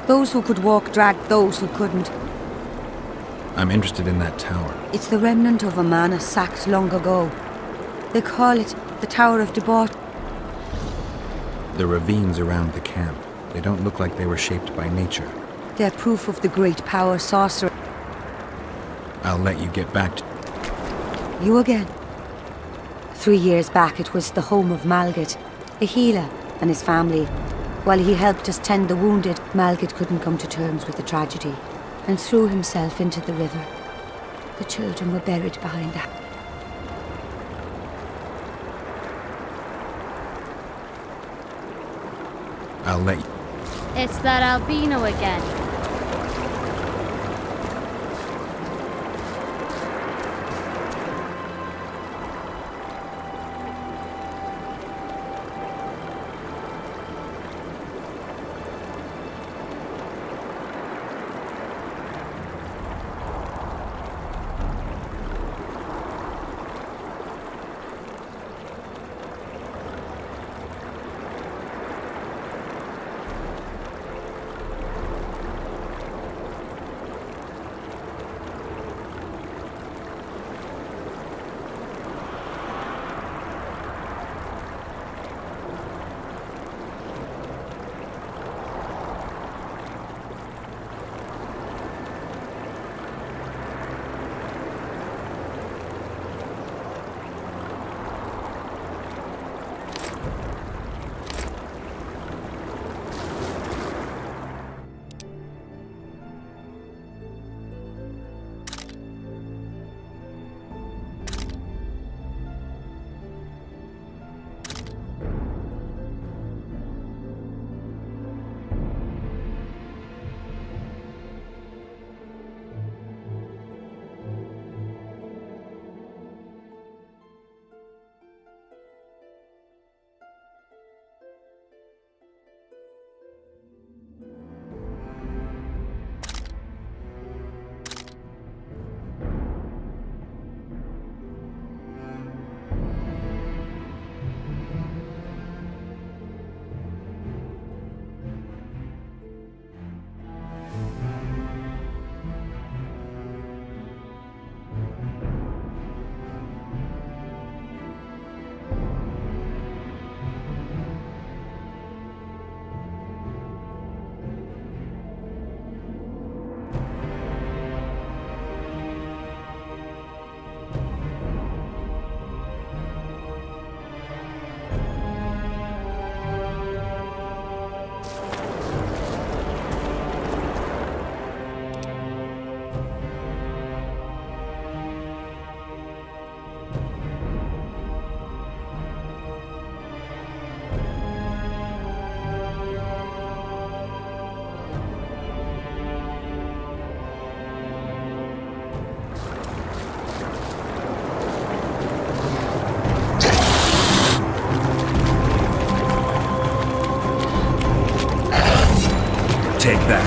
Those who could walk dragged those who couldn't. I'm interested in that tower. It's the remnant of a manor sacked long ago. They call it the Tower of Debauch. The ravines around the camp. They don't look like they were shaped by nature. They're proof of the great power sorcerer. I'll let you get back to... You again. 3 years back it was the home of Malgit, a healer, and his family. While he helped us tend the wounded, Malgit couldn't come to terms with the tragedy and threw himself into the river. The children were buried behind that. I'll let you... It's that albino again. take that.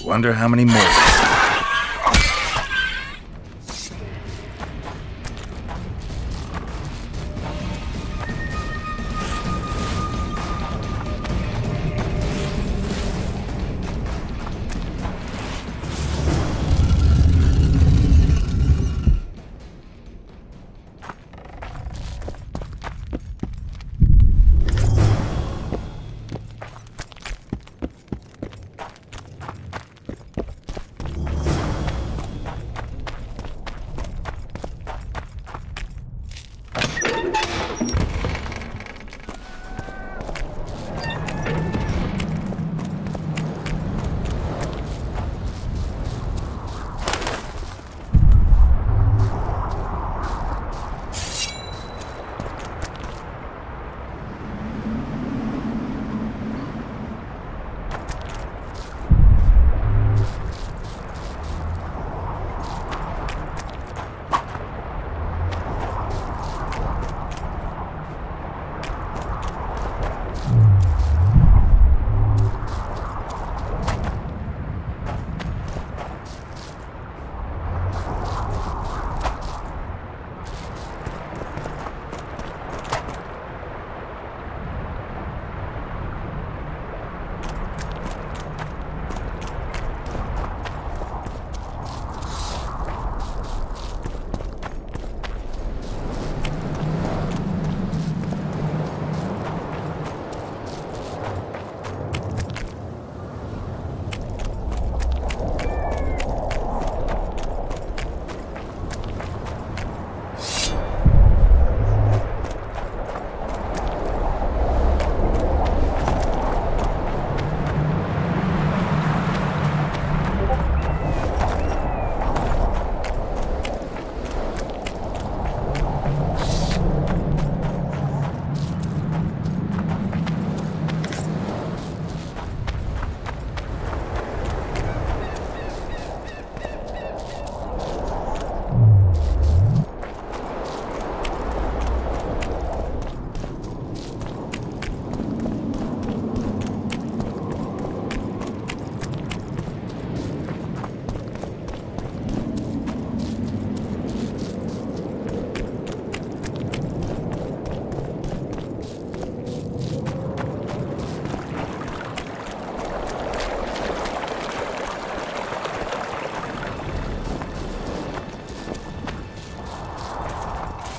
Wonder how many more.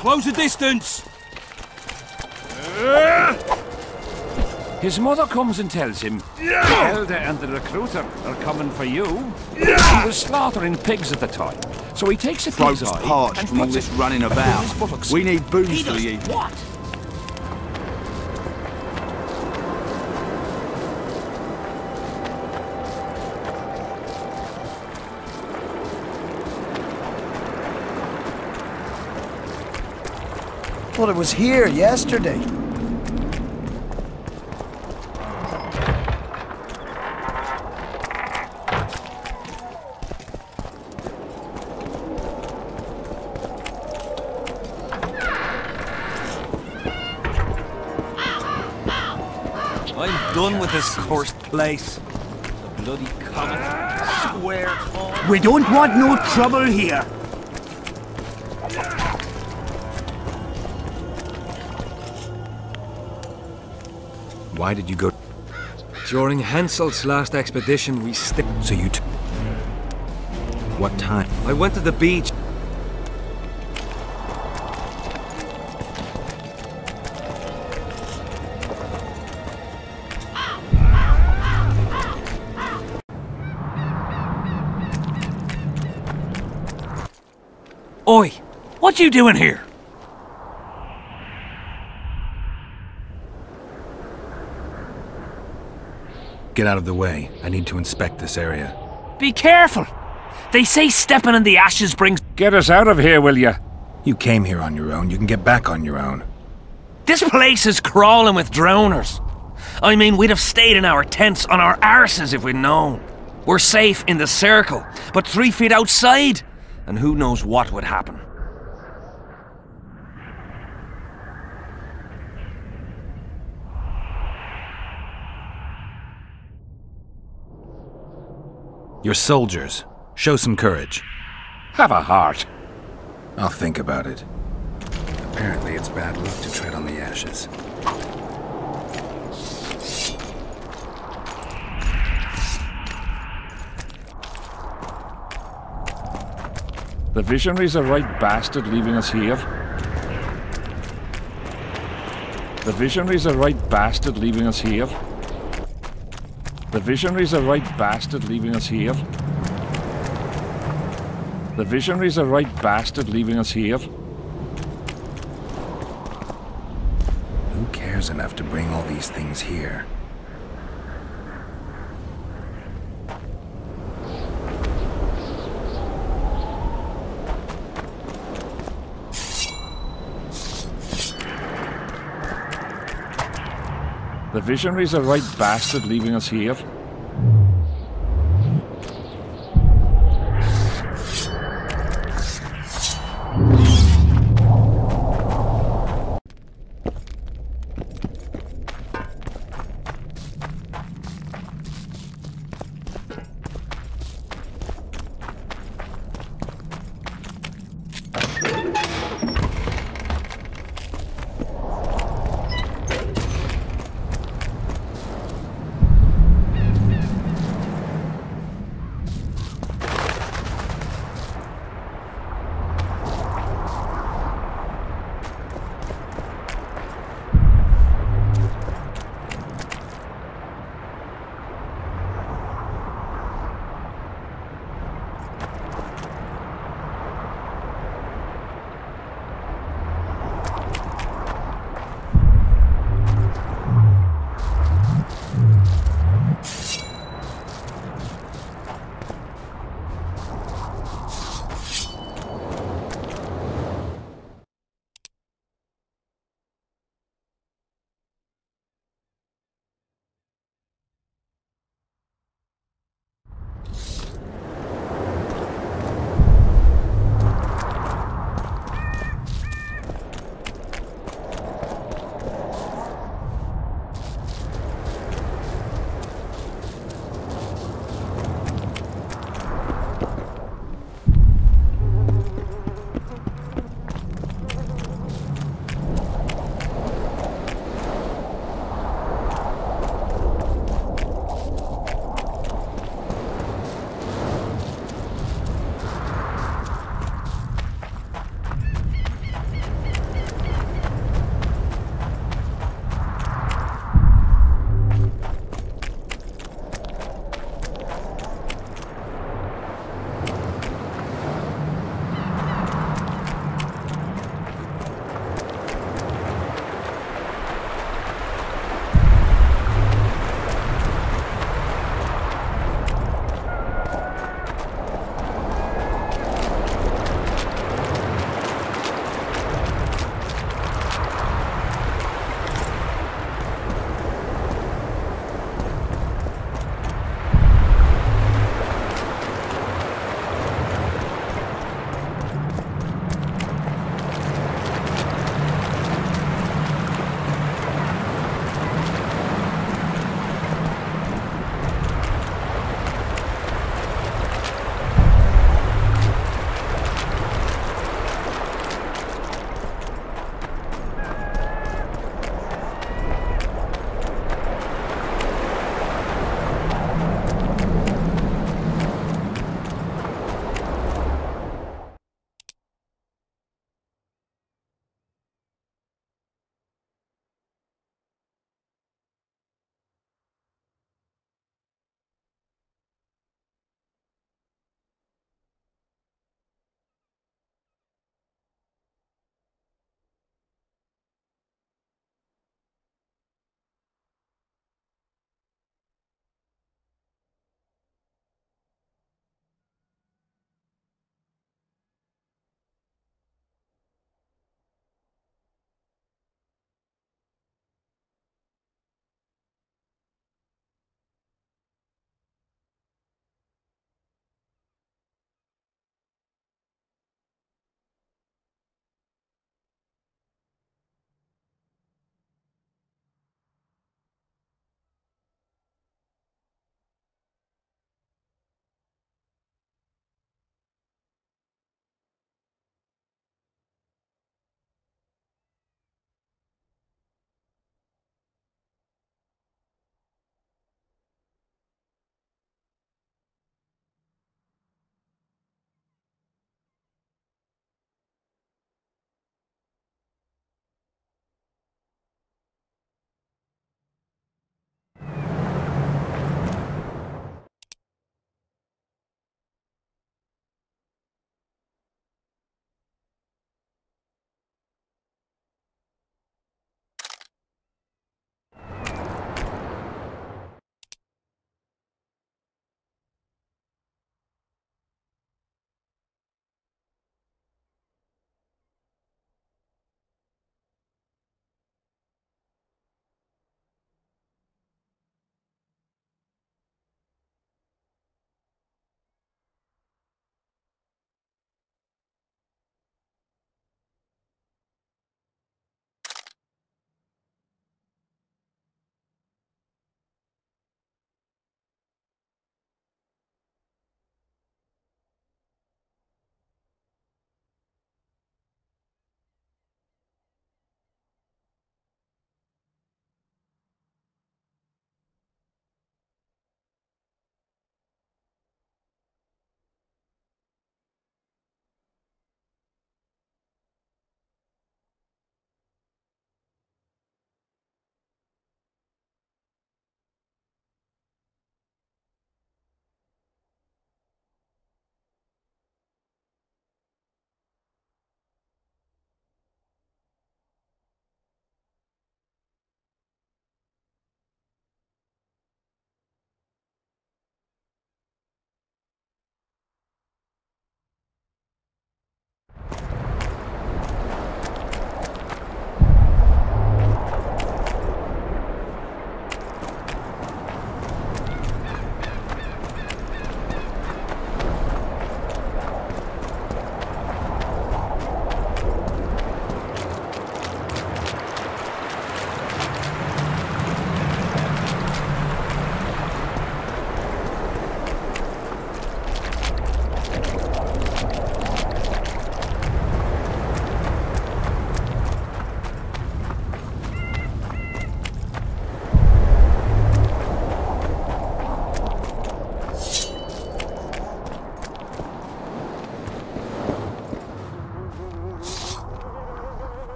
Close the distance! His mother comes and tells him, the elder and the recruiter are coming for you. He was slaughtering pigs at the time, so he takes a pig's Throat's eye parched and from all puts this it running between about. his buttocks. We need booze He for does the evening. what? Thought it was here yesterday. I'm done with this cursed place. The bloody comet. Swear. We don't want no trouble here. Why did you go? During Hensel's last expedition, we So you what time? I went to the beach. Oi! What you doing here? Get out of the way. I need to inspect this area. Be careful! They say stepping in the ashes brings... Get us out of here, will ya? You came here on your own. You can get back on your own. This place is crawling with drowners. I mean, we'd have stayed in our tents on our arses if we'd known. We're safe in the circle, but 3 feet outside, and who knows what would happen. You're soldiers. Show some courage. Have a heart. I'll think about it. Apparently it's bad luck to tread on the ashes. The Visionary's a right bastard leaving us here. The Visionary's a right bastard leaving us here. The Visionary's a right bastard leaving us here. The Visionary's a right bastard leaving us here. Who cares enough to bring all these things here? The Visionary's a right bastard leaving us here.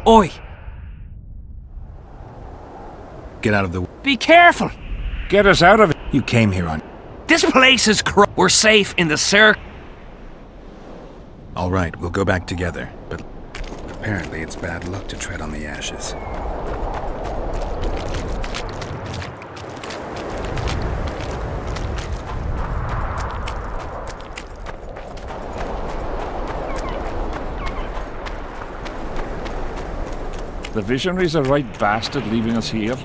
Oi! Get out of the... Be careful! Get us out of it! You came here on... This place is We're safe in the circle. All right, we'll go back together, but apparently it's bad luck to tread on the ashes. The visionary's a right bastard leaving us here.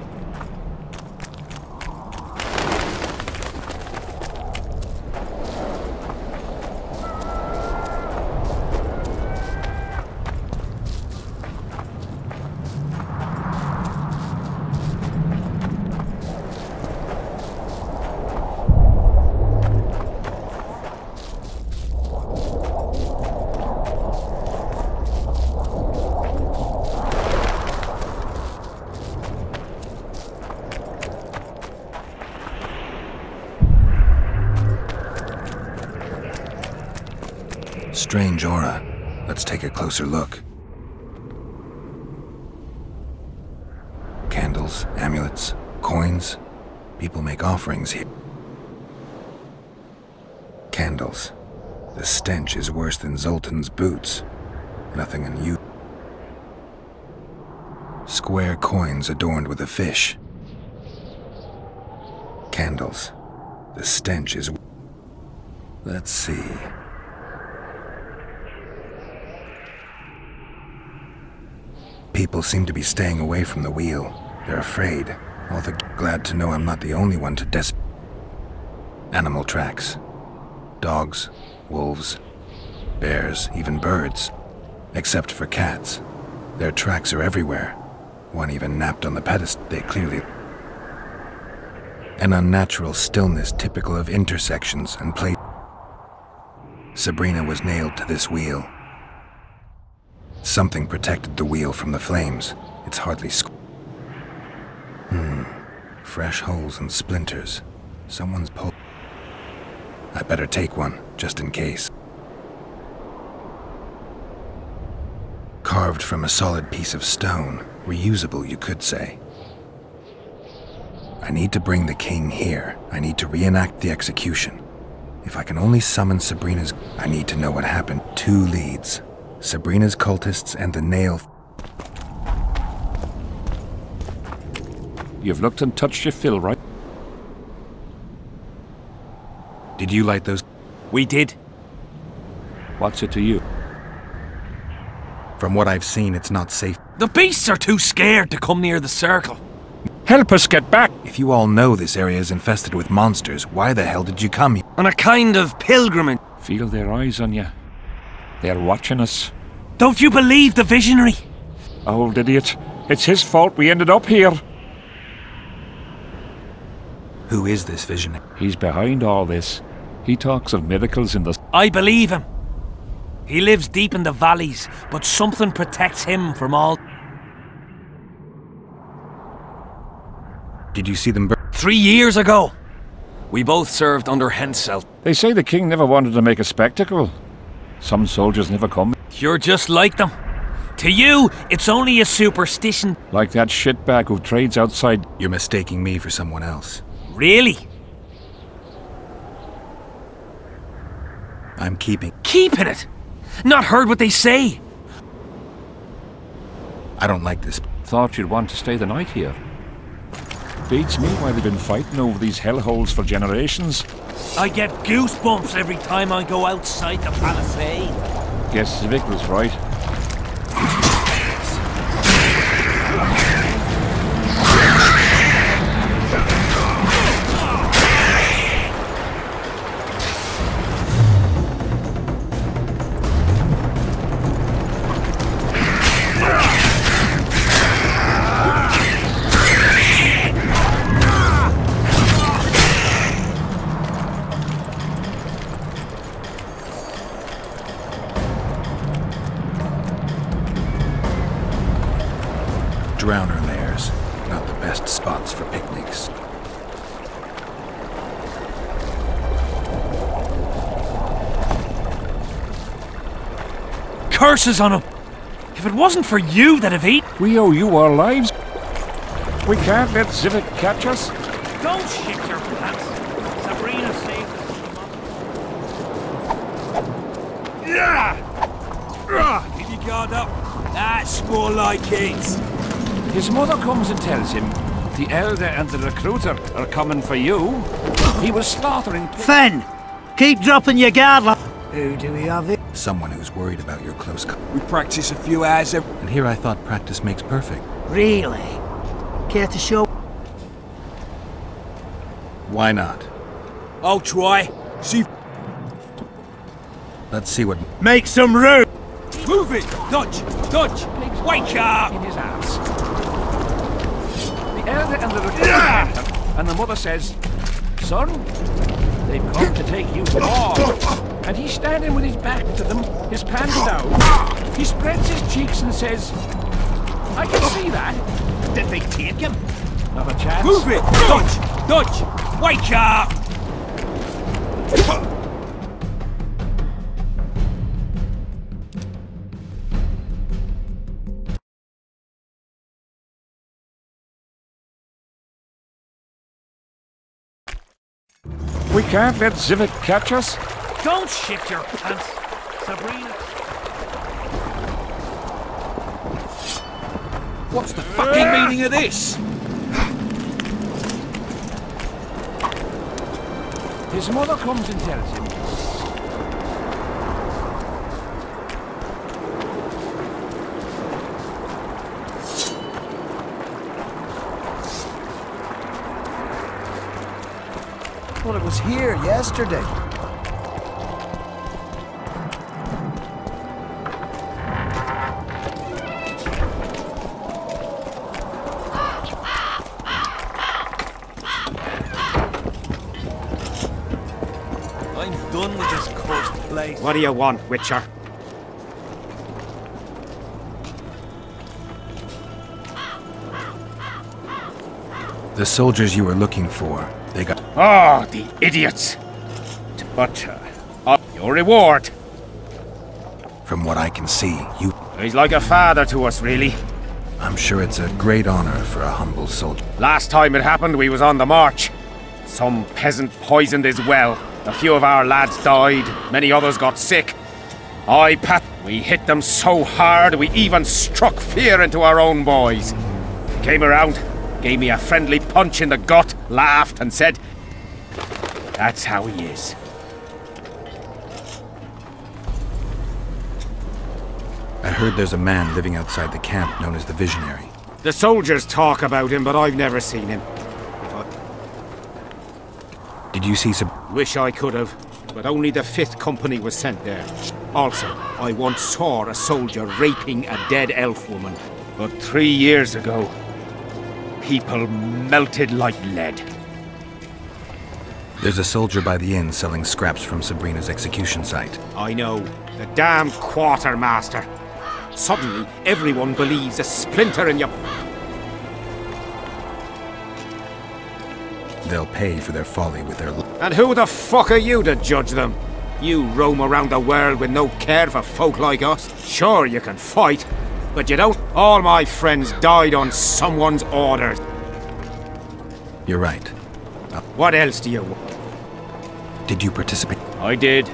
Strange aura. Let's take a closer look. Candles, amulets, coins. People make offerings here. Candles. The stench is worse than Zoltan's boots. Nothing unusual. Square coins adorned with a fish. candles. The stench is... Let's see... People seem to be staying away from the wheel. They're afraid. All the glad to know I'm not the only one to Animal tracks. Dogs, wolves, bears, even birds. Except for cats. Their tracks are everywhere. One even napped on the pedestal. They clearly... An unnatural stillness typical of intersections and place. Sabrina was nailed to this wheel. Something protected the wheel from the flames. It's hardly fresh holes and splinters. Someone's pulled. I better take one, just in case. Carved from a solid piece of stone. Reusable, you could say. I need to bring the king here. I need to reenact the execution. If I can only summon Sabrina's... I need to know what happened. 2 leads. Sabrina's cultists and the nail... You've looked and touched your fill, right? Did you light those? We did. What's it to you? From what I've seen, it's not safe. The beasts are too scared to come near the circle. Help us get back! If you all know this area is infested with monsters, why the hell did you come here? On a kind of pilgrimage. Feel their eyes on you. They're watching us. Don't you believe the visionary? Old idiot. It's his fault we ended up here. Who is this visionary? He's behind all this. He talks of miracles in the... I believe him. He lives deep in the valleys, but something protects him from all... Did you see them burn? 3 years ago. We both served under Hensel. They say the king never wanted to make a spectacle. Some soldiers never come. You're just like them. To you, it's only a superstition. Like that shitbag who trades outside. You're mistaking me for someone else. Really? I'm keeping... Keeping it? Not heard what they say? I don't like this. Thought you'd want to stay the night here. Beats me why they've been fighting over these hellholes for generations. I get goosebumps every time I go outside the palisade. Guess Vic was right. Drowner lairs, not the best spots for picnics. Curses on him! If it wasn't for you that have eaten... We owe you our lives. We can't let Zivik catch us. Don't shit your pants. Sabrina saved us. Yeah! Did you guard up? That's more like it. His mother comes and tells him the elder and the recruiter are coming for you. He was slaughtering... Fen! Keep dropping your guard. Who do we have here? Someone who's worried about your close... We practice a few hours every... And here I thought practice makes perfect. Really? Care to show? Why not? I'll try. See... Let's see what... Make some room! Move it! Dodge! Dodge! Wake up! In his ass. The elder and the recruiter and the mother says, "Son, they've come to take you to war." And he's standing with his back to them, his pants down. He spreads his cheeks and says, "I can see that." Did they take him? Not a chance. Move it! Dodge! Dodge! Wake up! We can't let Zivik catch us. Don't shit your pants, Sabrina. What's the fucking meaning of this? His mother comes and tells him. Well, it was here yesterday. I'm done with this cursed place. What do you want, Witcher? The soldiers you were looking for, they got... Oh, the idiots! But, your reward. From what I can see, you... He's like a father to us, really. I'm sure it's a great honor for a humble soldier. Last time it happened, we was on the march. Some peasant poisoned his well. A few of our lads died, many others got sick. We hit them so hard, we even struck fear into our own boys. Came around, gave me a friendly punch in the gut, laughed and said, "That's how he is." I heard there's a man living outside the camp known as the Visionary. The soldiers talk about him, but I've never seen him. Did you see some... Wish I could have, but only the 5th Company was sent there. Also, I once saw a soldier raping a dead elf woman. But 3 years ago, people melted like lead. There's a soldier by the inn selling scraps from Sabrina's execution site. I know. The damn quartermaster. Suddenly, everyone believes a splinter in your... They'll pay for their folly with their... And who the fuck are you to judge them? You roam around the world with no care for folk like us. Sure, you can fight, but you don't. All my friends died on someone's orders. You're right. What else do you want? Did you participate? I did.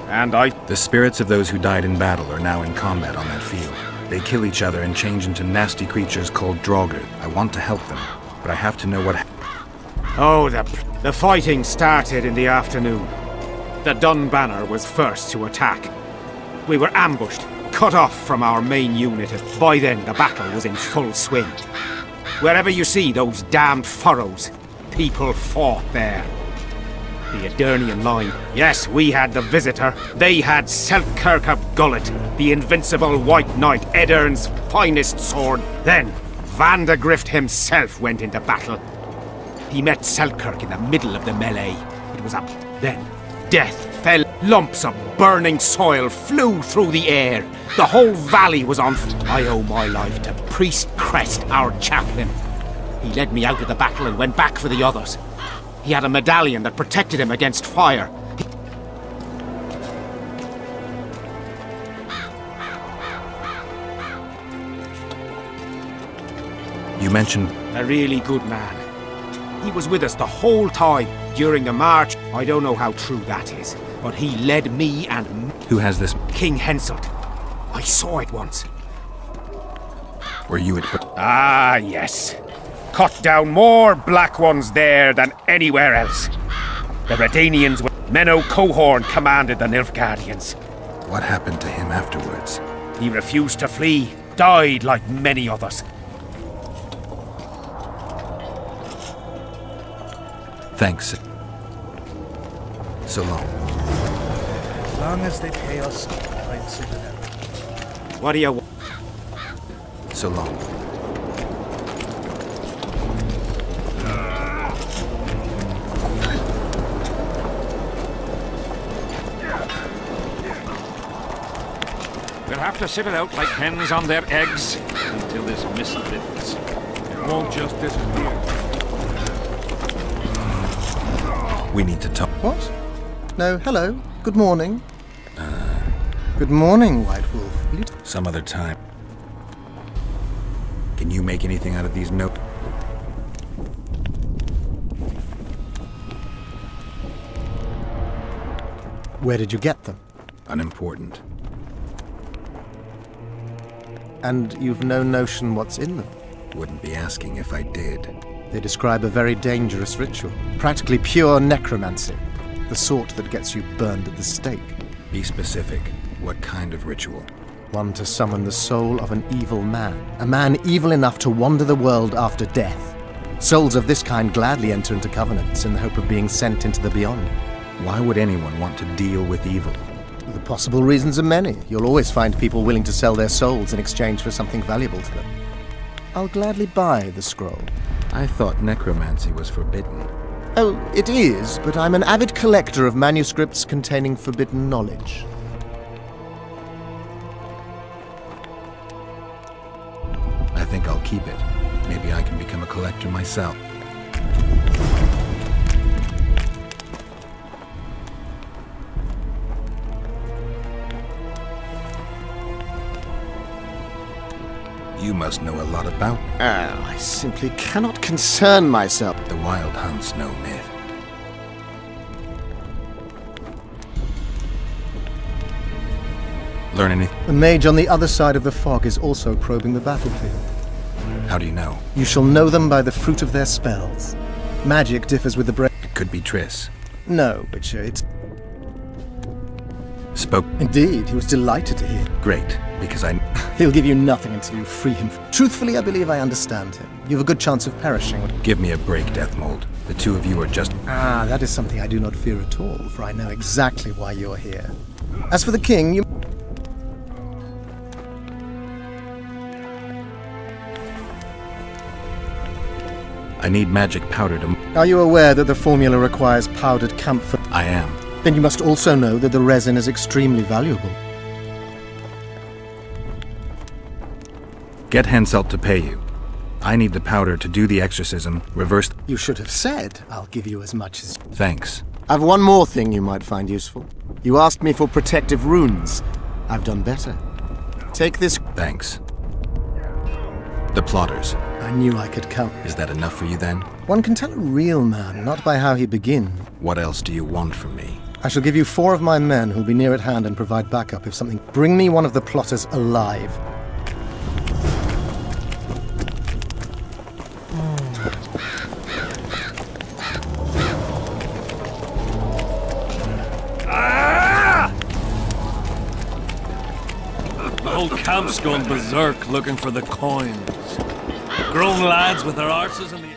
And The spirits of those who died in battle are now in combat on that field. They kill each other and change into nasty creatures called Draugr. I want to help them, but I have to know what... Oh, the fighting started in the afternoon. The Dun Banner was first to attack. We were ambushed, cut off from our main unit. By then, the battle was in full swing. Wherever you see those damned furrows, people fought there. The Adernian line. Yes, we had the Visitor. They had Selkirk of Gullet, the invincible White Knight, Edern's finest sword. Then, Vandegrift himself went into battle. He met Selkirk in the middle of the melee. It was Then, death fell. Lumps of burning soil flew through the air. The whole valley was on fire. I owe my life to Priest Crest, our chaplain. He led me out of the battle and went back for the others. He had a medallion that protected him against fire. You mentioned... A really good man. He was with us the whole time during the march. I don't know how true that is, but he led me and... Who has this? King Henselt. I saw it once. Were you at... Ah, yes. Cut down more black ones there than anywhere else. The Redanians were... Menno Cohorn commanded the Nilfgaardians. What happened to him afterwards? He refused to flee, died like many others. Thanks. So long. As long as they pay us, I'd sit it out. What do you want? So long. We'll have to sit it out like hens on their eggs until this mist lifts. It won't just disappear. We need to talk. What? No, hello. Good morning. Good morning, White Wolf. Some other time. Can you make anything out of these notes? Where did you get them? Unimportant. And you've no notion what's in them? Wouldn't be asking if I did. They describe a very dangerous ritual. Practically pure necromancy. The sort that gets you burned at the stake. Be specific. What kind of ritual? One to summon the soul of an evil man. A man evil enough to wander the world after death. Souls of this kind gladly enter into covenants in the hope of being sent into the beyond. Why would anyone want to deal with evil? The possible reasons are many. You'll always find people willing to sell their souls in exchange for something valuable to them. I'll gladly buy the scroll. I thought necromancy was forbidden. Oh, it is, but I'm an avid collector of manuscripts containing forbidden knowledge. I think I'll keep it. Maybe I can become a collector myself. You must know a lot about... I simply cannot concern myself. The Wild Hunt's no myth. Learn anything? The mage on the other side of the fog is also probing the battlefield. How do you know? You shall know them by the fruit of their spells. Magic differs with the brain. It could be Triss. No, Witcher, it's... Spoke? Indeed, he was delighted to hear. Great, because I... He'll give you nothing until you free him. Truthfully, I believe I understand him. You have a good chance of perishing. Give me a break, Deathmold. The two of you are just... Ah, that is something I do not fear at all, for I know exactly why you're here. As for the king, you... I need magic powder to... Are you aware that the formula requires powdered camphor? I am. Then you must also know that the resin is extremely valuable. Get Henselt to pay you. I need the powder to do the exorcism, reverse... You should have said, I'll give you as much as... Thanks. I've one more thing you might find useful. You asked me for protective runes. I've done better. Take this... Thanks. The plotters. I knew I could count. Is that enough for you then? One can tell a real man, not by how he begins. What else do you want from me? I shall give you 4 of my men who'll be near at hand and provide backup if something... Bring me one of the plotters alive. The whole camp's gone berserk looking for the coins. Grown lads with their arses in the...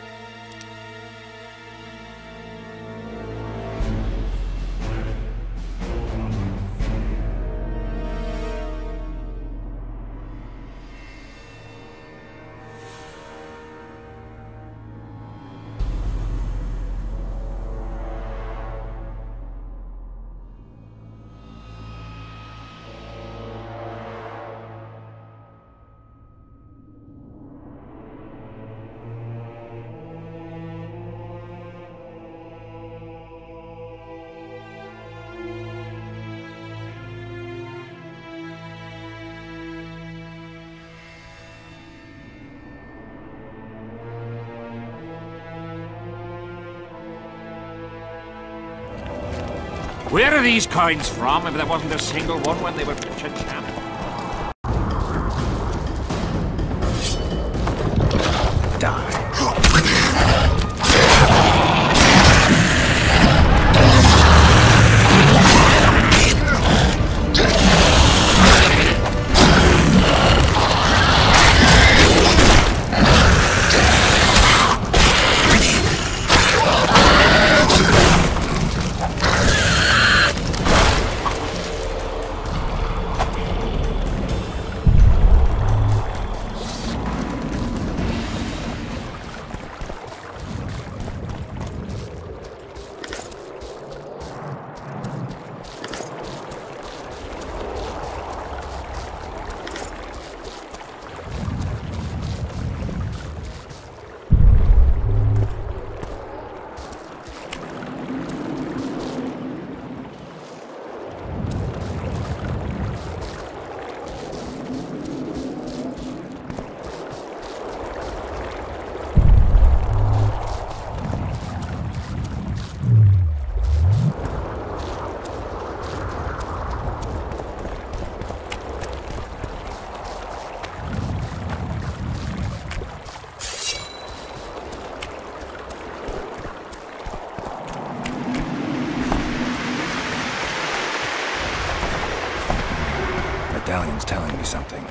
Where are these coins from, if there wasn't a single one when they were pitching camp? medallion's telling me something.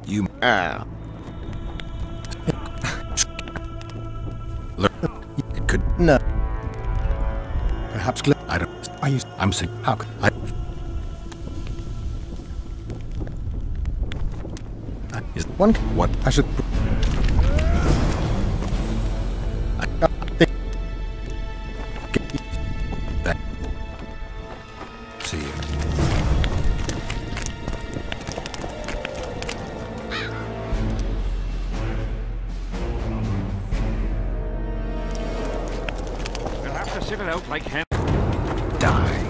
You it could no. Perhaps I don't. I'm sick. How could Is one? What I should. That. See you. Sit it out like him. Die.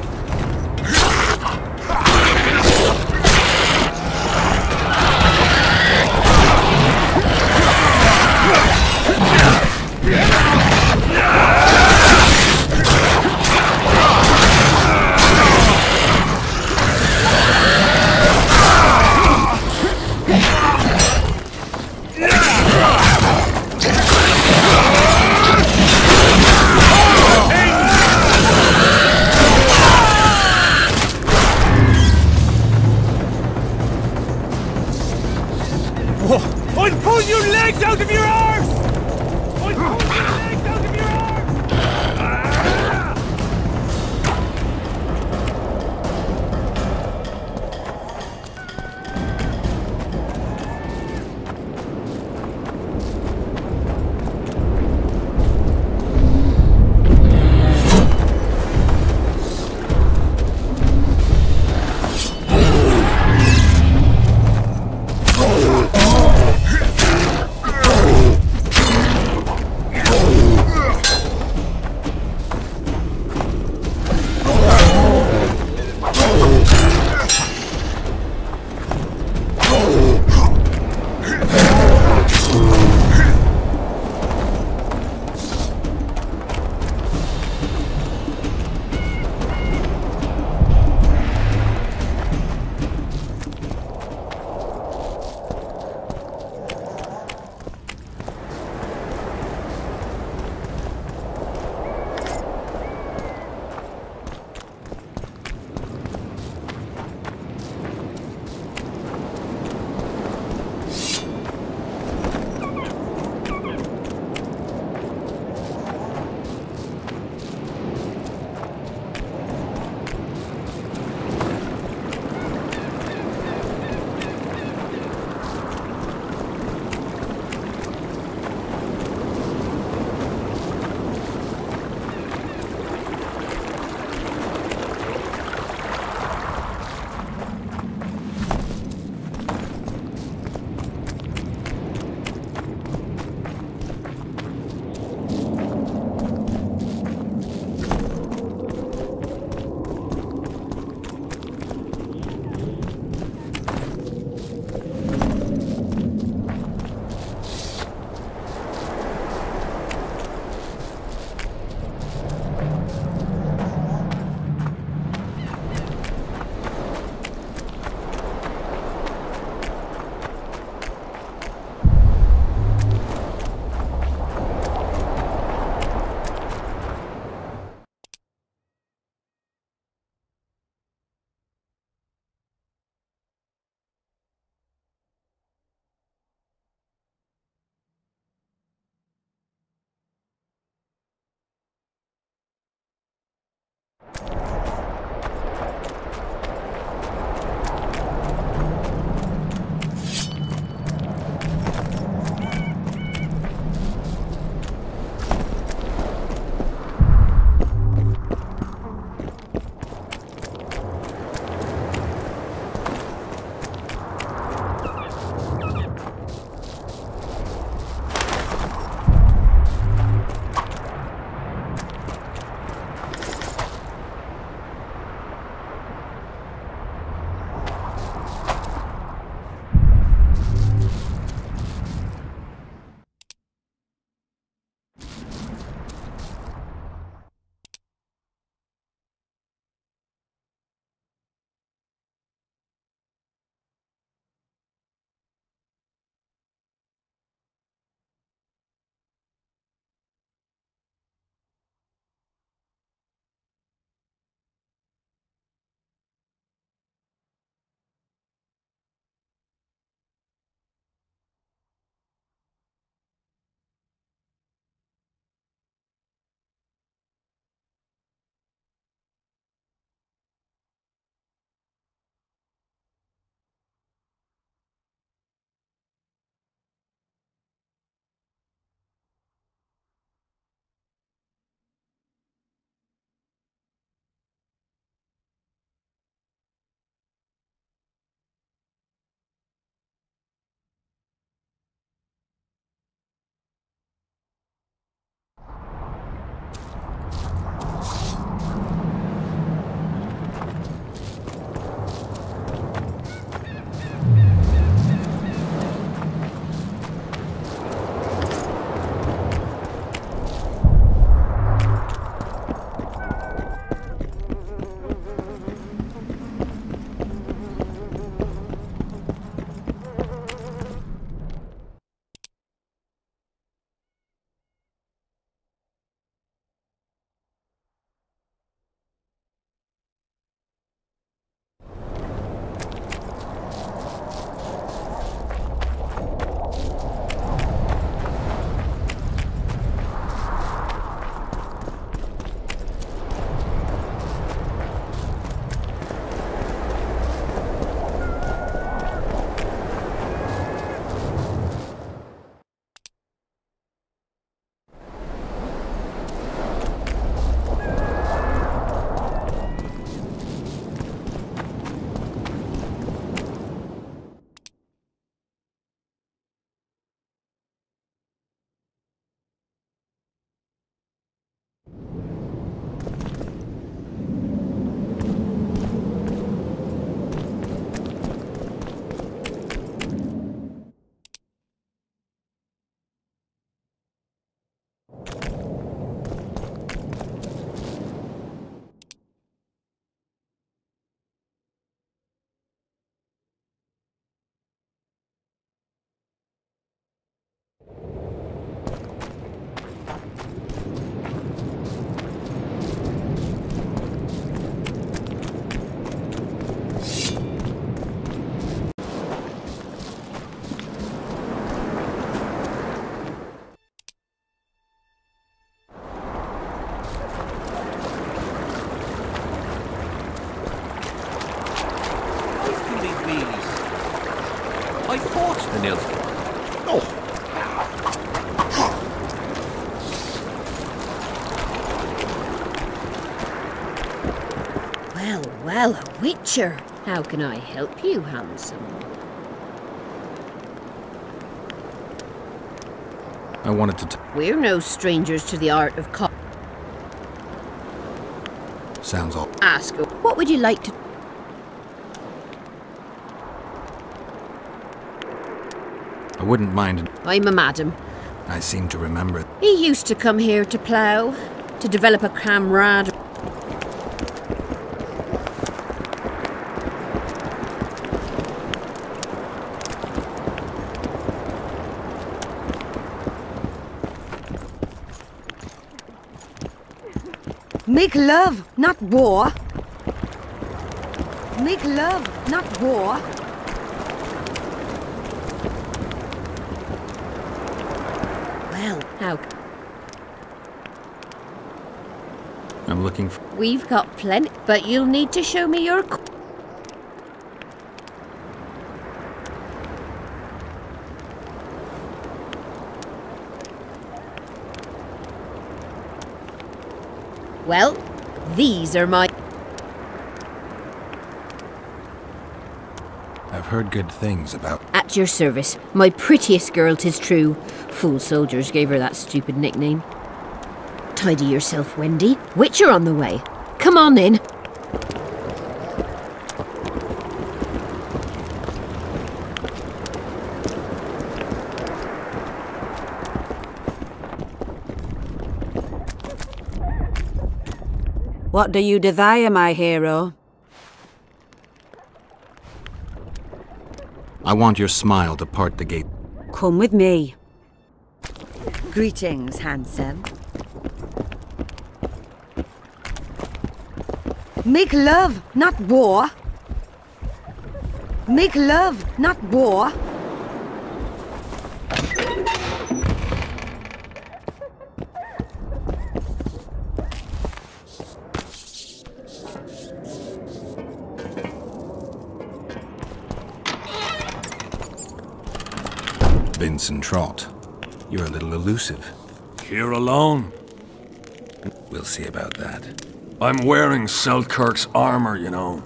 I fought the Nilf. Oh. Well, well, a witcher. How can I help you, handsome? I wanted to We're no strangers to the art of Sounds all... Ask her, what would you like to... I wouldn't mind... I'm a madam. I seem to remember... He used to come here to plough, to develop a camaraderie. Make love, not war. Make love, not war. Well, how... I'm looking for... We've got plenty, but you'll need to show me your... Well, these are my... I've heard good things about... At your service. My prettiest girl, 'tis true. Fool soldiers gave her that stupid nickname. Tidy yourself, Wendy. Witcher on the way. Come on in. What do you desire, my hero? I want your smile to part the gate. Come with me. Greetings, handsome. Make love, not war. Make love, not war. Vincent Trott, you're a little elusive. Here alone. We'll see about that. I'm wearing Selkirk's armor, you know.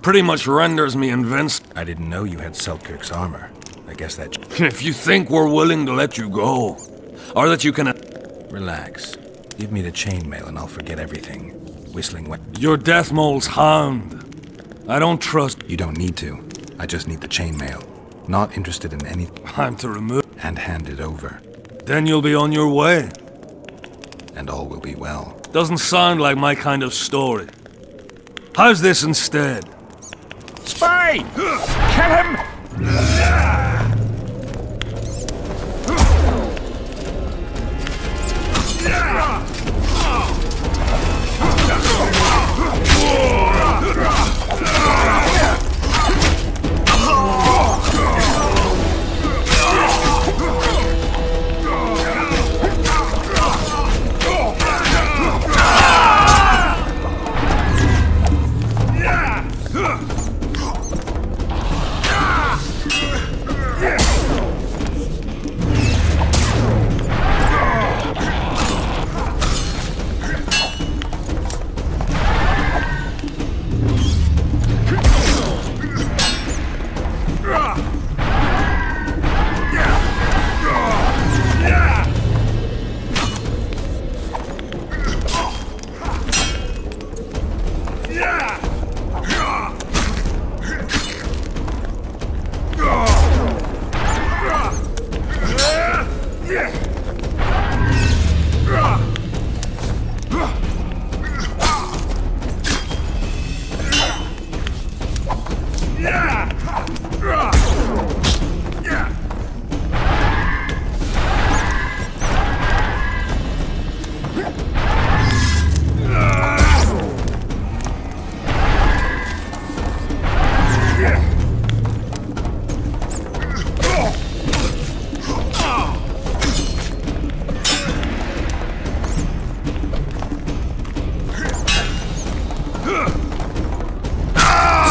Pretty much renders me invincible. I didn't know you had Selkirk's armor. I guess that... If you think we're willing to let you go, or that you can... Relax. Give me the chainmail and I'll forget everything. Whistling when... You're Deathmole's hound. I don't trust... You don't need to. I just need the chainmail. Not interested in anything. I'm to remove... And hand it over. Then you'll be on your way. And all will be well. Doesn't sound like my kind of story. How's this instead? Spy! Kill him!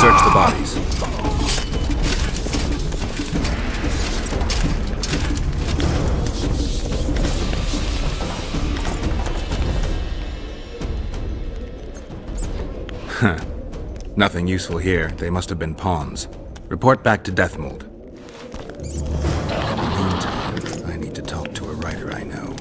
Search the bodies. Nothing useful here. They must have been pawns. Report back to Deathmold. In the meantime, I need to talk to a writer I know.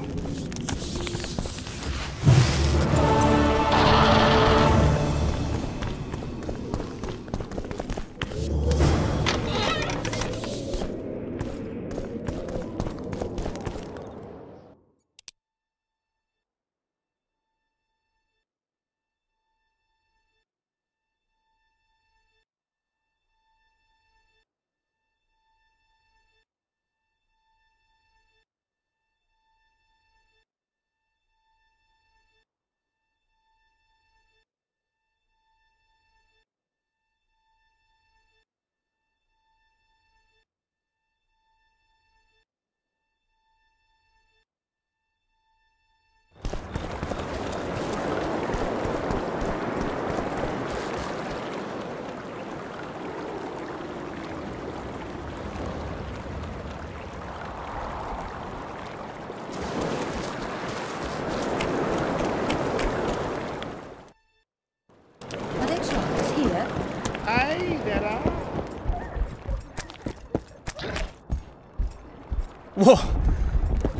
Whoa!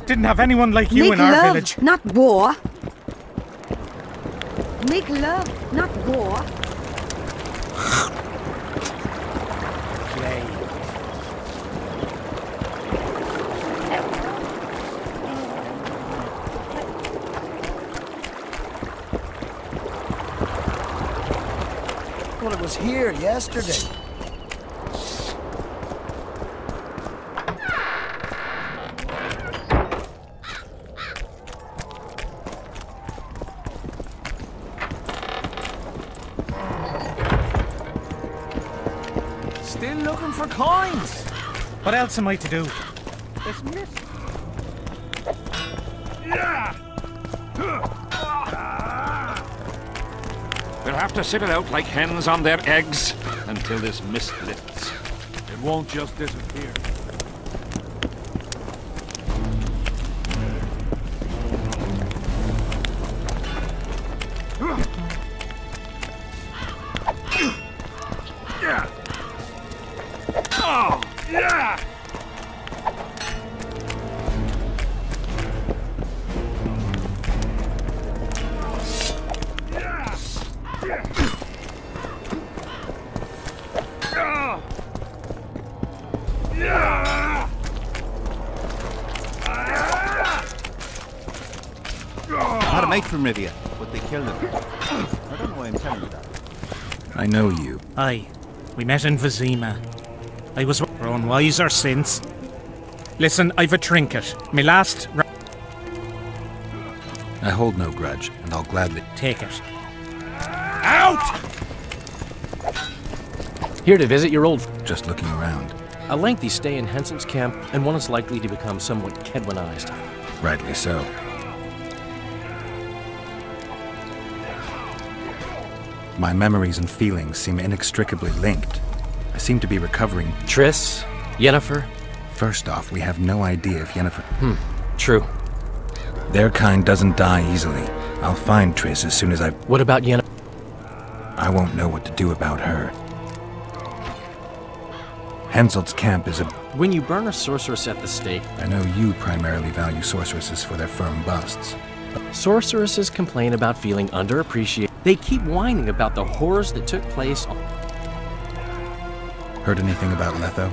Didn't have anyone like you Make in our love, village. not war. Make love, not war. Play. Well, it was here yesterday. Still looking for coins. What else am I to do? There's mist. We'll have to sit it out like hens on their eggs until this mist lifts. It won't just disappear. I had a mate from Rivia, but they killed him. I don't know why I'm telling you that. I know you. Aye. We met in Vizima. I was grown wiser since. Listen, I've a trinket. Me last... I hold no grudge, and I'll gladly take it. Out! Here to visit your old... Just looking around. A lengthy stay in Hensel's camp, and one is likely to become somewhat Kedwanized. Rightly so. My memories and feelings seem inextricably linked. I seem to be recovering... Triss? Yennefer? First off, we have no idea if Yennefer... True. Their kind doesn't die easily. I'll find Triss as soon as I've... What about Yennefer? I won't know what to do about her. Henselt's camp is a... When you burn a sorceress at the stake... I know you primarily value sorceresses for their firm busts. Sorceresses complain about feeling underappreciated. They keep whining about the horrors that took place on... Heard anything about Letho?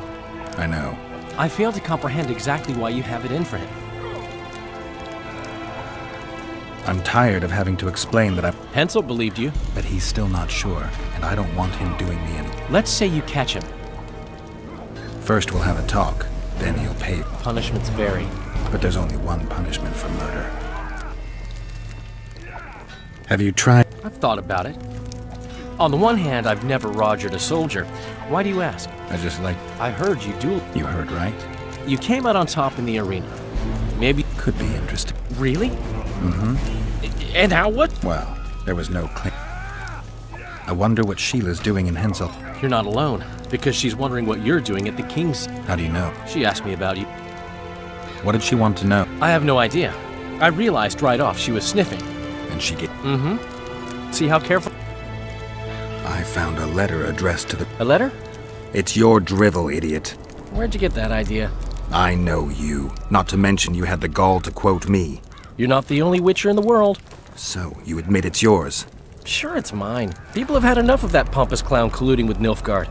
I know. I fail to comprehend exactly why you have it in for him. I'm tired of having to explain that I'm... Hensel believed you. But he's still not sure, and I don't want him doing me any... Let's say you catch him. First we'll have a talk, then he'll pay... Punishments vary. But there's only one punishment for murder. Have you tried... I've thought about it. On the one hand, I've never rogered a soldier. Why do you ask? I just like... I heard you duel... You heard right? You came out on top in the arena. Maybe... Could be interesting. Really? Mm-hmm. And how what? Well, there was no claim. I wonder what Sheila's doing in Hensel. You're not alone, because she's wondering what you're doing at the King's. How do you know? She asked me about you. What did she want to know? I have no idea. I realized right off she was sniffing. And she get... Mm-hmm. See how careful... I found a letter addressed to the... A letter? It's your drivel, idiot. Where'd you get that idea? I know you. Not to mention you had the gall to quote me. You're not the only Witcher in the world. So, you admit it's yours? Sure, it's mine. People have had enough of that pompous clown colluding with Nilfgaard.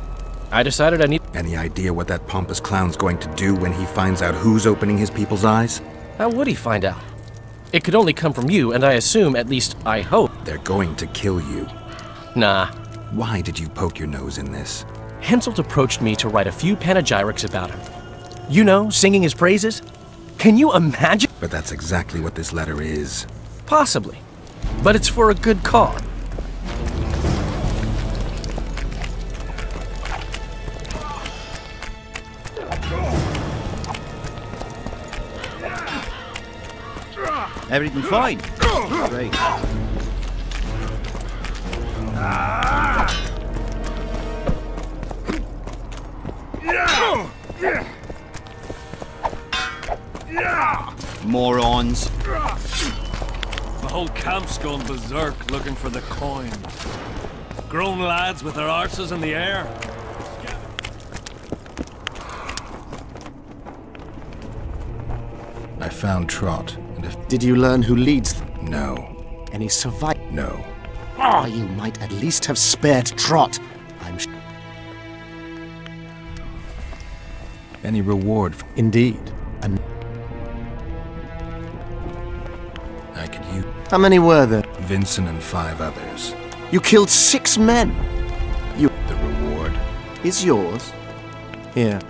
I decided I need... Any idea what that pompous clown's going to do when he finds out who's opening his people's eyes? How would he find out? It could only come from you, and I assume, at least I hope... They're going to kill you. Nah. Why did you poke your nose in this? Henselt approached me to write a few panegyrics about him. You know, singing his praises? Can you imagine? But that's exactly what this letter is. Possibly. But it's for a good cause. Everything fine? Great. Morons. The whole camp's gone berserk looking for the coin. Grown lads with their arses in the air. I found Trot, and if... Did you learn who leads? No. Any survive? No. Ah, you might at least have spared Trot. I'm Any reward for... Indeed. And I could use... how many were there? Vincent and 5 others. You killed 6 men. You... The reward is yours. Here.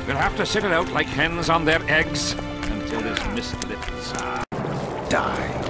We'll have to sit it out like hens on their eggs until this mist lifts. Die.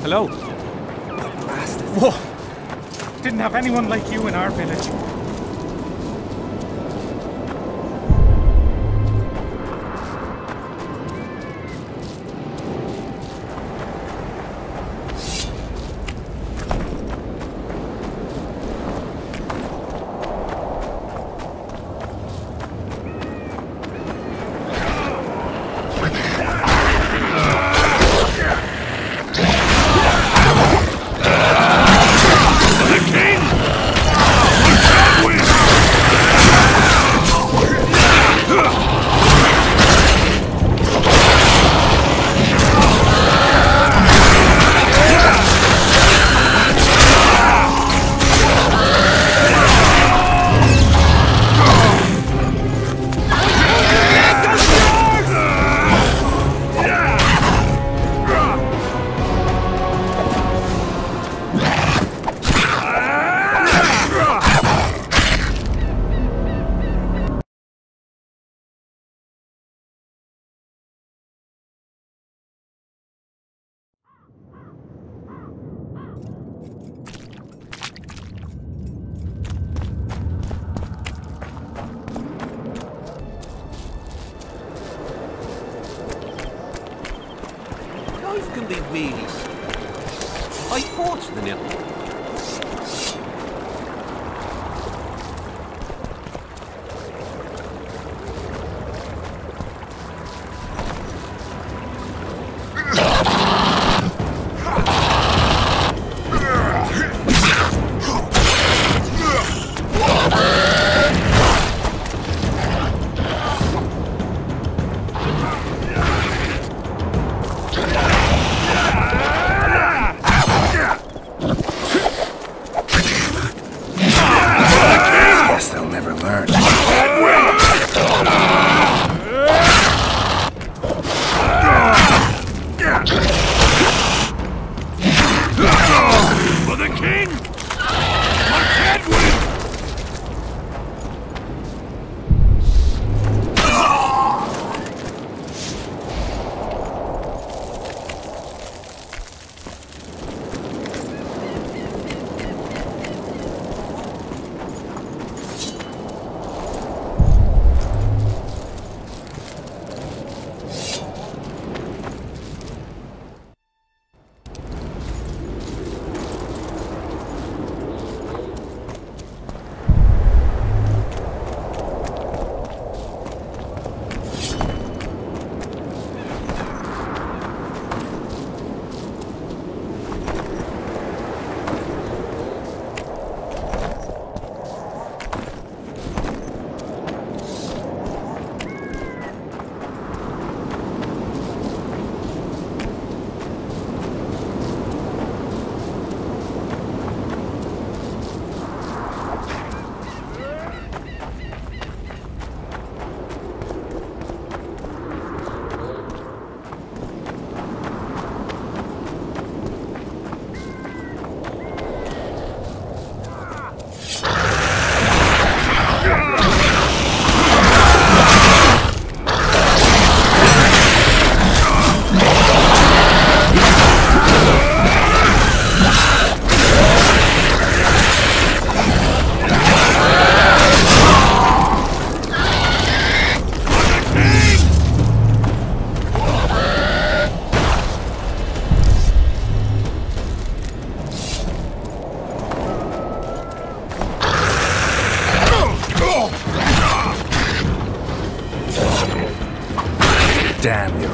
Hello. Whoa! Didn't have anyone like you in our village. Life can be really simple. I thought the nipple. Damn you.